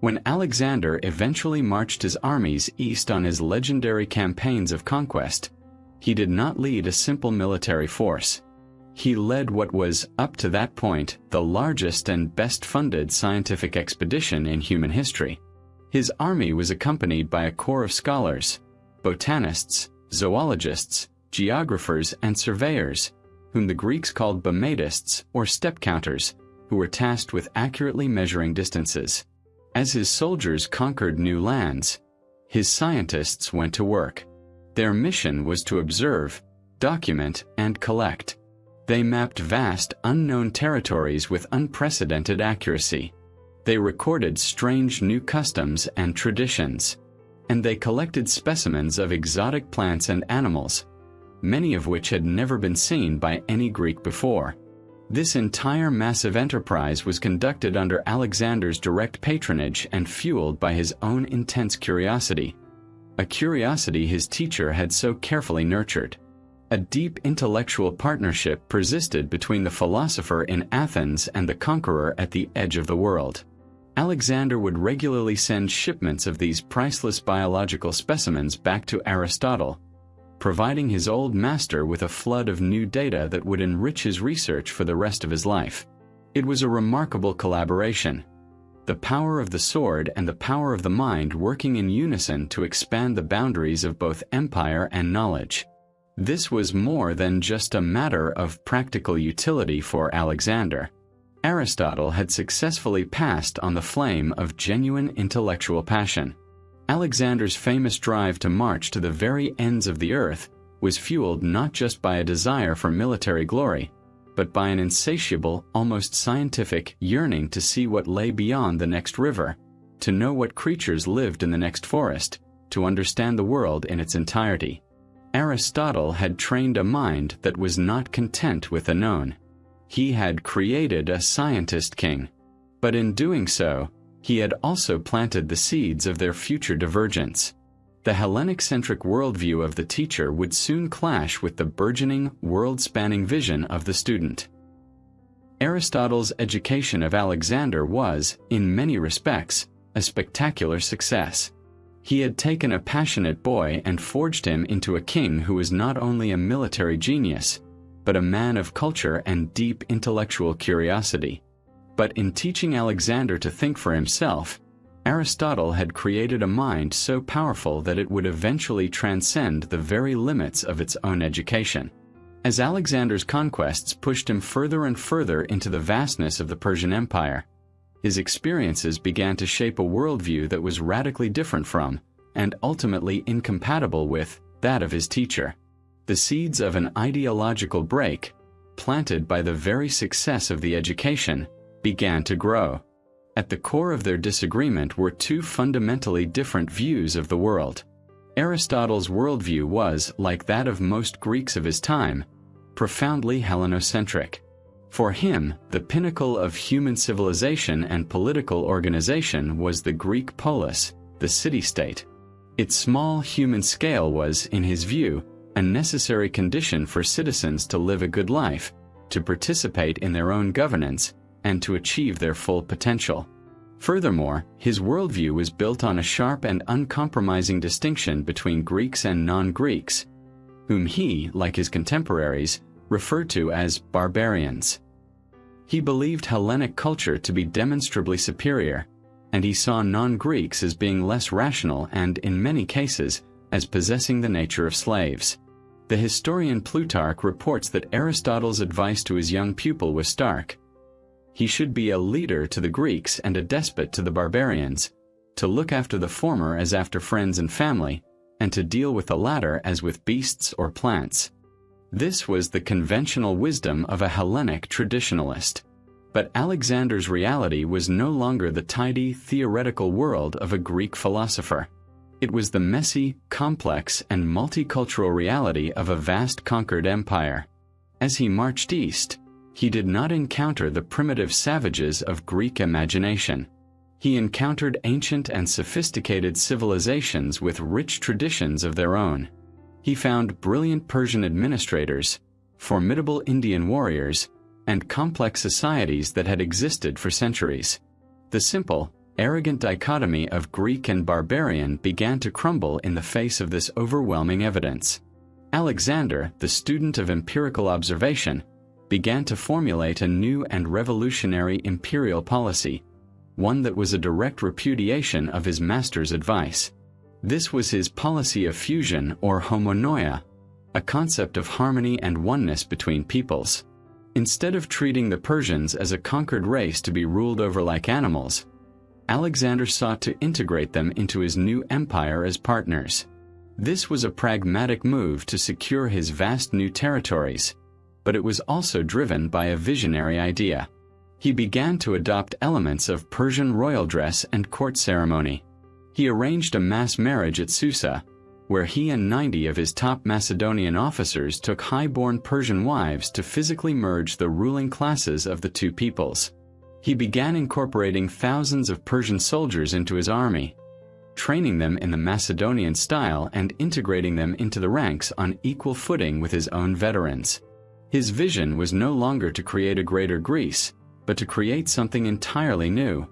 When Alexander eventually marched his armies east on his legendary campaigns of conquest, he did not lead a simple military force. He led what was, up to that point, the largest and best-funded scientific expedition in human history. His army was accompanied by a corps of scholars, botanists, zoologists, geographers, and surveyors, whom the Greeks called bimetists or step counters, who were tasked with accurately measuring distances. As his soldiers conquered new lands, his scientists went to work. Their mission was to observe, document, and collect. They mapped vast, unknown territories with unprecedented accuracy. They recorded strange new customs and traditions. And they collected specimens of exotic plants and animals, many of which had never been seen by any Greek before. This entire massive enterprise was conducted under Alexander's direct patronage and fueled by his own intense curiosity, a curiosity his teacher had so carefully nurtured. A deep intellectual partnership persisted between the philosopher in Athens and the conqueror at the edge of the world. Alexander would regularly send shipments of these priceless biological specimens back to Aristotle, providing his old master with a flood of new data that would enrich his research for the rest of his life. It was a remarkable collaboration, the power of the sword and the power of the mind working in unison to expand the boundaries of both empire and knowledge. This was more than just a matter of practical utility for Alexander. Aristotle had successfully passed on the flame of genuine intellectual passion. Alexander's famous drive to march to the very ends of the earth was fueled not just by a desire for military glory, but by an insatiable, almost scientific yearning to see what lay beyond the next river, to know what creatures lived in the next forest, to understand the world in its entirety. Aristotle had trained a mind that was not content with the known. He had created a scientist king, but in doing so, he had also planted the seeds of their future divergence. The Hellenic-centric worldview of the teacher would soon clash with the burgeoning, world-spanning vision of the student. Aristotle's education of Alexander was, in many respects, a spectacular success. He had taken a passionate boy and forged him into a king who was not only a military genius, but a man of culture and deep intellectual curiosity. But in teaching Alexander to think for himself, Aristotle had created a mind so powerful that it would eventually transcend the very limits of its own education. As Alexander's conquests pushed him further and further into the vastness of the Persian Empire, his experiences began to shape a worldview that was radically different from, and ultimately incompatible with, that of his teacher. The seeds of an ideological break, planted by the very success of the education, began to grow. At the core of their disagreement were two fundamentally different views of the world. Aristotle's worldview was, like that of most Greeks of his time, profoundly Hellenocentric. For him, the pinnacle of human civilization and political organization was the Greek polis, the city-state. Its small human scale was, in his view, a necessary condition for citizens to live a good life, to participate in their own governance, and to achieve their full potential. Furthermore, his worldview was built on a sharp and uncompromising distinction between Greeks and non-Greeks, whom he, like his contemporaries, referred to as barbarians. He believed Hellenic culture to be demonstrably superior, and he saw non-Greeks as being less rational and, in many cases, as possessing the nature of slaves. The historian Plutarch reports that Aristotle's advice to his young pupil was stark. He should be a leader to the Greeks and a despot to the barbarians, to look after the former as after friends and family, and to deal with the latter as with beasts or plants. This was the conventional wisdom of a Hellenic traditionalist. But Alexander's reality was no longer the tidy, theoretical world of a Greek philosopher. It was the messy, complex, and multicultural reality of a vast conquered empire. As he marched east, he did not encounter the primitive savages of Greek imagination. He encountered ancient and sophisticated civilizations with rich traditions of their own. He found brilliant Persian administrators, formidable Indian warriors, and complex societies that had existed for centuries. The simple, arrogant dichotomy of Greek and barbarian began to crumble in the face of this overwhelming evidence. Alexander, the student of empirical observation, began to formulate a new and revolutionary imperial policy, one that was a direct repudiation of his master's advice. This was his policy of fusion or homonoia, a concept of harmony and oneness between peoples. Instead of treating the Persians as a conquered race to be ruled over like animals, Alexander sought to integrate them into his new empire as partners. This was a pragmatic move to secure his vast new territories, but it was also driven by a visionary idea. He began to adopt elements of Persian royal dress and court ceremony. He arranged a mass marriage at Susa, where he and 90 of his top Macedonian officers took high-born Persian wives to physically merge the ruling classes of the two peoples. He began incorporating thousands of Persian soldiers into his army, training them in the Macedonian style and integrating them into the ranks on equal footing with his own veterans. His vision was no longer to create a greater Greece, but to create something entirely new.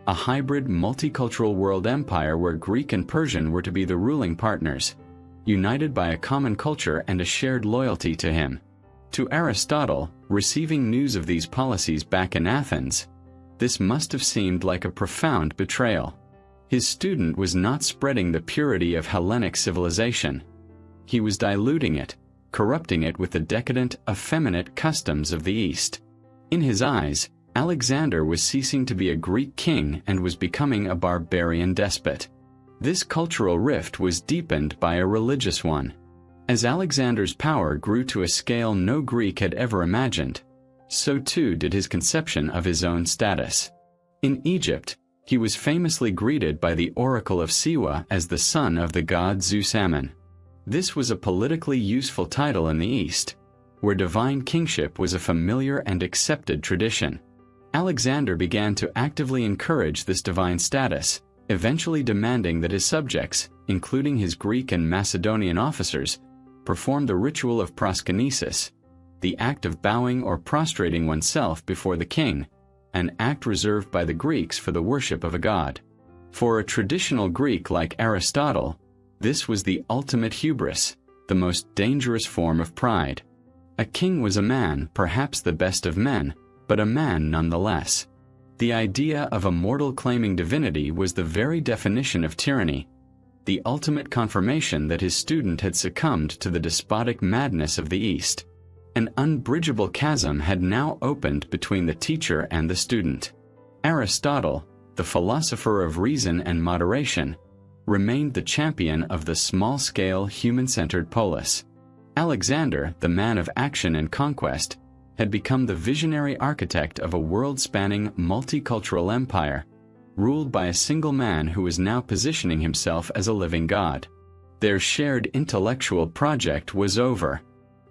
A hybrid multicultural world empire where Greek and Persian were to be the ruling partners, united by a common culture and a shared loyalty to him. To Aristotle, receiving news of these policies back in Athens, this must have seemed like a profound betrayal. His student was not spreading the purity of Hellenic civilization. He was diluting it, corrupting it with the decadent, effeminate customs of the East. In his eyes, Alexander was ceasing to be a Greek king and was becoming a barbarian despot. This cultural rift was deepened by a religious one. As Alexander's power grew to a scale no Greek had ever imagined, so too did his conception of his own status. In Egypt, he was famously greeted by the oracle of Siwa as the son of the god Zeus Ammon. This was a politically useful title in the East, where divine kingship was a familiar and accepted tradition. Alexander began to actively encourage this divine status, eventually demanding that his subjects, including his Greek and Macedonian officers, perform the ritual of proskynesis, the act of bowing or prostrating oneself before the king, an act reserved by the Greeks for the worship of a god. For a traditional Greek like Aristotle, this was the ultimate hubris, the most dangerous form of pride. A king was a man, perhaps the best of men, but a man nonetheless. The idea of a mortal claiming divinity was the very definition of tyranny, the ultimate confirmation that his student had succumbed to the despotic madness of the East. An unbridgeable chasm had now opened between the teacher and the student. Aristotle, the philosopher of reason and moderation, remained the champion of the small-scale, human-centered polis. Alexander, the man of action and conquest, had become the visionary architect of a world-spanning, multicultural empire, ruled by a single man who was now positioning himself as a living god. Their shared intellectual project was over.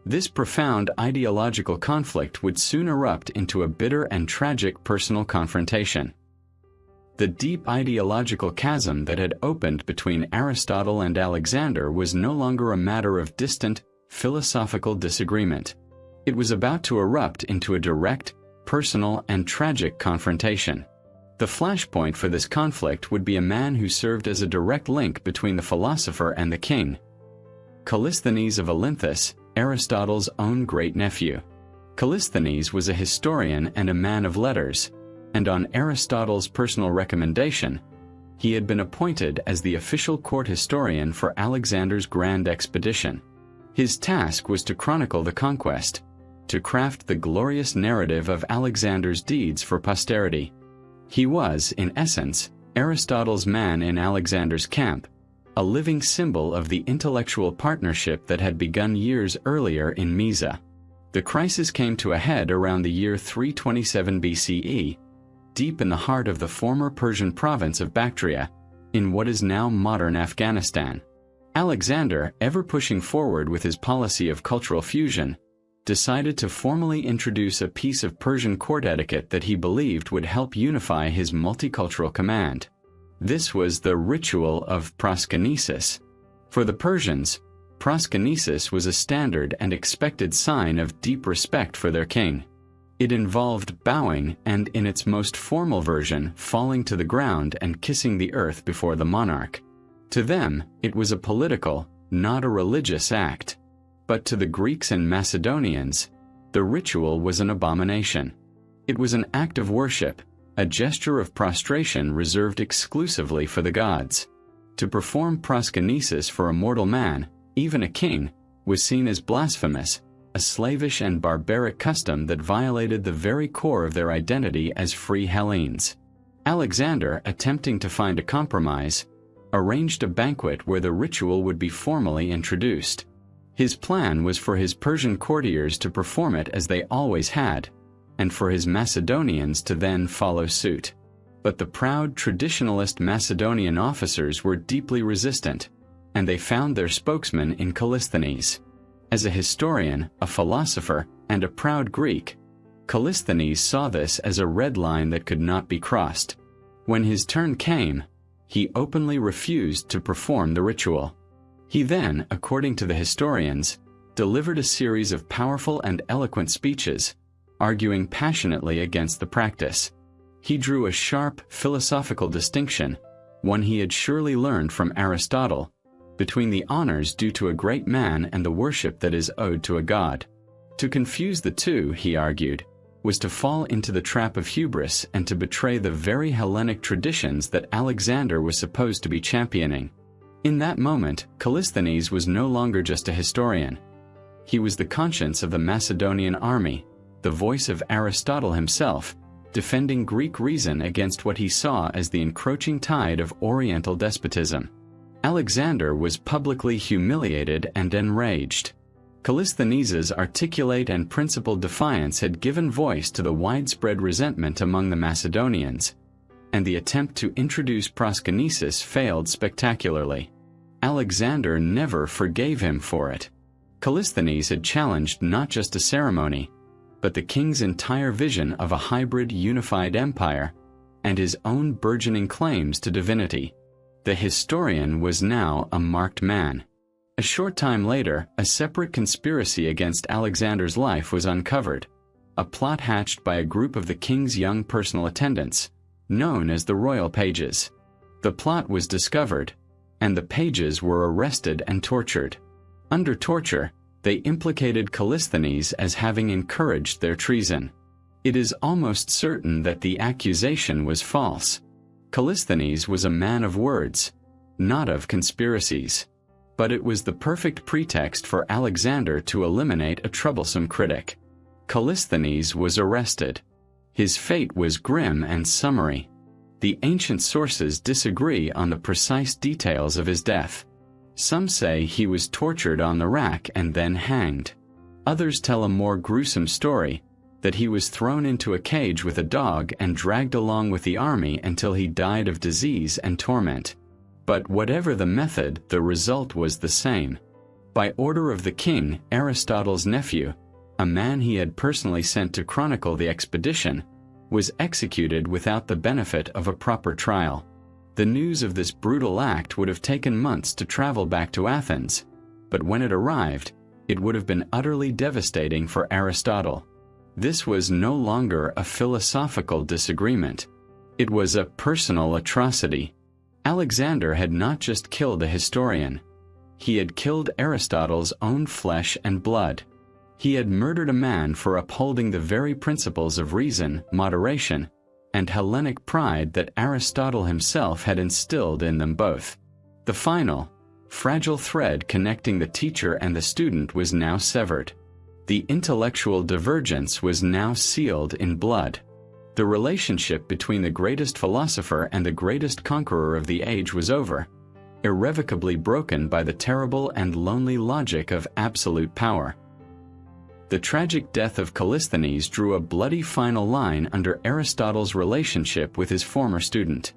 This profound ideological conflict would soon erupt into a bitter and tragic personal confrontation. The deep ideological chasm that had opened between Aristotle and Alexander was no longer a matter of distant, philosophical disagreement. It was about to erupt into a direct, personal, and tragic confrontation. The flashpoint for this conflict would be a man who served as a direct link between the philosopher and the king. Callisthenes of Olynthus, Aristotle's own great-nephew. Callisthenes was a historian and a man of letters, and on Aristotle's personal recommendation, he had been appointed as the official court historian for Alexander's grand expedition. His task was to chronicle the conquest, to craft the glorious narrative of Alexander's deeds for posterity. He was, in essence, Aristotle's man in Alexander's camp, a living symbol of the intellectual partnership that had begun years earlier in Mysa. The crisis came to a head around the year 327 BCE, deep in the heart of the former Persian province of Bactria, in what is now modern Afghanistan. Alexander, ever pushing forward with his policy of cultural fusion, decided to formally introduce a piece of Persian court etiquette that he believed would help unify his multicultural command. This was the ritual of proskynesis. For the Persians, proskynesis was a standard and expected sign of deep respect for their king. It involved bowing and, in its most formal version, falling to the ground and kissing the earth before the monarch. To them, it was a political, not a religious act. But to the Greeks and Macedonians, The ritual was an abomination. It was an act of worship, a gesture of prostration reserved exclusively for the gods. To perform proskynesis for a mortal man, even a king, was seen as blasphemous, a slavish and barbaric custom that violated the very core of their identity as free Hellenes. Alexander, attempting to find a compromise, arranged a banquet where the ritual would be formally introduced. His plan was for his Persian courtiers to perform it as they always had, and for his Macedonians to then follow suit. But the proud traditionalist Macedonian officers were deeply resistant, and they found their spokesman in Callisthenes. As a historian, a philosopher, and a proud Greek, Callisthenes saw this as a red line that could not be crossed. When his turn came, he openly refused to perform the ritual. He then, according to the historians, delivered a series of powerful and eloquent speeches, arguing passionately against the practice. He drew a sharp philosophical distinction, one he had surely learned from Aristotle, between the honors due to a great man and the worship that is owed to a god. To confuse the two, he argued, was to fall into the trap of hubris and to betray the very Hellenic traditions that Alexander was supposed to be championing. In that moment, Callisthenes was no longer just a historian. He was the conscience of the Macedonian army, the voice of Aristotle himself, defending Greek reason against what he saw as the encroaching tide of Oriental despotism. Alexander was publicly humiliated and enraged. Callisthenes's articulate and principled defiance had given voice to the widespread resentment among the Macedonians, and the attempt to introduce proskynesis failed spectacularly. Alexander never forgave him for it. Callisthenes had challenged not just a ceremony, but the king's entire vision of a hybrid unified empire, and his own burgeoning claims to divinity. The historian was now a marked man. A short time later, a separate conspiracy against Alexander's life was uncovered, a plot hatched by a group of the king's young personal attendants, known as the royal pages. The plot was discovered, and the pages were arrested and tortured. Under torture, they implicated Callisthenes as having encouraged their treason. It is almost certain that the accusation was false. Callisthenes was a man of words, not of conspiracies. But it was the perfect pretext for Alexander to eliminate a troublesome critic. Callisthenes was arrested. His fate was grim and summary. The ancient sources disagree on the precise details of his death. Some say he was tortured on the rack and then hanged. Others tell a more gruesome story, that he was thrown into a cage with a dog and dragged along with the army until he died of disease and torment. But whatever the method, the result was the same. By order of the king, Aristotle's nephew, a man he had personally sent to chronicle the expedition, was executed without the benefit of a proper trial. The news of this brutal act would have taken months to travel back to Athens, but when it arrived, it would have been utterly devastating for Aristotle. This was no longer a philosophical disagreement. It was a personal atrocity. Alexander had not just killed a historian. He had killed Aristotle's own flesh and blood. He had murdered a man for upholding the very principles of reason, moderation, and Hellenic pride that Aristotle himself had instilled in them both. The final, fragile thread connecting the teacher and the student was now severed. The intellectual divergence was now sealed in blood. The relationship between the greatest philosopher and the greatest conqueror of the age was over, irrevocably broken by the terrible and lonely logic of absolute power. The tragic death of Callisthenes drew a bloody final line under Aristotle's relationship with his former student.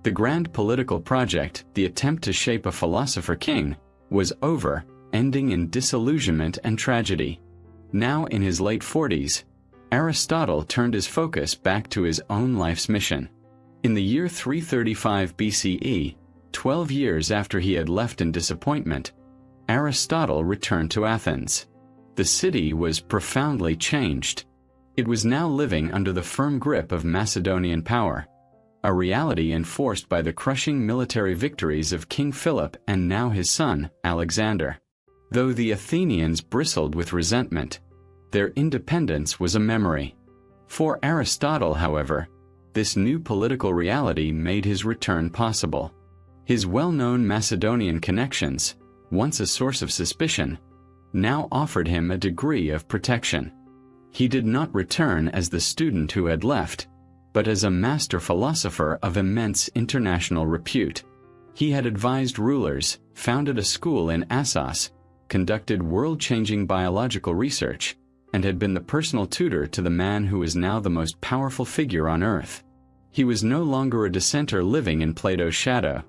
The grand political project, the attempt to shape a philosopher king, was over, ending in disillusionment and tragedy. Now in his late 40s, Aristotle turned his focus back to his own life's mission. In the year 335 BCE, 12 years after he had left in disappointment, Aristotle returned to Athens. The city was profoundly changed. It was now living under the firm grip of Macedonian power, a reality enforced by the crushing military victories of King Philip and now his son, Alexander. Though the Athenians bristled with resentment, Their independence was a memory. For Aristotle, however, this new political reality made his return possible. His well-known Macedonian connections, once a source of suspicion, now offered him a degree of protection. He did not return as the student who had left, but as a master philosopher of immense international repute. He had advised rulers, founded a school in Assos, conducted world-changing biological research, and had been the personal tutor to the man who is now the most powerful figure on earth. He was no longer a dissenter living in Plato's shadow.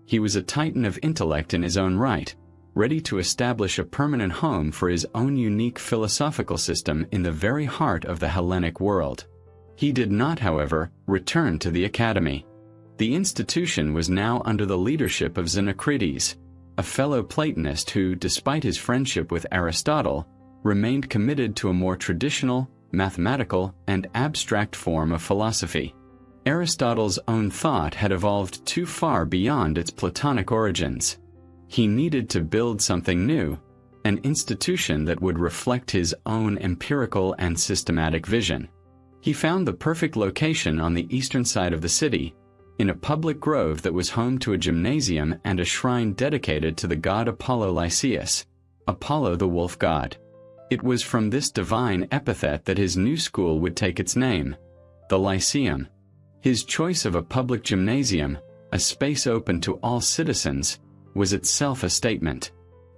He was a titan of intellect in his own right, ready to establish a permanent home for his own unique philosophical system in the very heart of the Hellenic world. He did not, however, return to the academy. The institution was now under the leadership of Xenocrates, a fellow Platonist who, despite his friendship with Aristotle, remained committed to a more traditional, mathematical, and abstract form of philosophy. Aristotle's own thought had evolved too far beyond its Platonic origins. He needed to build something new, an institution that would reflect his own empirical and systematic vision. He found the perfect location on the eastern side of the city, in a public grove that was home to a gymnasium and a shrine dedicated to the god Apollo Lyceus, Apollo the wolf god. It was from this divine epithet that his new school would take its name, the Lyceum. His choice of a public gymnasium, a space open to all citizens, was itself a statement.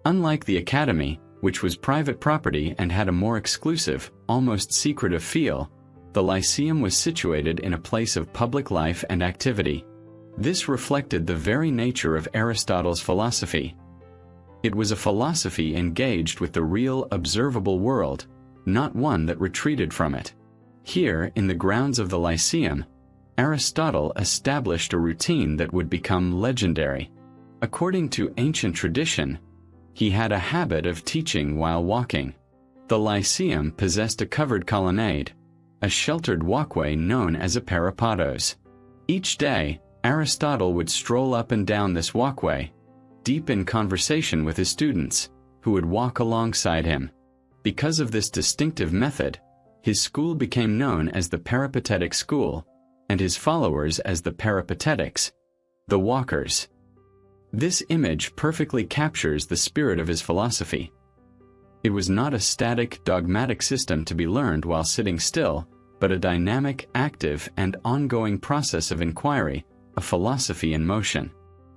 Unlike the academy, which was private property and had a more exclusive, almost secretive feel, the Lyceum was situated in a place of public life and activity. This reflected the very nature of Aristotle's philosophy. It was a philosophy engaged with the real, observable world, not one that retreated from it. Here, in the grounds of the Lyceum, Aristotle established a routine that would become legendary. According to ancient tradition, he had a habit of teaching while walking. The Lyceum possessed a covered colonnade, a sheltered walkway known as a peripatos. Each day, Aristotle would stroll up and down this walkway, deep in conversation with his students, who would walk alongside him. Because of this distinctive method, his school became known as the Peripatetic School, and his followers as the Peripatetics, the walkers. This image perfectly captures the spirit of his philosophy. It was not a static, dogmatic system to be learned while sitting still, but a dynamic, active, and ongoing process of inquiry, a philosophy in motion.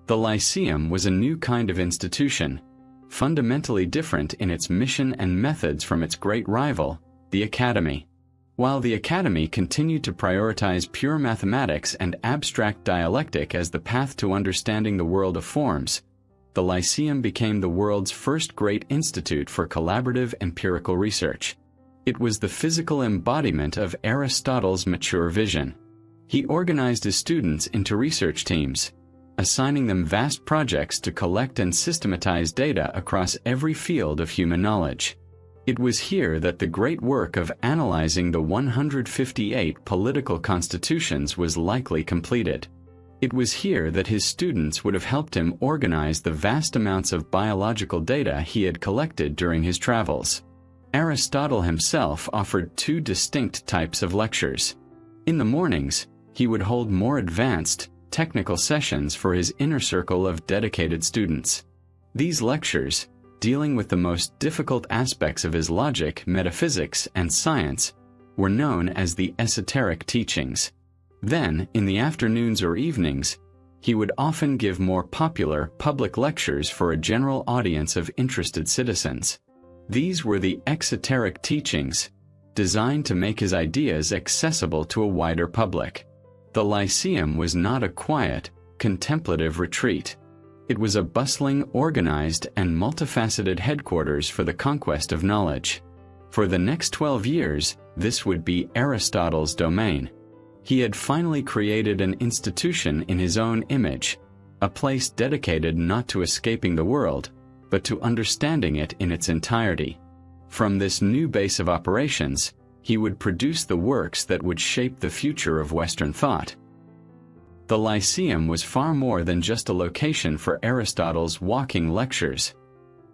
The Lyceum was a new kind of institution, fundamentally different in its mission and methods from its great rival, the academy. While the academy continued to prioritize pure mathematics and abstract dialectic as the path to understanding the world of forms, the Lyceum became the world's first great institute for collaborative empirical research. It was the physical embodiment of Aristotle's mature vision. He organized his students into research teams, assigning them vast projects to collect and systematize data across every field of human knowledge. It was here that the great work of analyzing the 158 political constitutions was likely completed. It was here that his students would have helped him organize the vast amounts of biological data he had collected during his travels. Aristotle himself offered two distinct types of lectures. In the mornings, he would hold more advanced, technical sessions for his inner circle of dedicated students. These lectures, dealing with the most difficult aspects of his logic, metaphysics, and science, were known as the esoteric teachings. Then, in the afternoons or evenings, he would often give more popular, public lectures for a general audience of interested citizens. These were the exoteric teachings, designed to make his ideas accessible to a wider public. The Lyceum was not a quiet, contemplative retreat. It was a bustling, organized, and multifaceted headquarters for the conquest of knowledge. For the next 12 years, this would be Aristotle's domain. He had finally created an institution in his own image, a place dedicated not to escaping the world, but to understanding it in its entirety. From this new base of operations, he would produce the works that would shape the future of Western thought. The Lyceum was far more than just a location for Aristotle's walking lectures.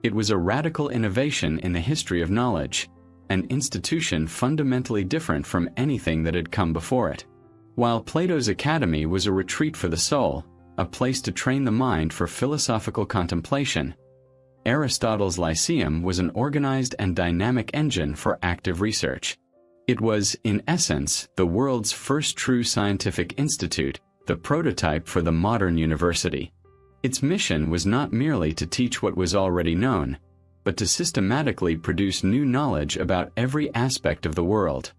It was a radical innovation in the history of knowledge, an institution fundamentally different from anything that had come before it. While Plato's academy was a retreat for the soul, a place to train the mind for philosophical contemplation, Aristotle's Lyceum was an organized and dynamic engine for active research. It was, in essence, the world's first true scientific institute, the prototype for the modern university. Its mission was not merely to teach what was already known, but to systematically produce new knowledge about every aspect of the world.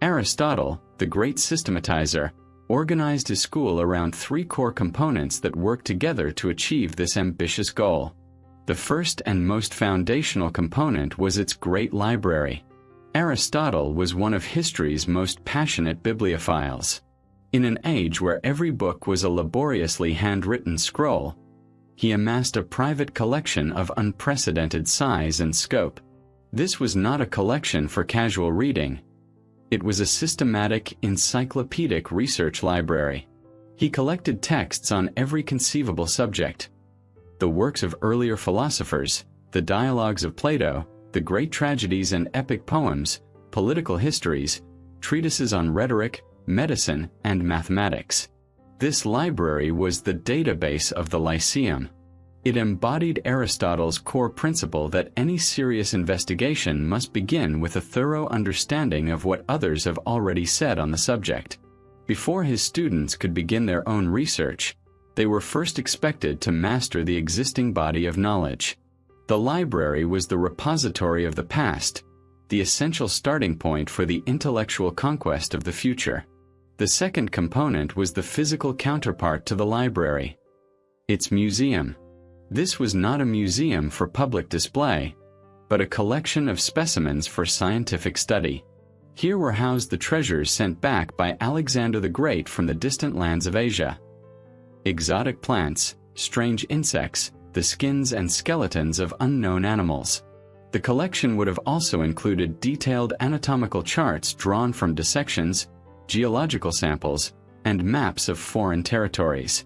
Aristotle, the great systematizer, organized his school around three core components that worked together to achieve this ambitious goal. The first and most foundational component was its great library. Aristotle was one of history's most passionate bibliophiles. In an age where every book was a laboriously handwritten scroll, he amassed a private collection of unprecedented size and scope. This was not a collection for casual reading. It was a systematic, encyclopedic research library. He collected texts on every conceivable subject. The works of earlier philosophers, the dialogues of Plato, the great tragedies and epic poems, political histories, treatises on rhetoric, medicine, and mathematics. This library was the database of the Lyceum. It embodied Aristotle's core principle that any serious investigation must begin with a thorough understanding of what others have already said on the subject. Before his students could begin their own research, they were first expected to master the existing body of knowledge. The library was the repository of the past, the essential starting point for the intellectual conquest of the future. The second component was the physical counterpart to the library: its museum. This was not a museum for public display, but a collection of specimens for scientific study. Here were housed the treasures sent back by Alexander the Great from the distant lands of Asia. Exotic plants, strange insects, the skins and skeletons of unknown animals. The collection would have also included detailed anatomical charts drawn from dissections, geological samples, and maps of foreign territories.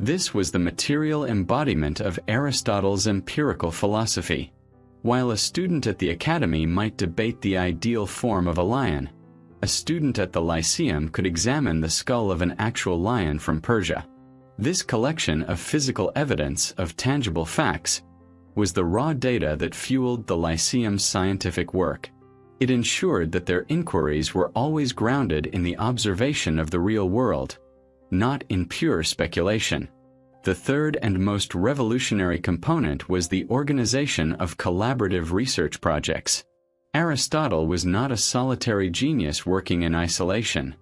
This was the material embodiment of Aristotle's empirical philosophy. While a student at the academy might debate the ideal form of a lion, a student at the Lyceum could examine the skull of an actual lion from Persia. This collection of physical evidence, of tangible facts, was the raw data that fueled the Lyceum's scientific work. It ensured that their inquiries were always grounded in the observation of the real world, not in pure speculation. The third and most revolutionary component was the organization of collaborative research projects. Aristotle was not a solitary genius working in isolation.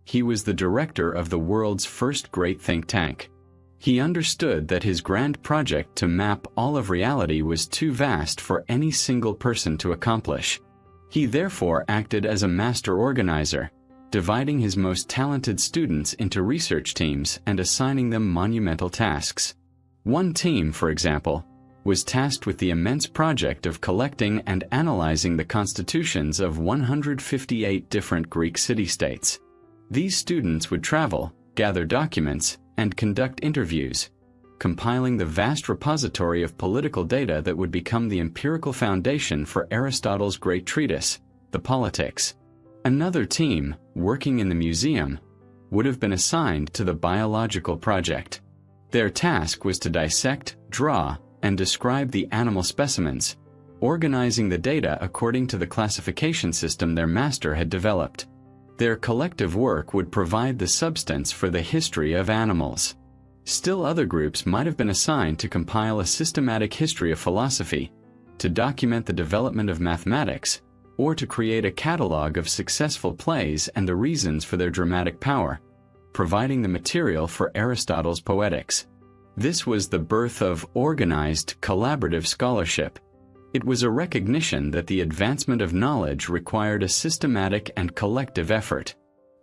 He was the director of the world's first great think tank. He understood that his grand project to map all of reality was too vast for any single person to accomplish. He therefore acted as a master organizer, dividing his most talented students into research teams and assigning them monumental tasks. One team, for example, was tasked with the immense project of collecting and analyzing the constitutions of 158 different Greek city-states. These students would travel, gather documents, and conduct interviews, compiling the vast repository of political data that would become the empirical foundation for Aristotle's great treatise, the Politics. Another team, working in the museum, would have been assigned to the Biological project. Their task was to dissect, draw, and describe the animal specimens, organizing the data according to the classification system their master had developed. Their collective work would provide the substance for the history of animals. Still other groups might have been assigned to compile a systematic history of philosophy, to document the development of mathematics, or to create a catalog of successful plays and the reasons for their dramatic power, providing the material for Aristotle's Poetics. This was the birth of organized, collaborative scholarship. It was a recognition that the advancement of knowledge required a systematic and collective effort.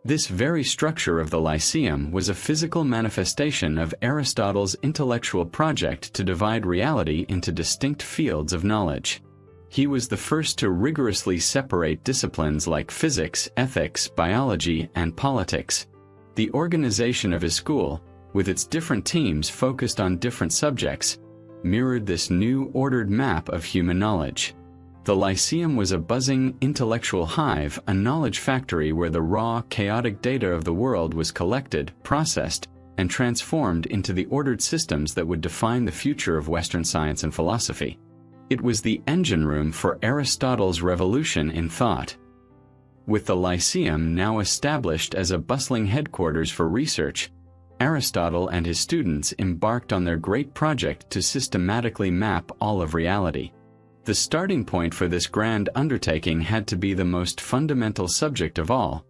This very structure of the Lyceum was a physical manifestation of Aristotle's intellectual project to divide reality into distinct fields of knowledge. He was the first to rigorously separate disciplines like physics, ethics, biology, and politics. The organization of his school, with its different teams focused on different subjects, mirrored this new ordered map of human knowledge. The Lyceum was a buzzing intellectual hive, a knowledge factory where the raw, chaotic data of the world was collected, processed, and transformed into the ordered systems that would define the future of Western science and philosophy. It was the engine room for Aristotle's revolution in thought. With the Lyceum now established as a bustling headquarters for research, Aristotle and his students embarked on their great project to systematically map all of reality. The starting point for this grand undertaking had to be the most fundamental subject of all,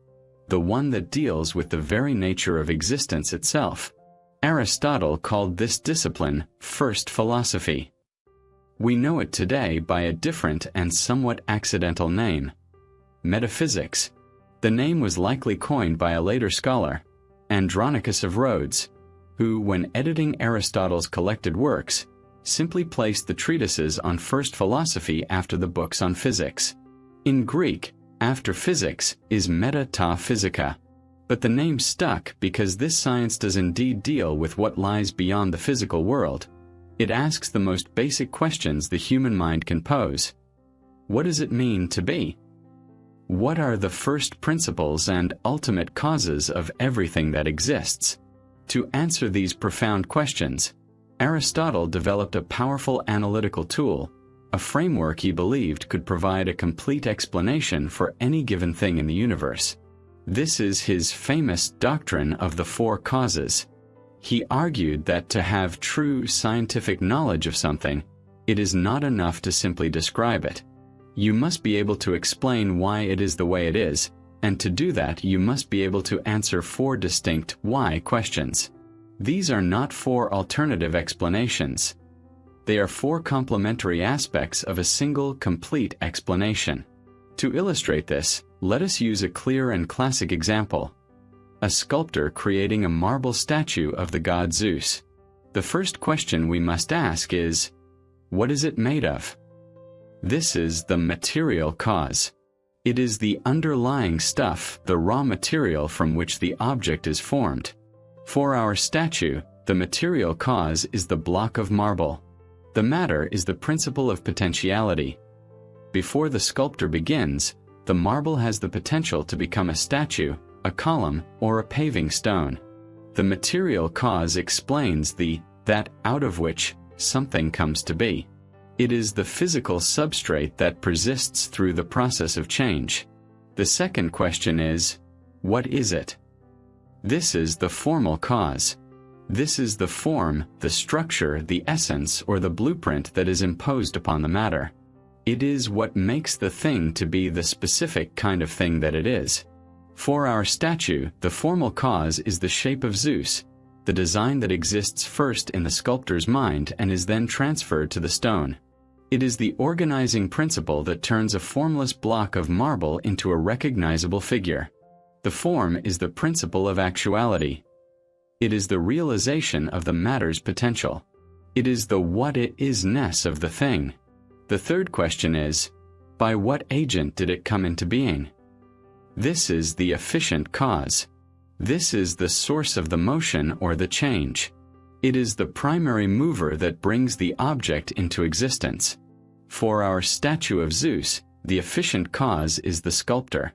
the one that deals with the very nature of existence itself. Aristotle called this discipline first philosophy. We know it today by a different and somewhat accidental name: Metaphysics. The name was likely coined by a later scholar, Andronicus of Rhodes, who, when editing Aristotle's collected works, simply placed the treatises on first philosophy after the books on physics. In Greek, after physics is meta ta physika, but the name stuck because this science does indeed deal with what lies beyond the physical world. It asks the most basic questions the human mind can pose. What does it mean to be? What are the first principles and ultimate causes of everything that exists? To answer these profound questions, Aristotle developed a powerful analytical tool, a framework he believed could provide a complete explanation for any given thing in the universe. This is his famous doctrine of the four causes. He argued that to have true scientific knowledge of something, it is not enough to simply describe it. You must be able to explain why it is the way it is, and to do that you must be able to answer four distinct why questions. These are not four alternative explanations. They are four complementary aspects of a single, complete explanation. To illustrate this, let us use a clear and classic example: a sculptor creating a marble statue of the god Zeus. The first question we must ask is, what is it made of? This is the material cause. It is the underlying stuff, the raw material from which the object is formed. For our statue, the material cause is the block of marble. The matter is the principle of potentiality. Before the sculptor begins, the marble has the potential to become a statue, a column, or a paving stone. The material cause explains that out of which something comes to be. It is the physical substrate that persists through the process of change. The second question is, what is it? This is the formal cause. This is the form, the structure, the essence, or the blueprint that is imposed upon the matter. It is what makes the thing to be the specific kind of thing that it is. For our statue, the formal cause is the shape of Zeus, the design that exists first in the sculptor's mind and is then transferred to the stone. It is the organizing principle that turns a formless block of marble into a recognizable figure. The form is the principle of actuality. It is the realization of the matter's potential. It is the what it is-ness of the thing. The third question is, by what agent did it come into being? This is the efficient cause. This is the source of the motion or the change. It is the primary mover that brings the object into existence. For our statue of Zeus, the efficient cause is the sculptor.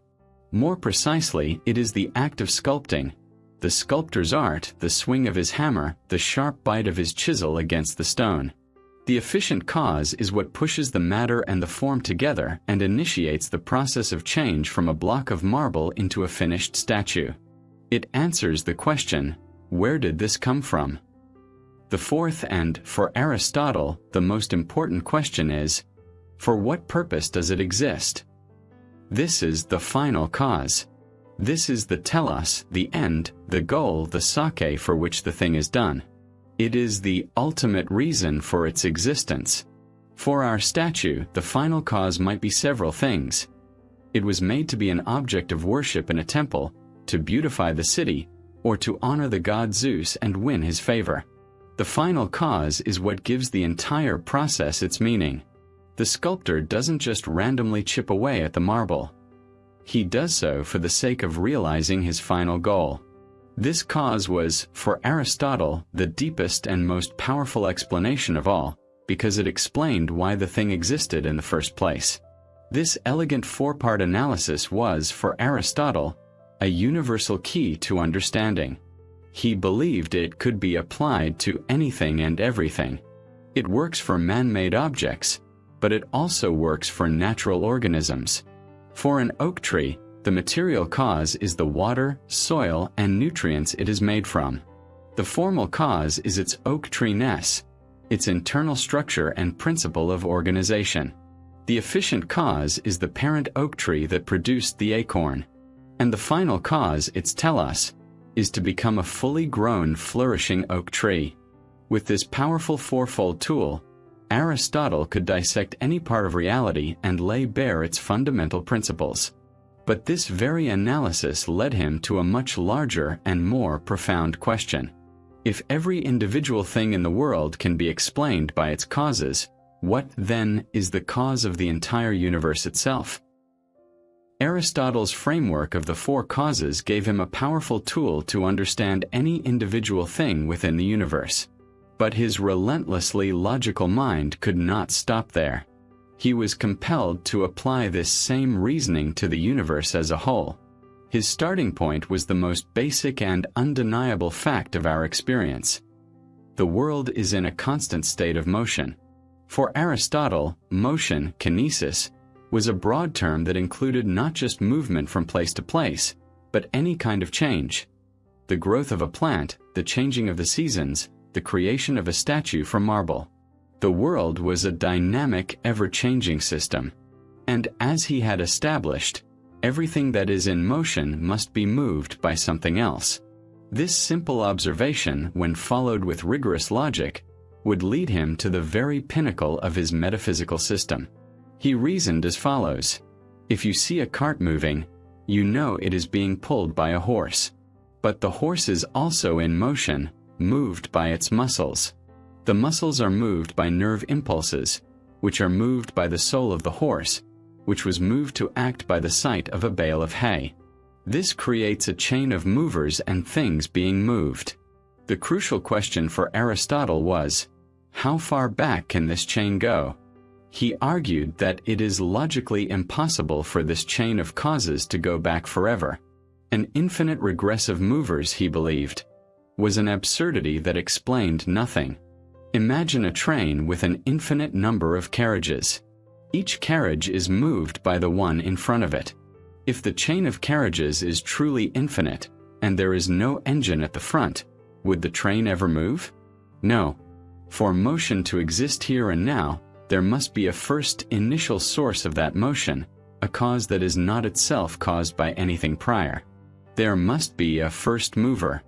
More precisely, it is the act of sculpting, the sculptor's art, the swing of his hammer, the sharp bite of his chisel against the stone. The efficient cause is what pushes the matter and the form together and initiates the process of change from a block of marble into a finished statue. It answers the question, where did this come from? The fourth and, for Aristotle, the most important question is, for what purpose does it exist? This is the final cause. This is the telos, the end, the goal, the sake for which the thing is done. It is the ultimate reason for its existence. For our statue, the final cause might be several things. It was made to be an object of worship in a temple, to beautify the city, or to honor the god Zeus and win his favor. The final cause is what gives the entire process its meaning. The sculptor doesn't just randomly chip away at the marble. He does so for the sake of realizing his final goal. This cause was, for Aristotle, the deepest and most powerful explanation of all, because it explained why the thing existed in the first place. This elegant four-part analysis was, for Aristotle, a universal key to understanding. He believed it could be applied to anything and everything. It works for man-made objects, but it also works for natural organisms. For an oak tree, the material cause is the water, soil, and nutrients it is made from. The formal cause is its oak tree-ness, its internal structure and principle of organization. The efficient cause is the parent oak tree that produced the acorn. And the final cause, its telos, is to become a fully grown, flourishing oak tree. With this powerful fourfold tool, Aristotle could dissect any part of reality and lay bare its fundamental principles. But this very analysis led him to a much larger and more profound question. If every individual thing in the world can be explained by its causes, what, then, is the cause of the entire universe itself? Aristotle's framework of the four causes gave him a powerful tool to understand any individual thing within the universe. But his relentlessly logical mind could not stop there. He was compelled to apply this same reasoning to the universe as a whole. His starting point was the most basic and undeniable fact of our experience. The world is in a constant state of motion. For Aristotle, motion, kinesis, was a broad term that included not just movement from place to place, but any kind of change. The growth of a plant, the changing of the seasons, the creation of a statue from marble. The world was a dynamic, ever-changing system. And as he had established, everything that is in motion must be moved by something else. This simple observation, when followed with rigorous logic, would lead him to the very pinnacle of his metaphysical system. He reasoned as follows. If you see a cart moving, you know it is being pulled by a horse. But the horse is also in motion, moved by its muscles. The muscles are moved by nerve impulses, which are moved by the soul of the horse, which was moved to act by the sight of a bale of hay. This creates a chain of movers and things being moved. The crucial question for Aristotle was, how far back can this chain go? He argued that it is logically impossible for this chain of causes to go back forever. An infinite regress of movers, he believed, was an absurdity that explained nothing. Imagine a train with an infinite number of carriages. Each carriage is moved by the one in front of it. If the chain of carriages is truly infinite, and there is no engine at the front, would the train ever move? No. For motion to exist here and now, there must be a first initial source of that motion, a cause that is not itself caused by anything prior. There must be a first mover.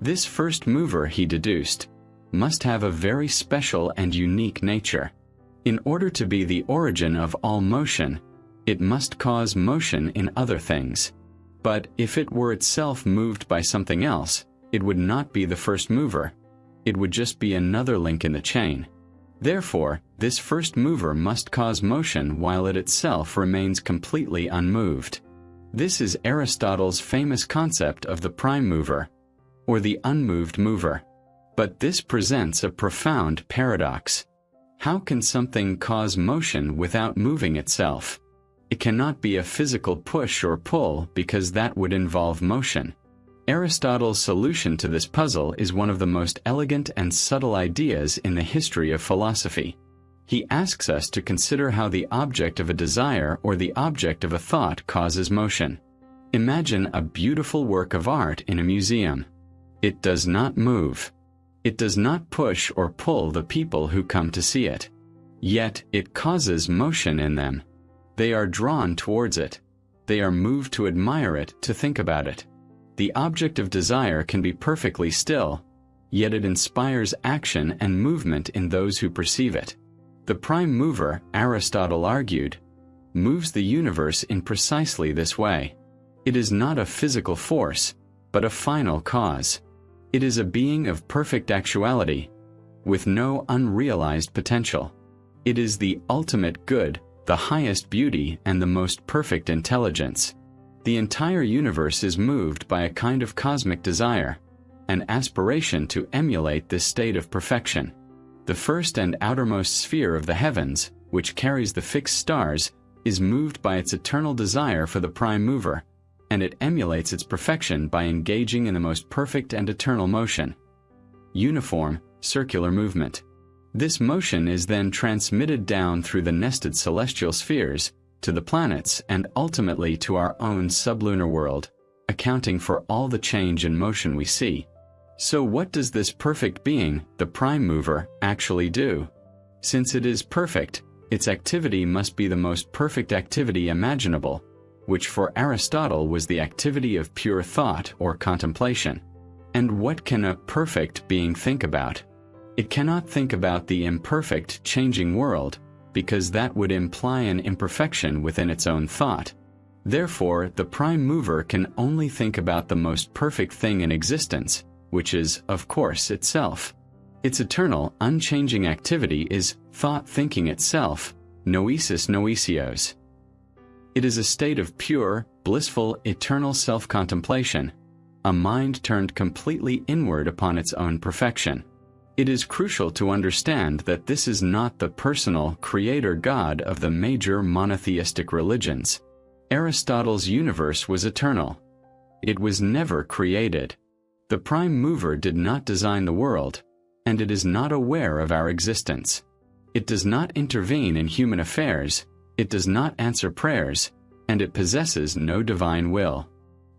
This first mover, he deduced, must have a very special and unique nature. In order to be the origin of all motion, it must cause motion in other things. But if it were itself moved by something else, it would not be the first mover. It would just be another link in the chain. Therefore, this first mover must cause motion while it itself remains completely unmoved. This is Aristotle's famous concept of the prime mover, or the unmoved mover. But this presents a profound paradox. How can something cause motion without moving itself? It cannot be a physical push or pull because that would involve motion. Aristotle's solution to this puzzle is one of the most elegant and subtle ideas in the history of philosophy. He asks us to consider how the object of a desire or the object of a thought causes motion. Imagine a beautiful work of art in a museum. It does not move. It does not push or pull the people who come to see it. Yet it causes motion in them. They are drawn towards it. They are moved to admire it, to think about it. The object of desire can be perfectly still, yet it inspires action and movement in those who perceive it. The prime mover, Aristotle argued, moves the universe in precisely this way. It is not a physical force, but a final cause. It is a being of perfect actuality, with no unrealized potential. It is the ultimate good, the highest beauty, and the most perfect intelligence. The entire universe is moved by a kind of cosmic desire, an aspiration to emulate this state of perfection. The first and outermost sphere of the heavens, which carries the fixed stars, is moved by its eternal desire for the prime mover, and it emulates its perfection by engaging in the most perfect and eternal motion. Uniform, circular movement. This motion is then transmitted down through the nested celestial spheres, to the planets, and ultimately to our own sublunar world, accounting for all the change and motion we see. So what does this perfect being, the prime mover, actually do? Since it is perfect, its activity must be the most perfect activity imaginable, which for Aristotle was the activity of pure thought or contemplation. And what can a perfect being think about? It cannot think about the imperfect, changing world, because that would imply an imperfection within its own thought. Therefore, the prime mover can only think about the most perfect thing in existence, which is, of course, itself. Its eternal, unchanging activity is thought thinking itself, noesis noesios. It is a state of pure, blissful, eternal self-contemplation, a mind turned completely inward upon its own perfection. It is crucial to understand that this is not the personal, creator God of the major monotheistic religions. Aristotle's universe was eternal. It was never created. The prime mover did not design the world, and it is not aware of our existence. It does not intervene in human affairs, it does not answer prayers, and it possesses no divine will.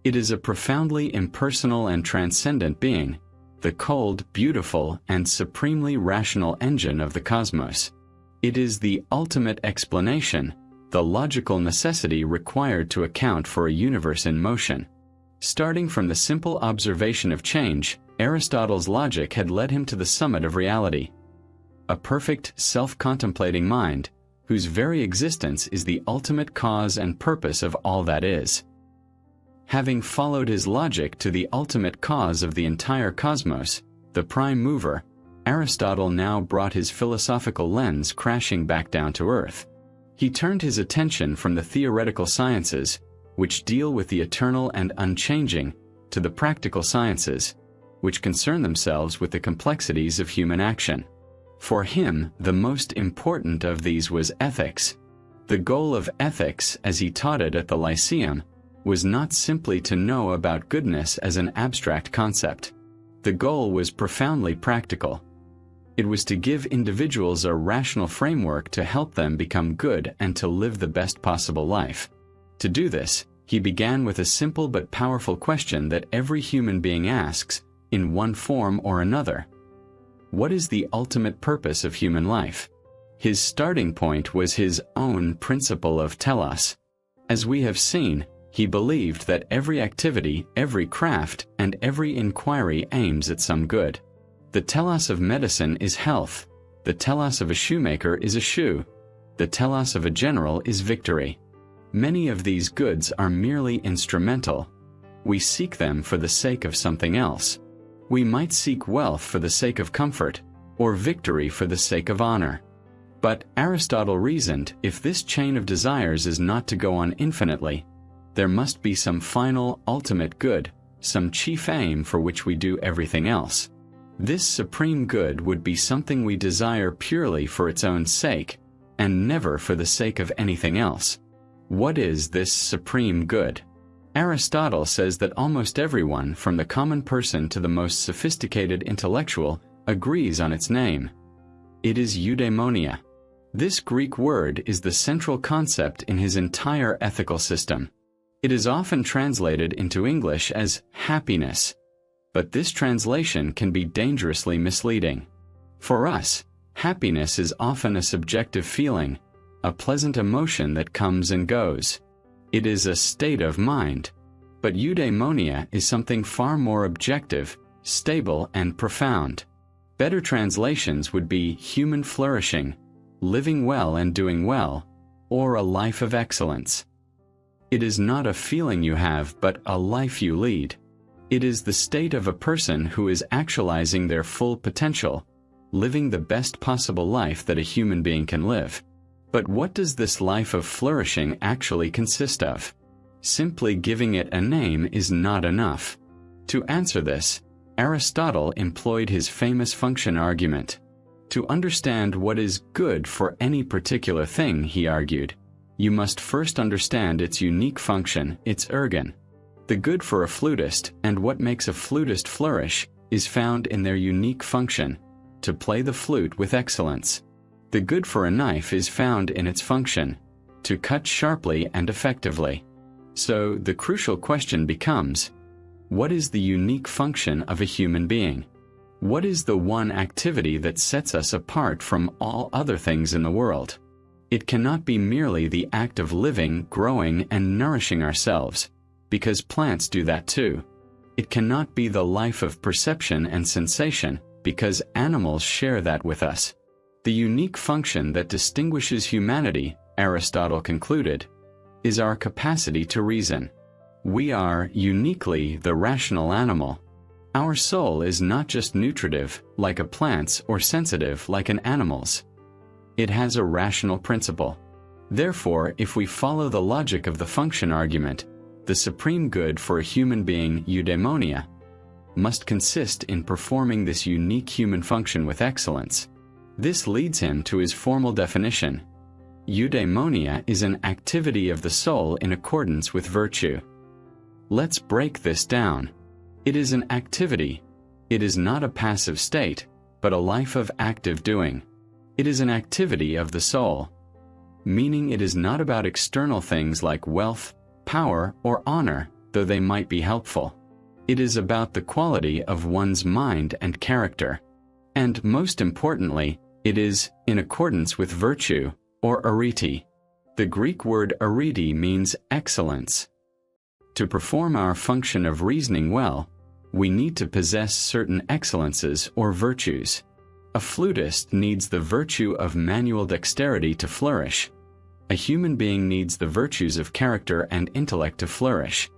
It is a profoundly impersonal and transcendent being, the cold, beautiful, and supremely rational engine of the cosmos. It is the ultimate explanation, the logical necessity required to account for a universe in motion. Starting from the simple observation of change, Aristotle's logic had led him to the summit of reality. A perfect, self-contemplating mind, whose very existence is the ultimate cause and purpose of all that is. Having followed his logic to the ultimate cause of the entire cosmos, the prime mover, Aristotle now brought his philosophical lens crashing back down to earth. He turned his attention from the theoretical sciences, which deal with the eternal and unchanging, to the practical sciences, which concern themselves with the complexities of human action. For him, the most important of these was ethics. The goal of ethics, as he taught it at the Lyceum, was not simply to know about goodness as an abstract concept. The goal was profoundly practical. It was to give individuals a rational framework to help them become good and to live the best possible life. To do this, he began with a simple but powerful question that every human being asks, in one form or another. What is the ultimate purpose of human life? His starting point was his own principle of telos. As we have seen, he believed that every activity, every craft, and every inquiry aims at some good. The telos of medicine is health. The telos of a shoemaker is a shoe. The telos of a general is victory. Many of these goods are merely instrumental. We seek them for the sake of something else. We might seek wealth for the sake of comfort, or victory for the sake of honor. But, Aristotle reasoned, if this chain of desires is not to go on infinitely, there must be some final, ultimate good, some chief aim for which we do everything else. This supreme good would be something we desire purely for its own sake, and never for the sake of anything else. What is this supreme good? Aristotle says that almost everyone, from the common person to the most sophisticated intellectual, agrees on its name. It is Eudaimonia. This Greek word is the central concept in his entire ethical system. It is often translated into English as happiness, but this translation can be dangerously misleading. For us, happiness is often a subjective feeling, a pleasant emotion that comes and goes. It is a state of mind. But eudaimonia is something far more objective, stable, and profound. Better translations would be human flourishing, living well and doing well, or a life of excellence. It is not a feeling you have, but a life you lead. It is the state of a person who is actualizing their full potential, living the best possible life that a human being can live. But what does this life of flourishing actually consist of? Simply giving it a name is not enough. To answer this, Aristotle employed his famous function argument. To understand what is good for any particular thing, he argued, You must first understand its unique function, its organ. The good for a flutist and what makes a flutist flourish is found in their unique function, to play the flute with excellence. The good for a knife is found in its function, to cut sharply and effectively. So the crucial question becomes, what is the unique function of a human being? What is the one activity that sets us apart from all other things in the world? It cannot be merely the act of living, growing, and nourishing ourselves, because plants do that too. It cannot be the life of perception and sensation, because animals share that with us. The unique function that distinguishes humanity, Aristotle concluded, is our capacity to reason. We are uniquely the rational animal. Our soul is not just nutritive, like a plant's, or sensitive, like an animal's. It has a rational principle. Therefore, if we follow the logic of the function argument, the supreme good for a human being, eudaimonia, must consist in performing this unique human function with excellence. This leads him to his formal definition. Eudaimonia is an activity of the soul in accordance with virtue. Let's break this down. It is an activity. It is not a passive state, but a life of active doing. It is an activity of the soul, meaning it is not about external things like wealth, power, or honor, though they might be helpful. It is about the quality of one's mind and character. And most importantly, it is in accordance with virtue, or arete. The Greek word arete means excellence. To perform our function of reasoning well, we need to possess certain excellences or virtues. A flutist needs the virtue of manual dexterity to flourish. A human being needs the virtues of character and intellect to flourish.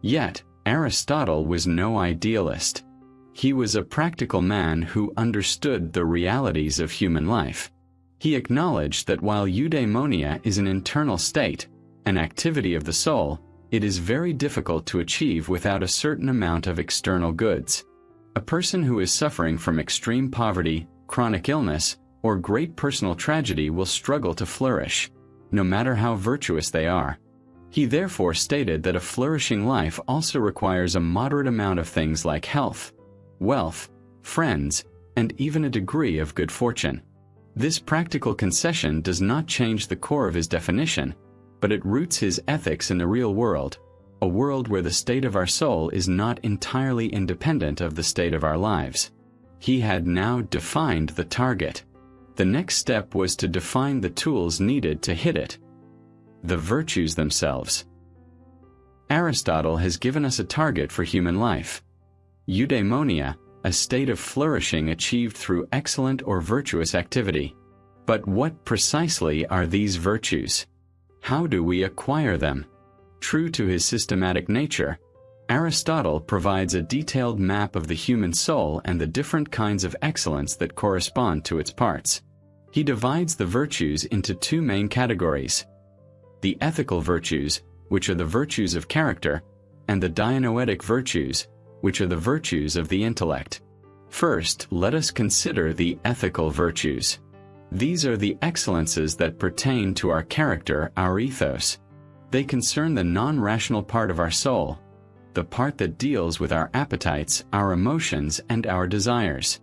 Yet, Aristotle was no idealist. He was a practical man who understood the realities of human life. He acknowledged that while eudaimonia is an internal state, an activity of the soul, it is very difficult to achieve without a certain amount of external goods. A person who is suffering from extreme poverty, chronic illness, or great personal tragedy will struggle to flourish, no matter how virtuous they are. He therefore stated that a flourishing life also requires a moderate amount of things like health, wealth, friends, and even a degree of good fortune. This practical concession does not change the core of his definition, but it roots his ethics in the real world, a world where the state of our soul is not entirely independent of the state of our lives. He had now defined the target. The next step was to define the tools needed to hit it. The virtues themselves. Aristotle has given us a target for human life. Eudaimonia, a state of flourishing achieved through excellent or virtuous activity. But what precisely are these virtues? How do we acquire them? True to his systematic nature, Aristotle provides a detailed map of the human soul and the different kinds of excellence that correspond to its parts. He divides the virtues into two main categories: the ethical virtues, which are the virtues of character, and the dianoetic virtues, which are the virtues of the intellect. First, let us consider the ethical virtues. These are the excellences that pertain to our character, our ethos. They concern the non-rational part of our soul, the part that deals with our appetites, our emotions, and our desires.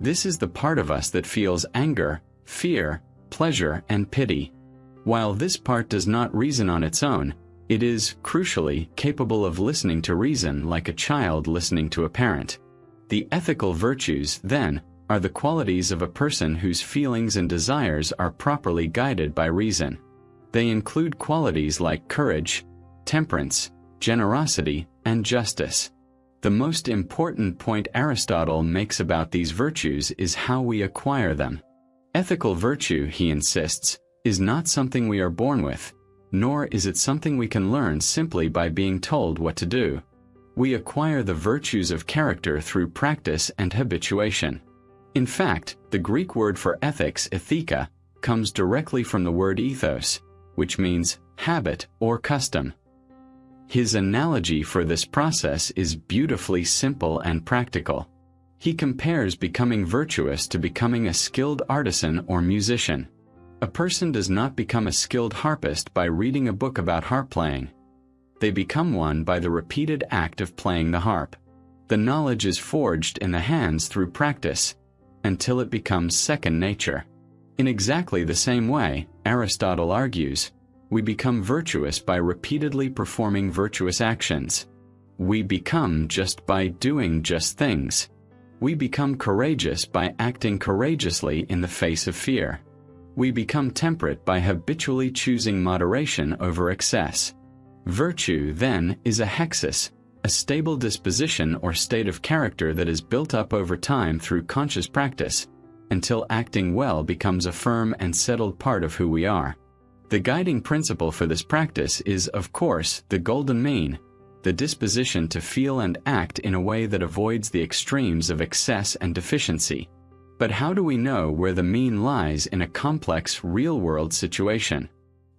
This is the part of us that feels anger, fear, pleasure, and pity. While this part does not reason on its own, it is, crucially, capable of listening to reason like a child listening to a parent. The ethical virtues, then, are the qualities of a person whose feelings and desires are properly guided by reason. They include qualities like courage, temperance, generosity, and justice. The most important point Aristotle makes about these virtues is how we acquire them. Ethical virtue, he insists, is not something we are born with, nor is it something we can learn simply by being told what to do. We acquire the virtues of character through practice and habituation. In fact, the Greek word for ethics, ethika, comes directly from the word ethos, which means habit or custom. His analogy for this process is beautifully simple and practical. He compares becoming virtuous to becoming a skilled artisan or musician. A person does not become a skilled harpist by reading a book about harp playing. They become one by the repeated act of playing the harp. The knowledge is forged in the hands through practice, until it becomes second nature. In exactly the same way, Aristotle argues, we become virtuous by repeatedly performing virtuous actions. We become just by doing just things. We become courageous by acting courageously in the face of fear. We become temperate by habitually choosing moderation over excess. Virtue, then, is a hexis, a stable disposition or state of character that is built up over time through conscious practice, until acting well becomes a firm and settled part of who we are. The guiding principle for this practice is, of course, the golden mean, the disposition to feel and act in a way that avoids the extremes of excess and deficiency. But how do we know where the mean lies in a complex, real-world situation?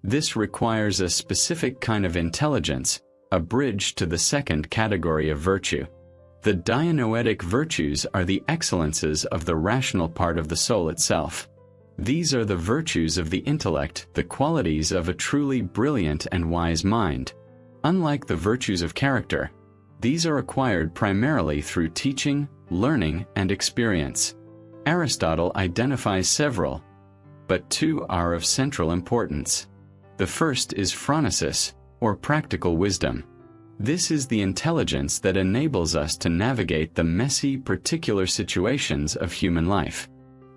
This requires a specific kind of intelligence, a bridge to the second category of virtue. The dianoetic virtues are the excellences of the rational part of the soul itself. These are the virtues of the intellect, the qualities of a truly brilliant and wise mind. Unlike the virtues of character, these are acquired primarily through teaching, learning, and experience. Aristotle identifies several, but two are of central importance. The first is phronesis, or practical wisdom. This is the intelligence that enables us to navigate the messy, particular situations of human life.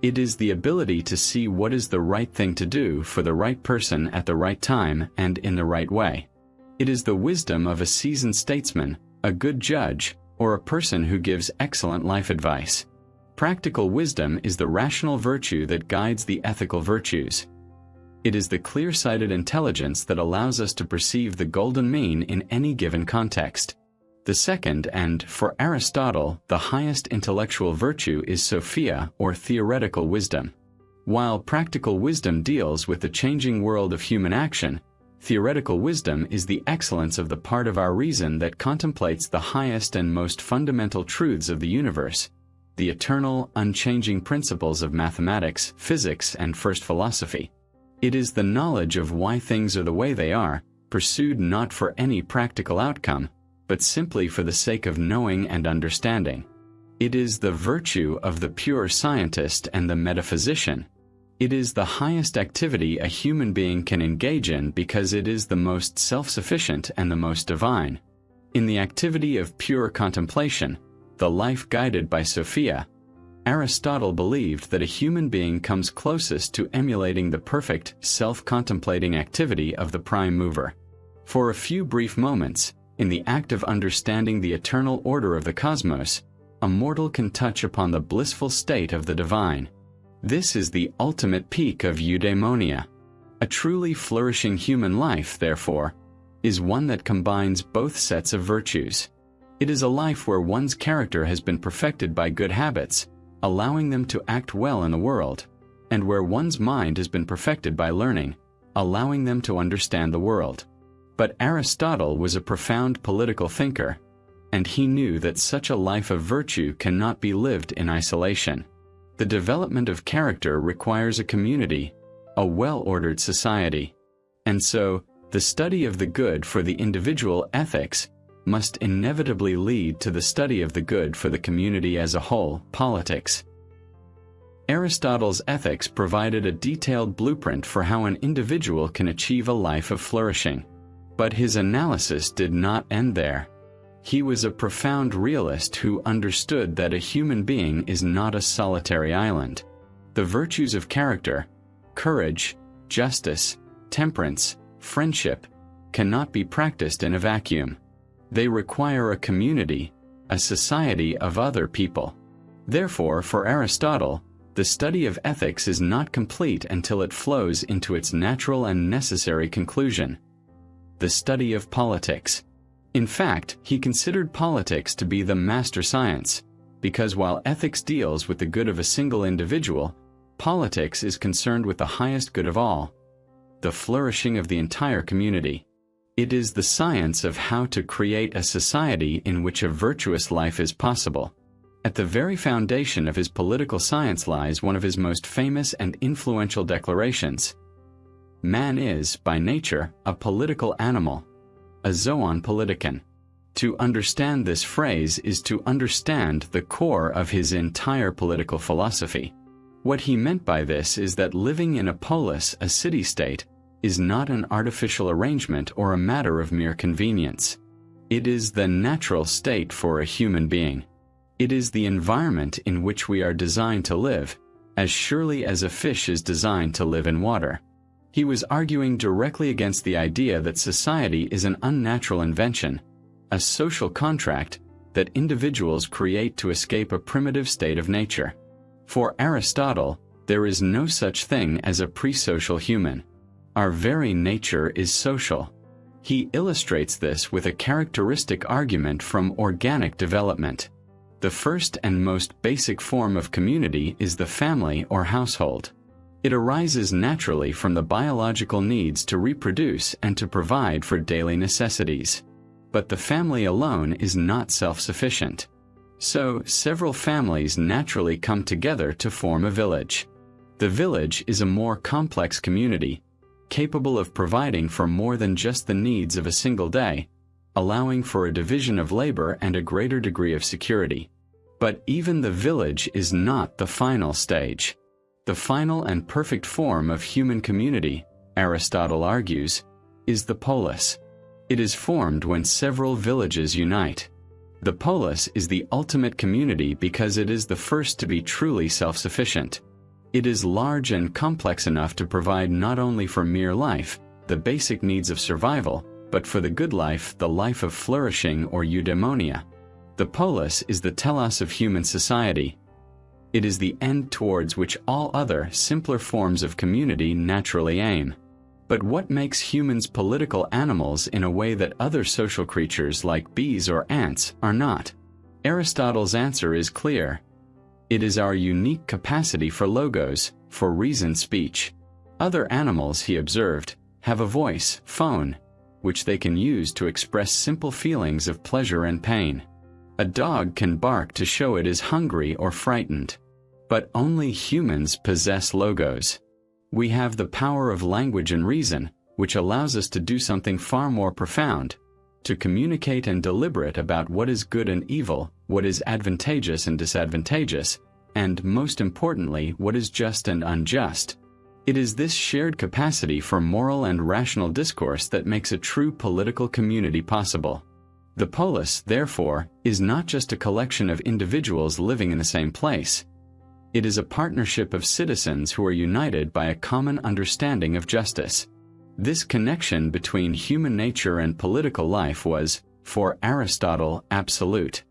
It is the ability to see what is the right thing to do for the right person at the right time and in the right way. It is the wisdom of a seasoned statesman, a good judge, or a person who gives excellent life advice. Practical wisdom is the rational virtue that guides the ethical virtues. It is the clear-sighted intelligence that allows us to perceive the golden mean in any given context. The second, and, for Aristotle, the highest intellectual virtue is Sophia, or theoretical wisdom. While practical wisdom deals with the changing world of human action, theoretical wisdom is the excellence of the part of our reason that contemplates the highest and most fundamental truths of the universe, the eternal, unchanging principles of mathematics, physics, and first philosophy. It is the knowledge of why things are the way they are, pursued not for any practical outcome, but simply for the sake of knowing and understanding. It is the virtue of the pure scientist and the metaphysician. It is the highest activity a human being can engage in because it is the most self-sufficient and the most divine. In the activity of pure contemplation, the life guided by Sophia, Aristotle believed that a human being comes closest to emulating the perfect, self-contemplating activity of the prime mover. For a few brief moments, in the act of understanding the eternal order of the cosmos, a mortal can touch upon the blissful state of the divine. This is the ultimate peak of eudaimonia. A truly flourishing human life, therefore, is one that combines both sets of virtues. It is a life where one's character has been perfected by good habits, allowing them to act well in the world, and where one's mind has been perfected by learning, allowing them to understand the world. But Aristotle was a profound political thinker, and he knew that such a life of virtue cannot be lived in isolation. The development of character requires a community, a well-ordered society. And so, the study of the good for the individual ethics must inevitably lead to the study of the good for the community as a whole, politics. Aristotle's ethics provided a detailed blueprint for how an individual can achieve a life of flourishing. But his analysis did not end there. He was a profound realist who understood that a human being is not a solitary island. The virtues of character, courage, justice, temperance, friendship, cannot be practiced in a vacuum. They require a community, a society of other people. Therefore, for Aristotle, the study of ethics is not complete until it flows into its natural and necessary conclusion: the study of politics. In fact, he considered politics to be the master science, because while ethics deals with the good of a single individual, politics is concerned with the highest good of all, the flourishing of the entire community. It is the science of how to create a society in which a virtuous life is possible. At the very foundation of his political science lies one of his most famous and influential declarations. Man is, by nature, a political animal, a zoon politikon. To understand this phrase is to understand the core of his entire political philosophy. What he meant by this is that living in a polis, a city-state, is not an artificial arrangement or a matter of mere convenience. It is the natural state for a human being. It is the environment in which we are designed to live, as surely as a fish is designed to live in water. He was arguing directly against the idea that society is an unnatural invention, a social contract that individuals create to escape a primitive state of nature. For Aristotle, there is no such thing as a pre-social human. Our very nature is social. He illustrates this with a characteristic argument from organic development. The first and most basic form of community is the family or household. It arises naturally from the biological needs to reproduce and to provide for daily necessities. But the family alone is not self-sufficient. So, several families naturally come together to form a village. The village is a more complex community, capable of providing for more than just the needs of a single day, allowing for a division of labor and a greater degree of security. But even the village is not the final stage. The final and perfect form of human community, Aristotle argues, is the polis. It is formed when several villages unite. The polis is the ultimate community because it is the first to be truly self-sufficient. It is large and complex enough to provide not only for mere life, the basic needs of survival, but for the good life, the life of flourishing or eudaimonia. The polis is the telos of human society. It is the end towards which all other, simpler forms of community naturally aim. But what makes humans political animals in a way that other social creatures like bees or ants are not? Aristotle's answer is clear. It is our unique capacity for logos, for reasoned speech. Other animals, he observed, have a voice, phone, which they can use to express simple feelings of pleasure and pain. A dog can bark to show it is hungry or frightened. But only humans possess logos. We have the power of language and reason, which allows us to do something far more profound, to communicate and deliberate about what is good and evil, what is advantageous and disadvantageous, and, most importantly, what is just and unjust. It is this shared capacity for moral and rational discourse that makes a true political community possible. The polis, therefore, is not just a collection of individuals living in the same place. It is a partnership of citizens who are united by a common understanding of justice. This connection between human nature and political life was, for Aristotle, absolute.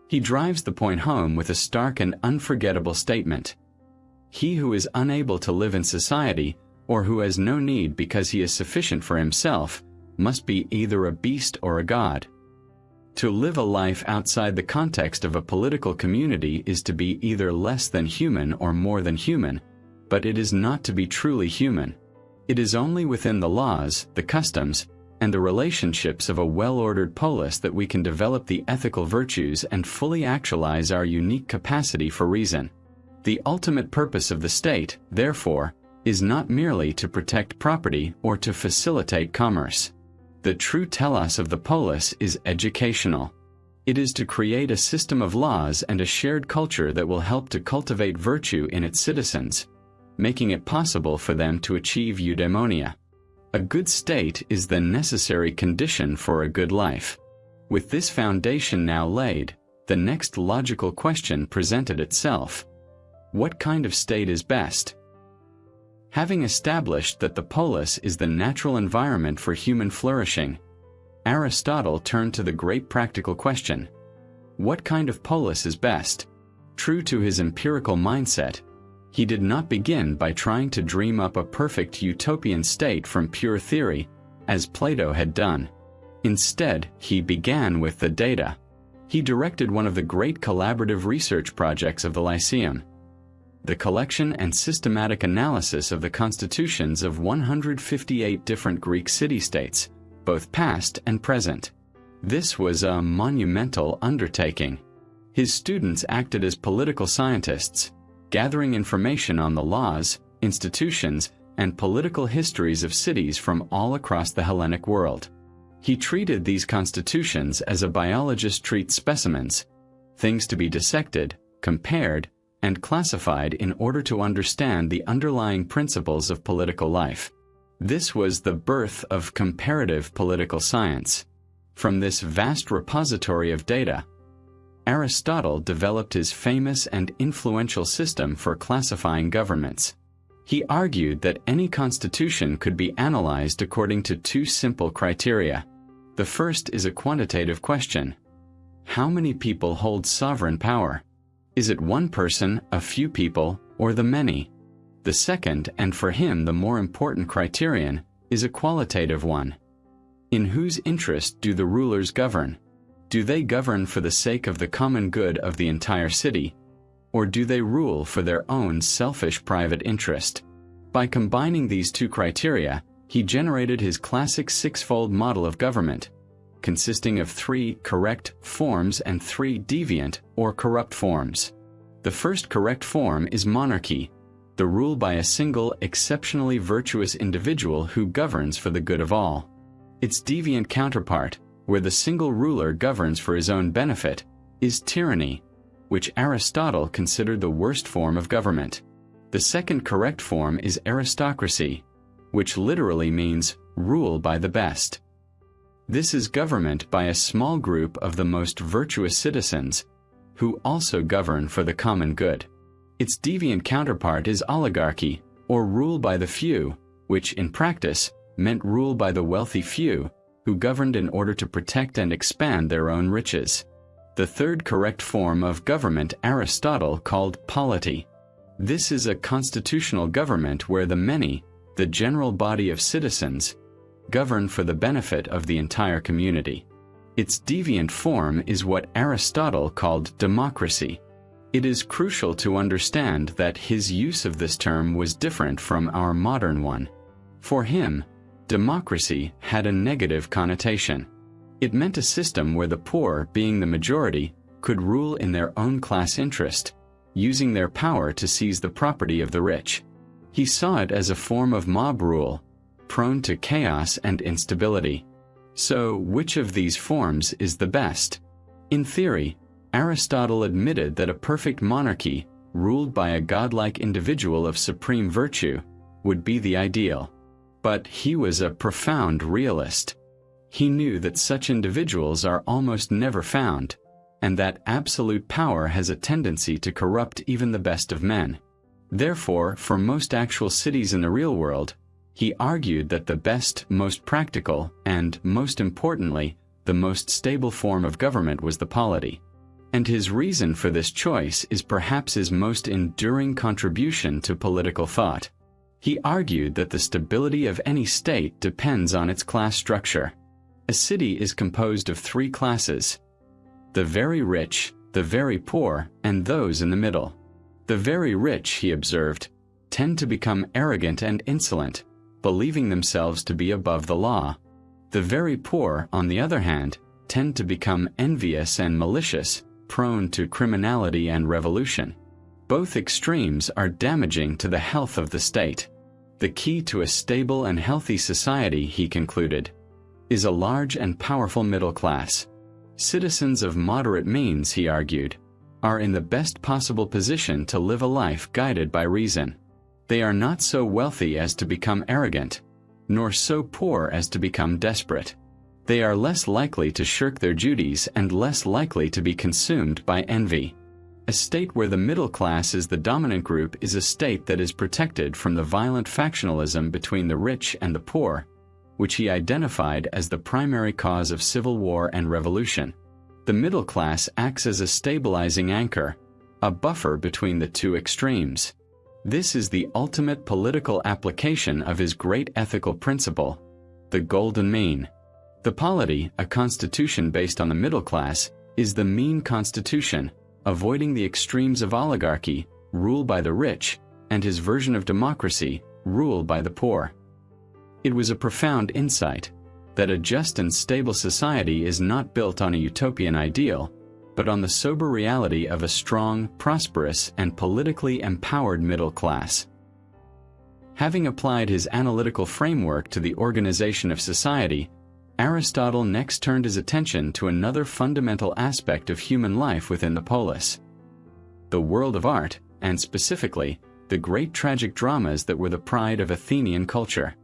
He drives the point home with a stark and unforgettable statement. He who is unable to live in society, or who has no need because he is sufficient for himself, must be either a beast or a god. To live a life outside the context of a political community is to be either less than human or more than human, but it is not to be truly human. It is only within the laws, the customs, and the relationships of a well-ordered polis that we can develop the ethical virtues and fully actualize our unique capacity for reason. The ultimate purpose of the state, therefore, is not merely to protect property or to facilitate commerce. The true telos of the polis is educational. It is to create a system of laws and a shared culture that will help to cultivate virtue in its citizens, making it possible for them to achieve eudaimonia. A good state is the necessary condition for a good life. With this foundation now laid, the next logical question presented itself. What kind of state is best? Having established that the polis is the natural environment for human flourishing, Aristotle turned to the great practical question: what kind of polis is best? True to his empirical mindset, he did not begin by trying to dream up a perfect utopian state from pure theory, as Plato had done. Instead, he began with the data. He directed one of the great collaborative research projects of the Lyceum, the collection and systematic analysis of the constitutions of 158 different Greek city-states, both past and present. This was a monumental undertaking. His students acted as political scientists, gathering information on the laws, institutions, and political histories of cities from all across the Hellenic world. He treated these constitutions as a biologist treats specimens, things to be dissected, compared, and classified in order to understand the underlying principles of political life. This was the birth of comparative political science. From this vast repository of data, Aristotle developed his famous and influential system for classifying governments. He argued that any constitution could be analyzed according to two simple criteria. The first is a quantitative question. How many people hold sovereign power? Is it one person, a few people, or the many? The second, and for him the more important criterion, is a qualitative one. In whose interest do the rulers govern? Do they govern for the sake of the common good of the entire city? Or do they rule for their own selfish private interest? By combining these two criteria, he generated his classic six-fold model of government, consisting of 3 correct forms and 3 deviant or corrupt forms. The first correct form is monarchy, the rule by a single exceptionally virtuous individual who governs for the good of all. Its deviant counterpart, where the single ruler governs for his own benefit, is tyranny, which Aristotle considered the worst form of government. The second correct form is aristocracy, which literally means rule by the best. This is government by a small group of the most virtuous citizens, who also govern for the common good. Its deviant counterpart is oligarchy, or rule by the few, which in practice meant rule by the wealthy few, who governed in order to protect and expand their own riches. The third correct form of government Aristotle called polity. This is a constitutional government where the many, the general body of citizens, govern for the benefit of the entire community. Its deviant form is what Aristotle called democracy. It is crucial to understand that his use of this term was different from our modern one. For him, democracy had a negative connotation. It meant a system where the poor, being the majority, could rule in their own class interest, using their power to seize the property of the rich. He saw it as a form of mob rule, prone to chaos and instability. So, which of these forms is the best? In theory, Aristotle admitted that a perfect monarchy, ruled by a godlike individual of supreme virtue, would be the ideal. But he was a profound realist. He knew that such individuals are almost never found, and that absolute power has a tendency to corrupt even the best of men. Therefore, for most actual cities in the real world, he argued that the best, most practical, and, most importantly, the most stable form of government was the polity. And his reason for this choice is perhaps his most enduring contribution to political thought. He argued that the stability of any state depends on its class structure. A city is composed of 3 classes: the very rich, the very poor, and those in the middle. The very rich, he observed, tend to become arrogant and insolent, believing themselves to be above the law. The very poor, on the other hand, tend to become envious and malicious, prone to criminality and revolution. Both extremes are damaging to the health of the state. The key to a stable and healthy society, he concluded, is a large and powerful middle class. Citizens of moderate means, he argued, are in the best possible position to live a life guided by reason. They are not so wealthy as to become arrogant, nor so poor as to become desperate. They are less likely to shirk their duties and less likely to be consumed by envy. A state where the middle class is the dominant group is a state that is protected from the violent factionalism between the rich and the poor, which he identified as the primary cause of civil war and revolution. The middle class acts as a stabilizing anchor, a buffer between the two extremes. This is the ultimate political application of his great ethical principle, the golden mean. The polity, a constitution based on the middle class, is the mean constitution, avoiding the extremes of oligarchy, rule by the rich, and his version of democracy, rule by the poor. It was a profound insight that a just and stable society is not built on a utopian ideal, but on the sober reality of a strong, prosperous, and politically empowered middle class. Having applied his analytical framework to the organization of society, Aristotle next turned his attention to another fundamental aspect of human life within the polis: the world of art, and specifically, the great tragic dramas that were the pride of Athenian culture.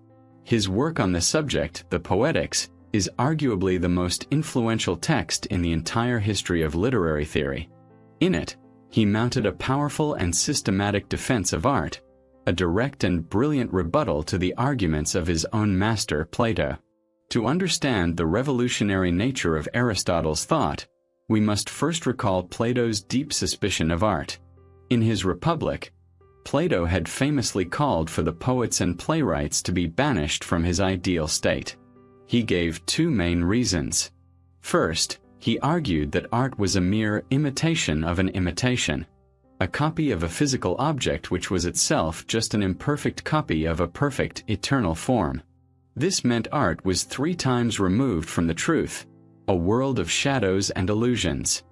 His work on this subject, the Poetics, is arguably the most influential text in the entire history of literary theory. In it, he mounted a powerful and systematic defense of art, a direct and brilliant rebuttal to the arguments of his own master, Plato. To understand the revolutionary nature of Aristotle's thought, we must first recall Plato's deep suspicion of art. In his Republic, Plato had famously called for the poets and playwrights to be banished from his ideal state. He gave two main reasons. First, he argued that art was a mere imitation of an imitation, a copy of a physical object which was itself just an imperfect copy of a perfect, eternal form. This meant art was 3 times removed from the truth, a world of shadows and illusions.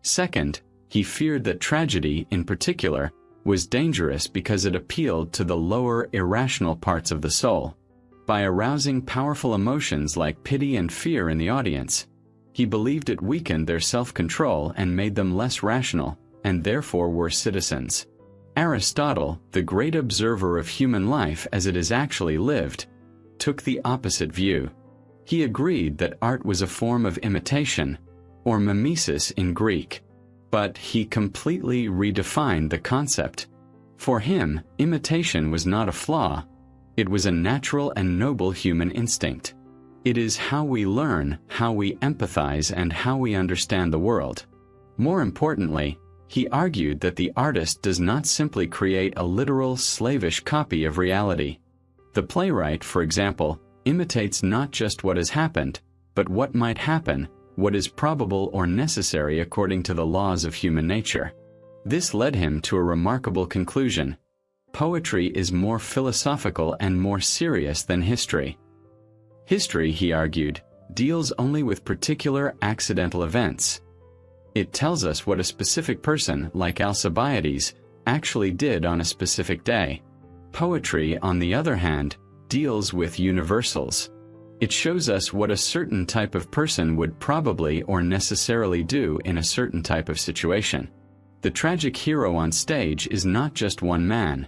Second, he feared that tragedy, in particular, was dangerous because it appealed to the lower, irrational parts of the soul. By arousing powerful emotions like pity and fear in the audience, he believed it weakened their self-control and made them less rational, and therefore worse citizens. Aristotle, the great observer of human life as it is actually lived, took the opposite view. He agreed that art was a form of imitation, or mimesis in Greek, but he completely redefined the concept. For him, imitation was not a flaw, it was a natural and noble human instinct. It is how we learn, how we empathize, and how we understand the world. More importantly, he argued that the artist does not simply create a literal, slavish copy of reality. The playwright, for example, imitates not just what has happened, but what might happen, what is probable or necessary according to the laws of human nature. This led him to a remarkable conclusion: poetry is more philosophical and more serious than history. History, he argued, deals only with particular accidental events. It tells us what a specific person, like Alcibiades, actually did on a specific day. Poetry, on the other hand, deals with universals. It shows us what a certain type of person would probably or necessarily do in a certain type of situation. The tragic hero on stage is not just one man.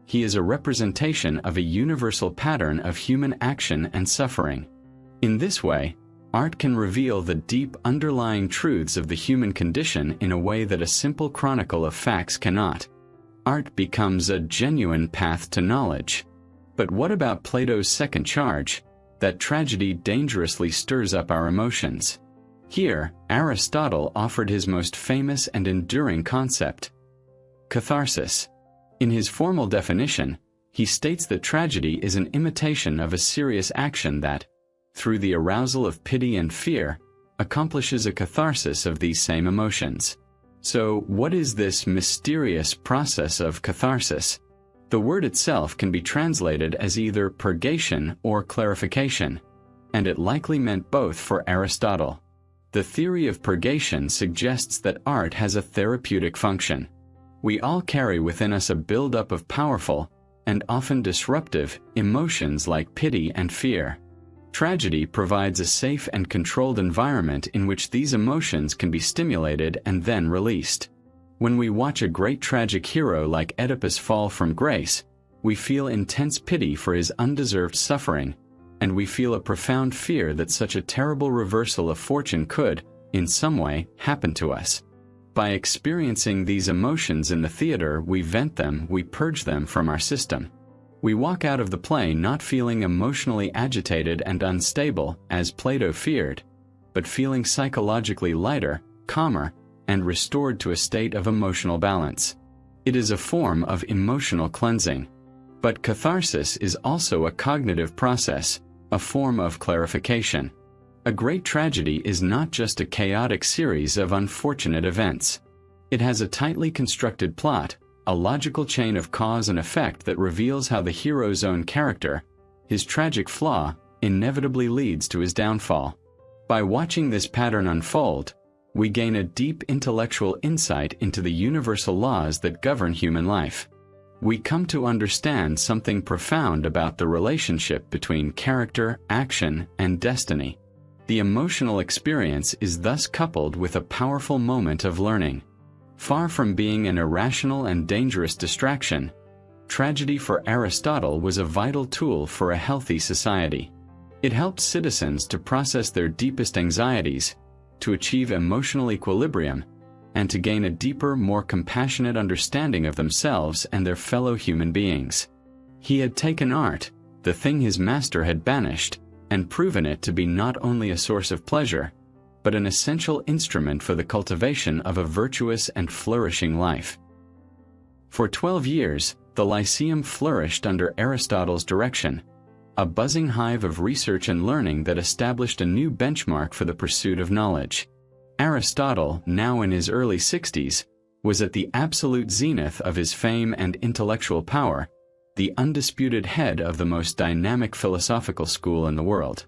He is a representation of a universal pattern of human action and suffering. In this way, art can reveal the deep underlying truths of the human condition in a way that a simple chronicle of facts cannot. Art becomes a genuine path to knowledge. But what about Plato's second charge, that tragedy dangerously stirs up our emotions? Here, Aristotle offered his most famous and enduring concept: catharsis. In his formal definition, he states that tragedy is an imitation of a serious action that, through the arousal of pity and fear, accomplishes a catharsis of these same emotions. So, what is this mysterious process of catharsis? The word itself can be translated as either purgation or clarification, and it likely meant both for Aristotle. The theory of purgation suggests that art has a therapeutic function. We all carry within us a buildup of powerful, and often disruptive, emotions like pity and fear. Tragedy provides a safe and controlled environment in which these emotions can be stimulated and then released. When we watch a great tragic hero like Oedipus fall from grace, we feel intense pity for his undeserved suffering, and we feel a profound fear that such a terrible reversal of fortune could, in some way, happen to us. By experiencing these emotions in the theater, we vent them, we purge them from our system. We walk out of the play not feeling emotionally agitated and unstable, as Plato feared, but feeling psychologically lighter, calmer, and restored to a state of emotional balance. It is a form of emotional cleansing. But catharsis is also a cognitive process, a form of clarification. A great tragedy is not just a chaotic series of unfortunate events. It has a tightly constructed plot, a logical chain of cause and effect that reveals how the hero's own character, his tragic flaw, inevitably leads to his downfall. By watching this pattern unfold, we gain a deep intellectual insight into the universal laws that govern human life. We come to understand something profound about the relationship between character, action, and destiny. The emotional experience is thus coupled with a powerful moment of learning. Far from being an irrational and dangerous distraction, tragedy for Aristotle was a vital tool for a healthy society. It helped citizens to process their deepest anxieties, to achieve emotional equilibrium, and to gain a deeper, more compassionate understanding of themselves and their fellow human beings. He had taken art, the thing his master had banished, and proven it to be not only a source of pleasure, but an essential instrument for the cultivation of a virtuous and flourishing life. For 12 years, the Lyceum flourished under Aristotle's direction, a buzzing hive of research and learning that established a new benchmark for the pursuit of knowledge. Aristotle, now in his early 60s, was at the absolute zenith of his fame and intellectual power, the undisputed head of the most dynamic philosophical school in the world.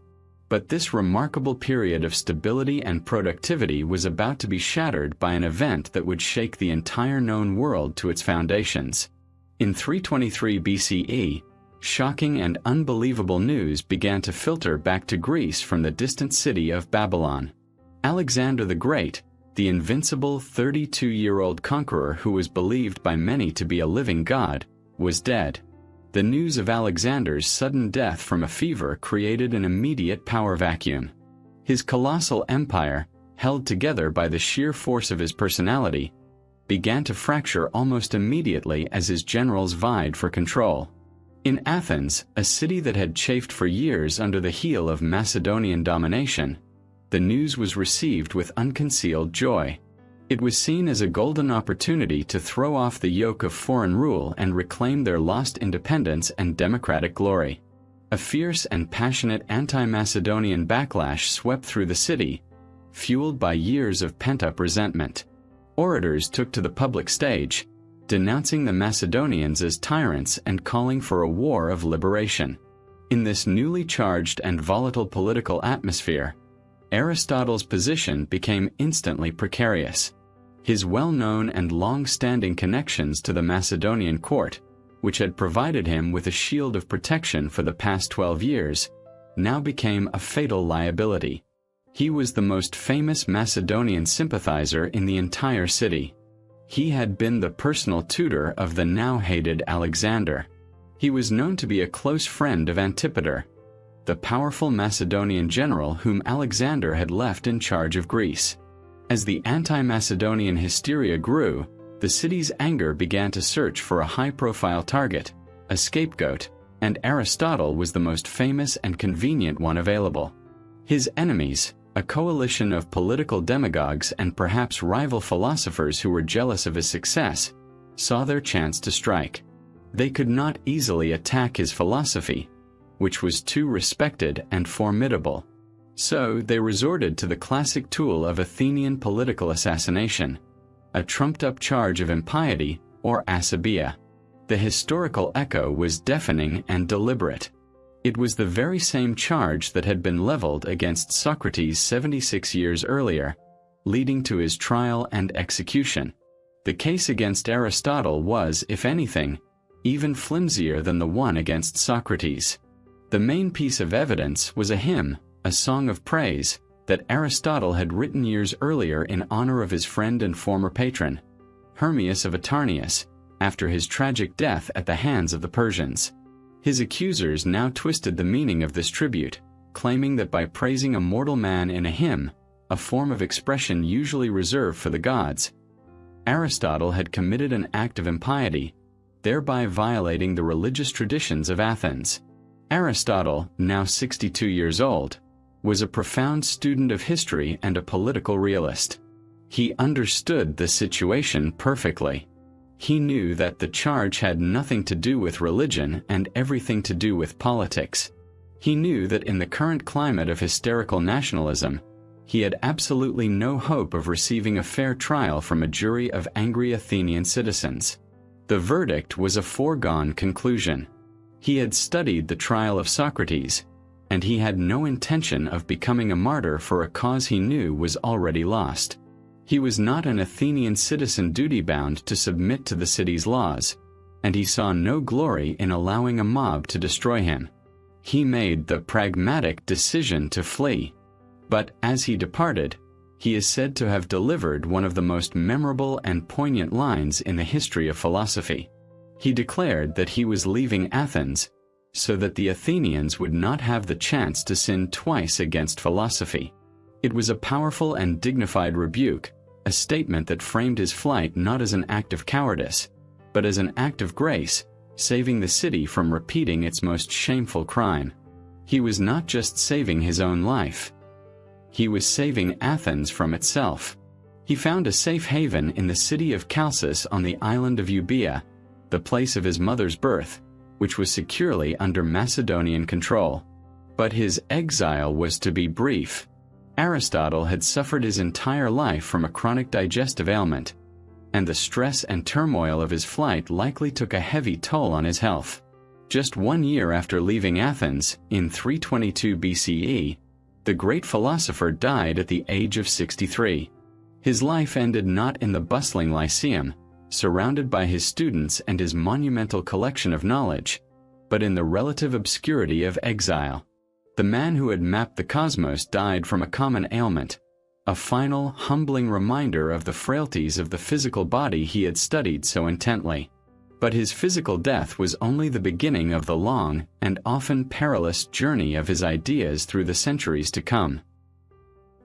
But this remarkable period of stability and productivity was about to be shattered by an event that would shake the entire known world to its foundations. In 323 BCE, shocking and unbelievable news began to filter back to Greece from the distant city of Babylon. Alexander the Great, the invincible 32-year-old conqueror who was believed by many to be a living god, was dead. The news of Alexander's sudden death from a fever created an immediate power vacuum. His colossal empire, held together by the sheer force of his personality, began to fracture almost immediately as his generals vied for control. In Athens, a city that had chafed for years under the heel of Macedonian domination, the news was received with unconcealed joy. It was seen as a golden opportunity to throw off the yoke of foreign rule and reclaim their lost independence and democratic glory. A fierce and passionate anti-Macedonian backlash swept through the city, fueled by years of pent-up resentment. Orators took to the public stage, denouncing the Macedonians as tyrants and calling for a war of liberation. In this newly charged and volatile political atmosphere, Aristotle's position became instantly precarious. His well-known and long-standing connections to the Macedonian court, which had provided him with a shield of protection for the past 12 years, now became a fatal liability. He was the most famous Macedonian sympathizer in the entire city. He had been the personal tutor of the now hated Alexander. He was known to be a close friend of Antipater, the powerful Macedonian general whom Alexander had left in charge of Greece. As the anti-Macedonian hysteria grew, the city's anger began to search for a high-profile target, a scapegoat, and Aristotle was the most famous and convenient one available. His enemies, a coalition of political demagogues and perhaps rival philosophers who were jealous of his success, saw their chance to strike. They could not easily attack his philosophy, which was too respected and formidable. So they resorted to the classic tool of Athenian political assassination, a trumped-up charge of impiety or asabeia. The historical echo was deafening and deliberate. It was the very same charge that had been leveled against Socrates 76 years earlier, leading to his trial and execution. The case against Aristotle was, if anything, even flimsier than the one against Socrates. The main piece of evidence was a hymn, a song of praise, that Aristotle had written years earlier in honor of his friend and former patron, Hermias of Atarneus, after his tragic death at the hands of the Persians. His accusers now twisted the meaning of this tribute, claiming that by praising a mortal man in a hymn, a form of expression usually reserved for the gods, Aristotle had committed an act of impiety, thereby violating the religious traditions of Athens. Aristotle, now 62 years old, was a profound student of history and a political realist. He understood the situation perfectly. He knew that the charge had nothing to do with religion and everything to do with politics. He knew that in the current climate of hysterical nationalism, he had absolutely no hope of receiving a fair trial from a jury of angry Athenian citizens. The verdict was a foregone conclusion. He had studied the trial of Socrates, and he had no intention of becoming a martyr for a cause he knew was already lost. He was not an Athenian citizen duty-bound to submit to the city's laws, and he saw no glory in allowing a mob to destroy him. He made the pragmatic decision to flee. But as he departed, he is said to have delivered one of the most memorable and poignant lines in the history of philosophy. He declared that he was leaving Athens so that the Athenians would not have the chance to sin twice against philosophy. It was a powerful and dignified rebuke, a statement that framed his flight not as an act of cowardice, but as an act of grace, saving the city from repeating its most shameful crime. He was not just saving his own life. He was saving Athens from itself. He found a safe haven in the city of Chalcis on the island of Euboea, the place of his mother's birth, which was securely under Macedonian control. But his exile was to be brief. Aristotle had suffered his entire life from a chronic digestive ailment, and the stress and turmoil of his flight likely took a heavy toll on his health. Just 1 year after leaving Athens, in 322 BCE, the great philosopher died at the age of 63. His life ended not in the bustling Lyceum, surrounded by his students and his monumental collection of knowledge, but in the relative obscurity of exile. The man who had mapped the cosmos died from a common ailment, a final, humbling reminder of the frailties of the physical body he had studied so intently. But his physical death was only the beginning of the long and often perilous journey of his ideas through the centuries to come.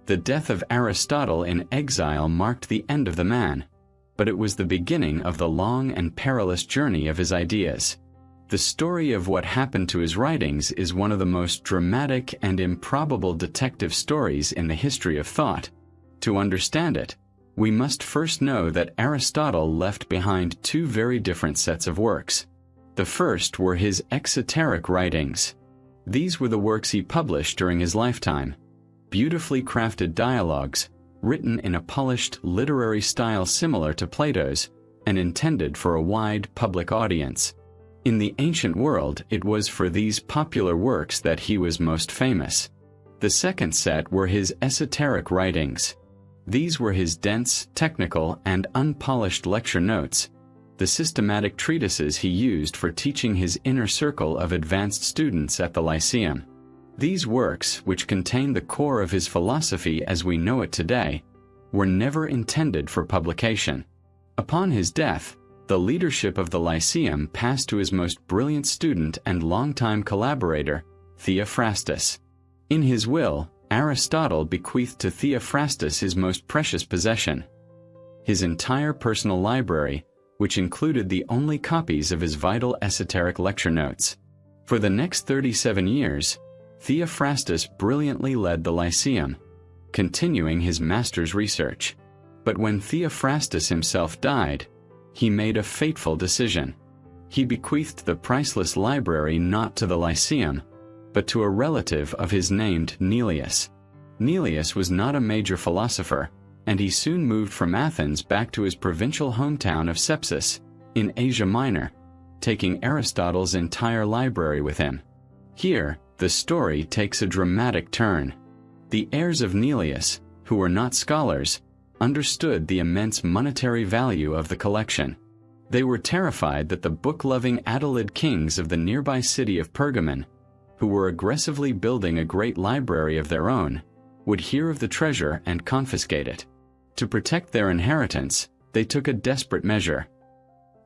The death of Aristotle in exile marked the end of the man, but it was the beginning of the long and perilous journey of his ideas. The story of what happened to his writings is one of the most dramatic and improbable detective stories in the history of thought. To understand it, we must first know that Aristotle left behind two very different sets of works. The first were his exoteric writings. These were the works he published during his lifetime, beautifully crafted dialogues, written in a polished literary style similar to Plato's, and intended for a wide public audience. In the ancient world, it was for these popular works that he was most famous. The second set were his esoteric writings. These were his dense, technical, and unpolished lecture notes, the systematic treatises he used for teaching his inner circle of advanced students at the Lyceum. These works, which contain the core of his philosophy as we know it today, were never intended for publication. Upon his death, the leadership of the Lyceum passed to his most brilliant student and longtime collaborator, Theophrastus. In his will, Aristotle bequeathed to Theophrastus his most precious possession, his entire personal library, which included the only copies of his vital esoteric lecture notes. For the next 37 years, Theophrastus brilliantly led the Lyceum, continuing his master's research. But when Theophrastus himself died, he made a fateful decision. He bequeathed the priceless library not to the Lyceum, but to a relative of his named Neleus. Neleus was not a major philosopher, and he soon moved from Athens back to his provincial hometown of Sepsis, in Asia Minor, taking Aristotle's entire library with him. Here, the story takes a dramatic turn. The heirs of Neleus, who were not scholars, understood the immense monetary value of the collection. They were terrified that the book-loving Attalid kings of the nearby city of Pergamon, who were aggressively building a great library of their own, would hear of the treasure and confiscate it. To protect their inheritance, they took a desperate measure.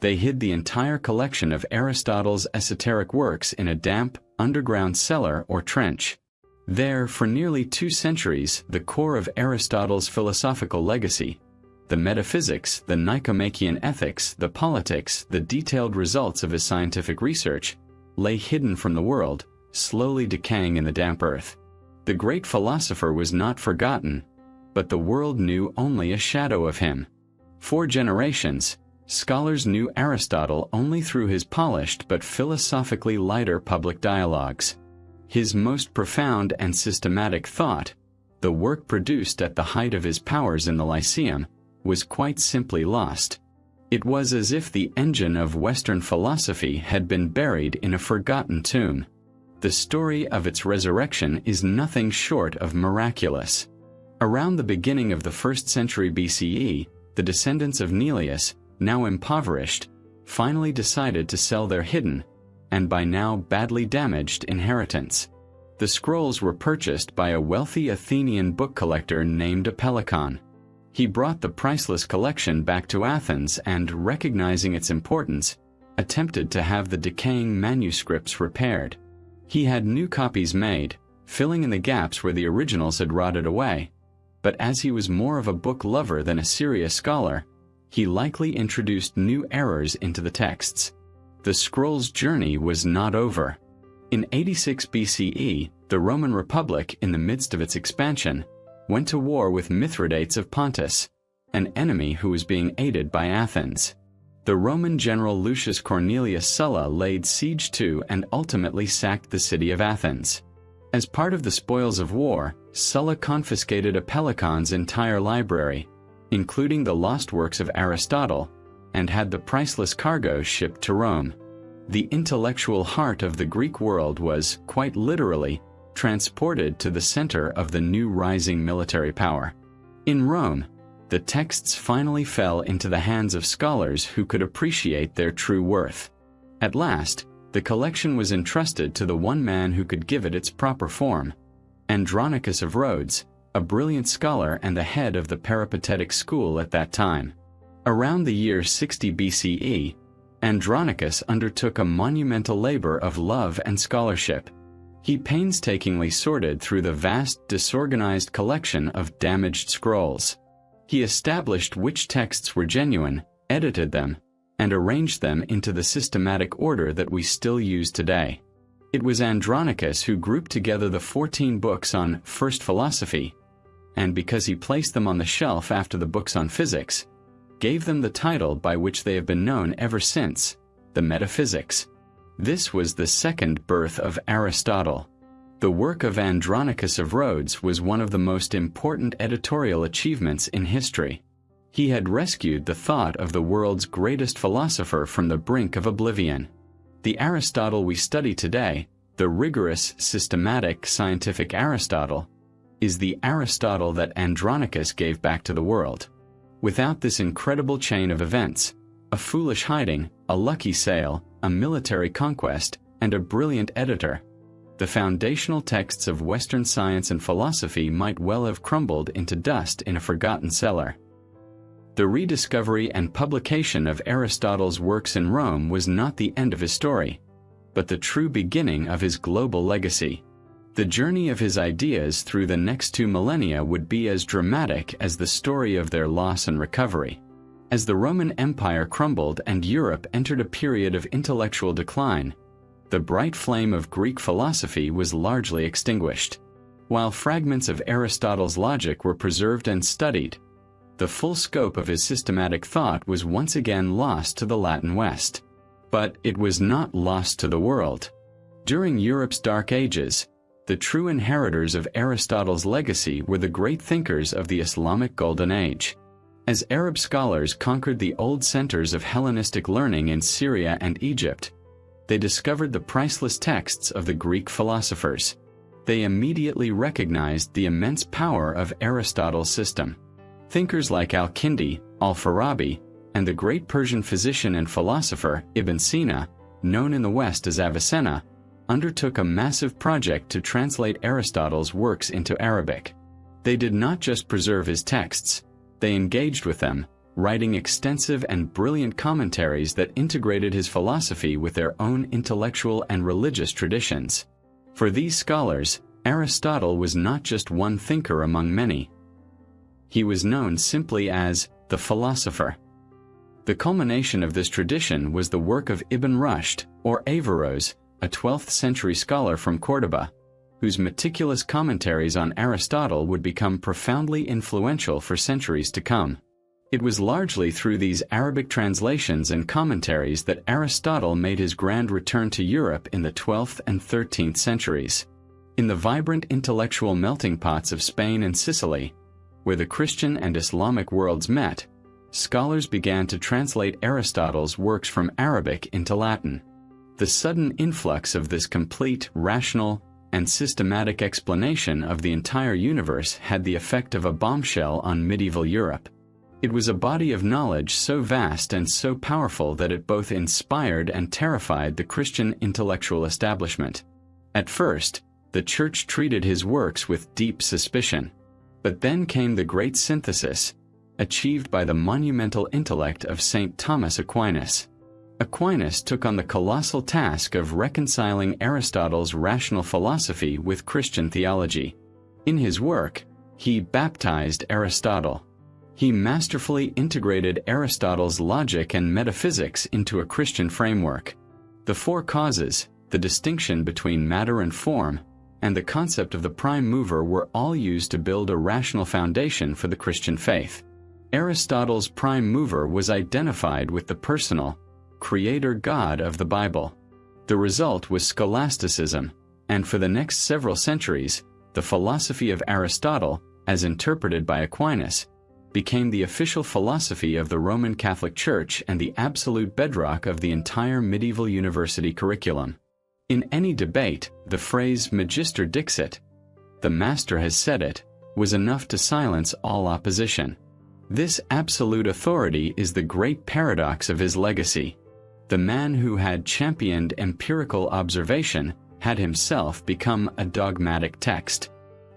They hid the entire collection of Aristotle's esoteric works in a damp, underground cellar or trench. There, for nearly 2 centuries, the core of Aristotle's philosophical legacy, the metaphysics, the Nicomachean ethics, the politics, the detailed results of his scientific research, lay hidden from the world, slowly decaying in the damp earth. The great philosopher was not forgotten, but the world knew only a shadow of him. For generations, scholars knew Aristotle only through his polished but philosophically lighter public dialogues. His most profound and systematic thought, the work produced at the height of his powers in the Lyceum, was quite simply lost. It was as if the engine of Western philosophy had been buried in a forgotten tomb. The story of its resurrection is nothing short of miraculous. Around the beginning of the 1st century BCE, the descendants of Neleus, now impoverished, finally decided to sell their hidden, and by now badly damaged, inheritance. The scrolls were purchased by a wealthy Athenian book collector named Apellicon. He brought the priceless collection back to Athens and, recognizing its importance, attempted to have the decaying manuscripts repaired. He had new copies made, filling in the gaps where the originals had rotted away. But as he was more of a book lover than a serious scholar, he likely introduced new errors into the texts. The scroll's journey was not over. In 86 BCE, the Roman Republic, in the midst of its expansion, went to war with Mithridates of Pontus, an enemy who was being aided by Athens. The Roman general Lucius Cornelius Sulla laid siege to and ultimately sacked the city of Athens. As part of the spoils of war, Sulla confiscated Apellicon's entire library, including the lost works of Aristotle, and had the priceless cargo shipped to Rome. The intellectual heart of the Greek world was, quite literally, transported to the center of the new rising military power. In Rome, the texts finally fell into the hands of scholars who could appreciate their true worth. At last, the collection was entrusted to the one man who could give it its proper form, Andronicus of Rhodes, a brilliant scholar and the head of the peripatetic school at that time. Around the year 60 BCE, Andronicus undertook a monumental labor of love and scholarship. He painstakingly sorted through the vast, disorganized collection of damaged scrolls. He established which texts were genuine, edited them, and arranged them into the systematic order that we still use today. It was Andronicus who grouped together the 14 books on first philosophy, and because he placed them on the shelf after the books on physics, gave them the title by which they have been known ever since, the Metaphysics. This was the second birth of Aristotle. The work of Andronicus of Rhodes was one of the most important editorial achievements in history. He had rescued the thought of the world's greatest philosopher from the brink of oblivion. The Aristotle we study today, the rigorous, systematic, scientific Aristotle, is the Aristotle that Andronicus gave back to the world. Without this incredible chain of events, a foolish hiding, a lucky sale, a military conquest, and a brilliant editor, the foundational texts of Western science and philosophy might well have crumbled into dust in a forgotten cellar. The rediscovery and publication of Aristotle's works in Rome was not the end of his story, but the true beginning of his global legacy. The journey of his ideas through the next 2 millennia would be as dramatic as the story of their loss and recovery. As the Roman Empire crumbled and Europe entered a period of intellectual decline, the bright flame of Greek philosophy was largely extinguished. While fragments of Aristotle's logic were preserved and studied, the full scope of his systematic thought was once again lost to the Latin West. But it was not lost to the world. During Europe's Dark Ages, the true inheritors of Aristotle's legacy were the great thinkers of the Islamic Golden Age. As Arab scholars conquered the old centers of Hellenistic learning in Syria and Egypt, they discovered the priceless texts of the Greek philosophers. They immediately recognized the immense power of Aristotle's system. Thinkers like Al-Kindi, Al-Farabi, and the great Persian physician and philosopher Ibn Sina, known in the West as Avicenna, undertook a massive project to translate Aristotle's works into Arabic. They did not just preserve his texts, they engaged with them, writing extensive and brilliant commentaries that integrated his philosophy with their own intellectual and religious traditions. For these scholars, Aristotle was not just one thinker among many. He was known simply as the philosopher. The culmination of this tradition was the work of Ibn Rushd, or Averroes, a 12th century scholar from Cordoba, whose meticulous commentaries on Aristotle would become profoundly influential for centuries to come. It was largely through these Arabic translations and commentaries that Aristotle made his grand return to Europe in the 12th and 13th centuries. In the vibrant intellectual melting pots of Spain and Sicily, where the Christian and Islamic worlds met, scholars began to translate Aristotle's works from Arabic into Latin. The sudden influx of this complete, rational, and systematic explanation of the entire universe had the effect of a bombshell on medieval Europe. It was a body of knowledge so vast and so powerful that it both inspired and terrified the Christian intellectual establishment. At first, the Church treated his works with deep suspicion. But then came the great synthesis, achieved by the monumental intellect of St. Thomas Aquinas. Aquinas took on the colossal task of reconciling Aristotle's rational philosophy with Christian theology. In his work, he baptized Aristotle. He masterfully integrated Aristotle's logic and metaphysics into a Christian framework. The four causes, the distinction between matter and form, and the concept of the prime mover were all used to build a rational foundation for the Christian faith. Aristotle's prime mover was identified with the personal, creator God of the Bible. The result was scholasticism, and for the next several centuries, the philosophy of Aristotle, as interpreted by Aquinas, became the official philosophy of the Roman Catholic Church and the absolute bedrock of the entire medieval university curriculum. In any debate, the phrase magister dixit, the master has said it, was enough to silence all opposition. This absolute authority is the great paradox of his legacy. The man who had championed empirical observation had himself become a dogmatic text.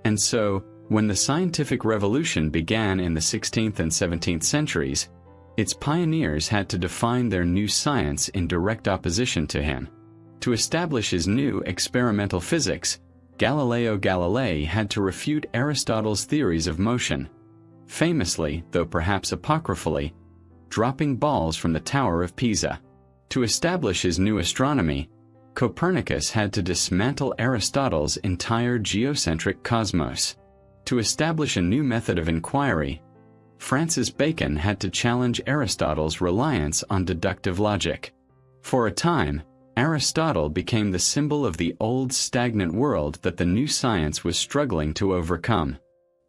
And so, when the scientific revolution began in the 16th and 17th centuries, its pioneers had to define their new science in direct opposition to him. To establish his new experimental physics, Galileo Galilei had to refute Aristotle's theories of motion, famously, though perhaps apocryphally, dropping balls from the Tower of Pisa. To establish his new astronomy, Copernicus had to dismantle Aristotle's entire geocentric cosmos. To establish a new method of inquiry, Francis Bacon had to challenge Aristotle's reliance on deductive logic. For a time, Aristotle became the symbol of the old stagnant world that the new science was struggling to overcome.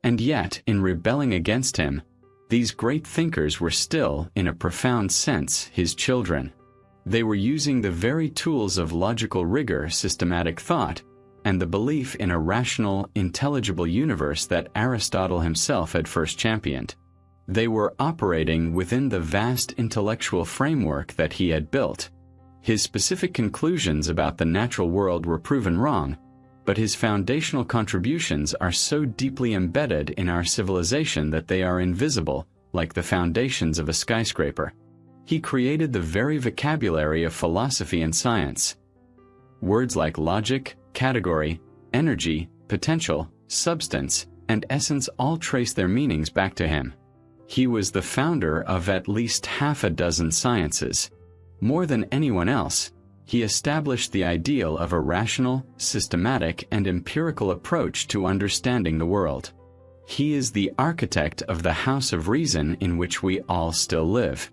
And yet, in rebelling against him, these great thinkers were still, in a profound sense, his children. They were using the very tools of logical rigor, systematic thought, and the belief in a rational, intelligible universe that Aristotle himself had first championed. They were operating within the vast intellectual framework that he had built. His specific conclusions about the natural world were proven wrong, but his foundational contributions are so deeply embedded in our civilization that they are invisible, like the foundations of a skyscraper. He created the very vocabulary of philosophy and science. Words like logic, category, energy, potential, substance, and essence all trace their meanings back to him. He was the founder of at least half a dozen sciences. More than anyone else, he established the ideal of a rational, systematic, and empirical approach to understanding the world. He is the architect of the house of reason in which we all still live.